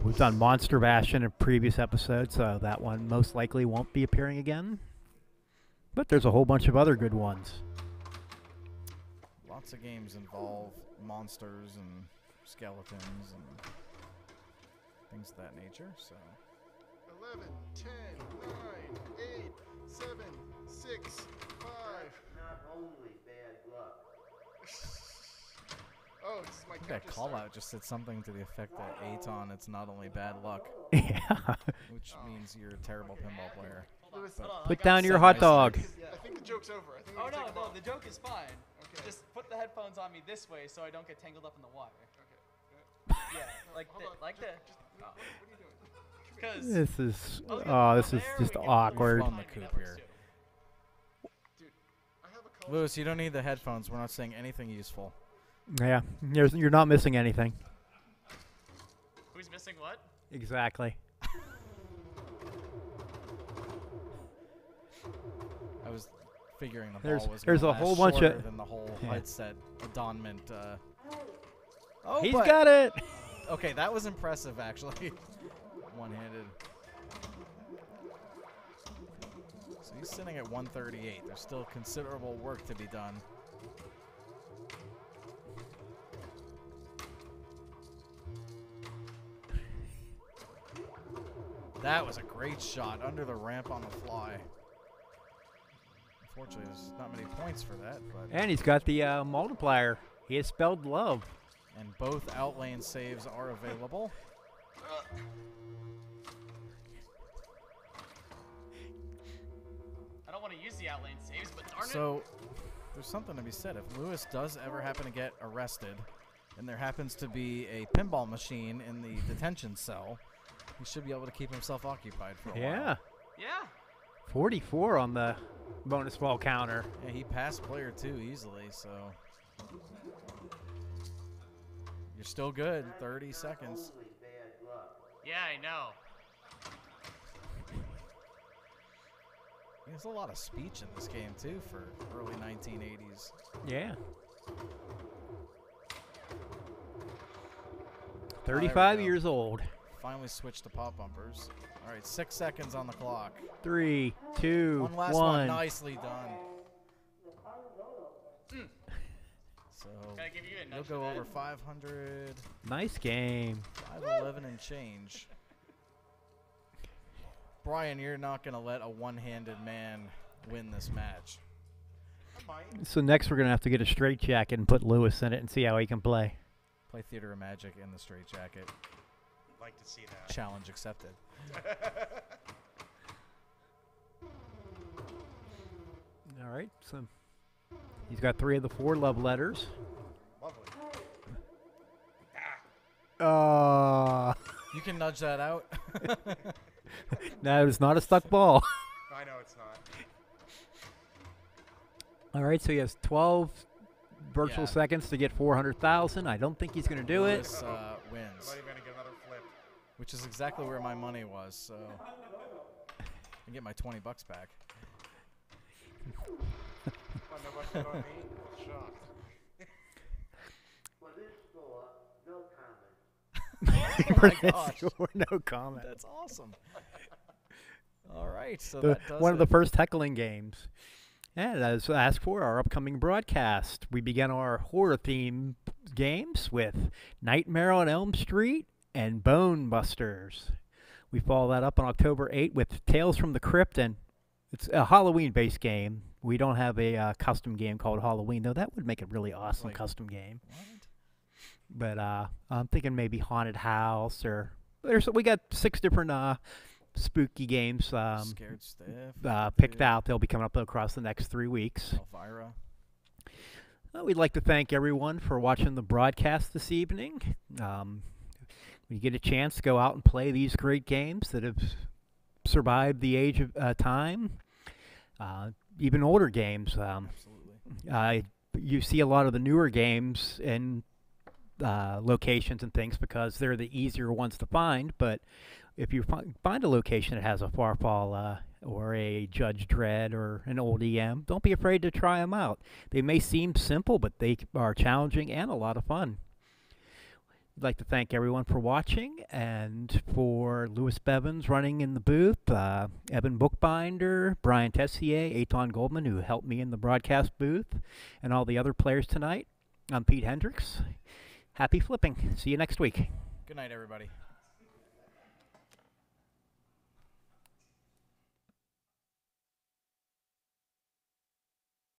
Speaker 14: We've done Monster Bash in a previous episode, so that one most likely won't be appearing again. But there's a whole bunch of other good ones.
Speaker 8: Lots of games involve monsters and skeletons and things of that nature, so...
Speaker 3: 11, 10, 9, 8, 7, 6, 5.
Speaker 10: Not only bad luck.
Speaker 3: Oh, this is my
Speaker 8: That
Speaker 3: counter
Speaker 8: call
Speaker 3: start.
Speaker 8: out just said something to the effect that Aton, it's not only bad luck.
Speaker 14: Yeah.
Speaker 8: Which means you're a terrible pinball player.
Speaker 3: Lewis,
Speaker 8: But
Speaker 14: Put down your hot dog.
Speaker 3: I think the joke's over. I think we
Speaker 5: Oh,
Speaker 3: can take
Speaker 5: no,
Speaker 3: them
Speaker 5: no,
Speaker 3: off.
Speaker 5: the joke is fine.
Speaker 3: Okay.
Speaker 5: Just put the headphones on me this way so I don't get tangled up in the water.
Speaker 3: Okay.
Speaker 5: Yeah, like
Speaker 3: Hold
Speaker 5: the,
Speaker 3: on,
Speaker 5: like
Speaker 3: just,
Speaker 5: the...
Speaker 3: what are you doing?
Speaker 5: Because
Speaker 14: This is,
Speaker 5: I was gonna
Speaker 14: oh,
Speaker 5: put
Speaker 14: this
Speaker 5: them
Speaker 14: is
Speaker 5: there,
Speaker 14: just
Speaker 5: we can
Speaker 14: awkward.
Speaker 8: Flown the coop here.
Speaker 3: Dude, I have a call.
Speaker 8: Lewis, you don't need the headphones. We're not saying anything useful.
Speaker 14: Yeah, you're not missing anything.
Speaker 5: Who's missing what?
Speaker 14: Exactly.
Speaker 8: I was figuring the
Speaker 14: There's-
Speaker 8: ball was
Speaker 14: there's
Speaker 8: gonna
Speaker 14: a whole
Speaker 8: last
Speaker 14: bunch of-
Speaker 8: shorter than the whole
Speaker 14: Yeah.
Speaker 8: headset adornment. Oh,
Speaker 14: He's
Speaker 8: but-
Speaker 14: got it!
Speaker 8: Okay, that was impressive, actually. One-handed. So he's sitting at 138. There's still considerable work to be done. That was a great shot under the ramp on the fly. Unfortunately, there's not many points for that, but
Speaker 14: And he's got the multiplier. He has spelled love.
Speaker 8: and both outlane saves are available.
Speaker 5: I don't want to use the outlane saves, but darn it.
Speaker 8: So there's something to be said. If Lewis does ever happen to get arrested, and there happens to be a pinball machine in the detention cell, he should be able to keep himself occupied for a while.
Speaker 14: Yeah.
Speaker 5: Yeah.
Speaker 14: 44 on the bonus ball counter.
Speaker 8: Yeah, he passed player 2 easily, so you're still good. 30 seconds.
Speaker 5: Yeah, I know.
Speaker 8: There's a lot of speech in this game too for early 1980s.
Speaker 14: Yeah. 35 years old.
Speaker 8: Finally switched to pop bumpers. All right, 6 seconds on the clock.
Speaker 14: 3, 2,
Speaker 8: One last one. Nicely done. So
Speaker 5: Gotta give you a
Speaker 8: you'll
Speaker 5: nudge
Speaker 8: go
Speaker 5: for
Speaker 8: over
Speaker 5: that.
Speaker 8: 500.
Speaker 14: Nice game.
Speaker 8: 511 and change. Brian, you're not going to let a one-handed man win this match.
Speaker 14: So next we're going to have to get a straitjacket and put Lewis in it and see how he can play.
Speaker 8: Play Theater of Magic in the straitjacket.
Speaker 2: Like to see that.
Speaker 8: Challenge accepted.
Speaker 14: All right, so he's got 3 of the 4 love letters.
Speaker 2: Lovely.
Speaker 8: You can nudge that out.
Speaker 14: No, it's not a stuck ball.
Speaker 2: I know it's not.
Speaker 14: All right, so he has 12 virtual
Speaker 8: Yeah.
Speaker 14: seconds to get 400,000. I don't think he's going to do it.
Speaker 8: Lewis wins.
Speaker 2: Not even gonna get another flip.
Speaker 8: Which is exactly where my money was, so I can get my 20 bucks back.
Speaker 2: Oh, no bucks on me? Shocked.
Speaker 10: For this score, no comment.
Speaker 8: Oh my gosh.
Speaker 14: Sure, no comment.
Speaker 8: That's awesome. All right, so
Speaker 14: The-
Speaker 8: that does
Speaker 14: one of the
Speaker 8: it.
Speaker 14: first heckling games. And as asked for, our upcoming broadcast. We began our horror theme games with Nightmare on Elm Street and Bone Busters. We follow that up on October 8th with Tales from the Crypt, and it's a Halloween-based game. We don't have a custom game called Halloween, though. That would make a really awesome
Speaker 8: Like,
Speaker 14: custom game.
Speaker 8: What?
Speaker 14: But I'm thinking maybe Haunted House, or we got 6 different spooky games
Speaker 8: Scared Stiff.
Speaker 14: picked out. They'll be coming up across the next 3 weeks.
Speaker 8: Elvira.
Speaker 14: We'd like to thank everyone for watching the broadcast this evening. When you get a chance to go out and play these great games that have survived the age of time, even older games.
Speaker 8: Absolutely.
Speaker 14: You see a lot of the newer games in locations and things because they're the easier ones to find, but if you find a location that has a Farfalla or a Judge Dredd or an old EM, don't be afraid to try them out. They may seem simple, but they are challenging and a lot of fun. I'd like to thank everyone for watching, and for Louis Bevins running in the booth, Evan Bookbinder, Brian Tessier, Eitan Goldman, who helped me in the broadcast booth, and all the other players tonight. I'm Pete Hendricks. Happy flipping. See you next week.
Speaker 8: Good night, everybody.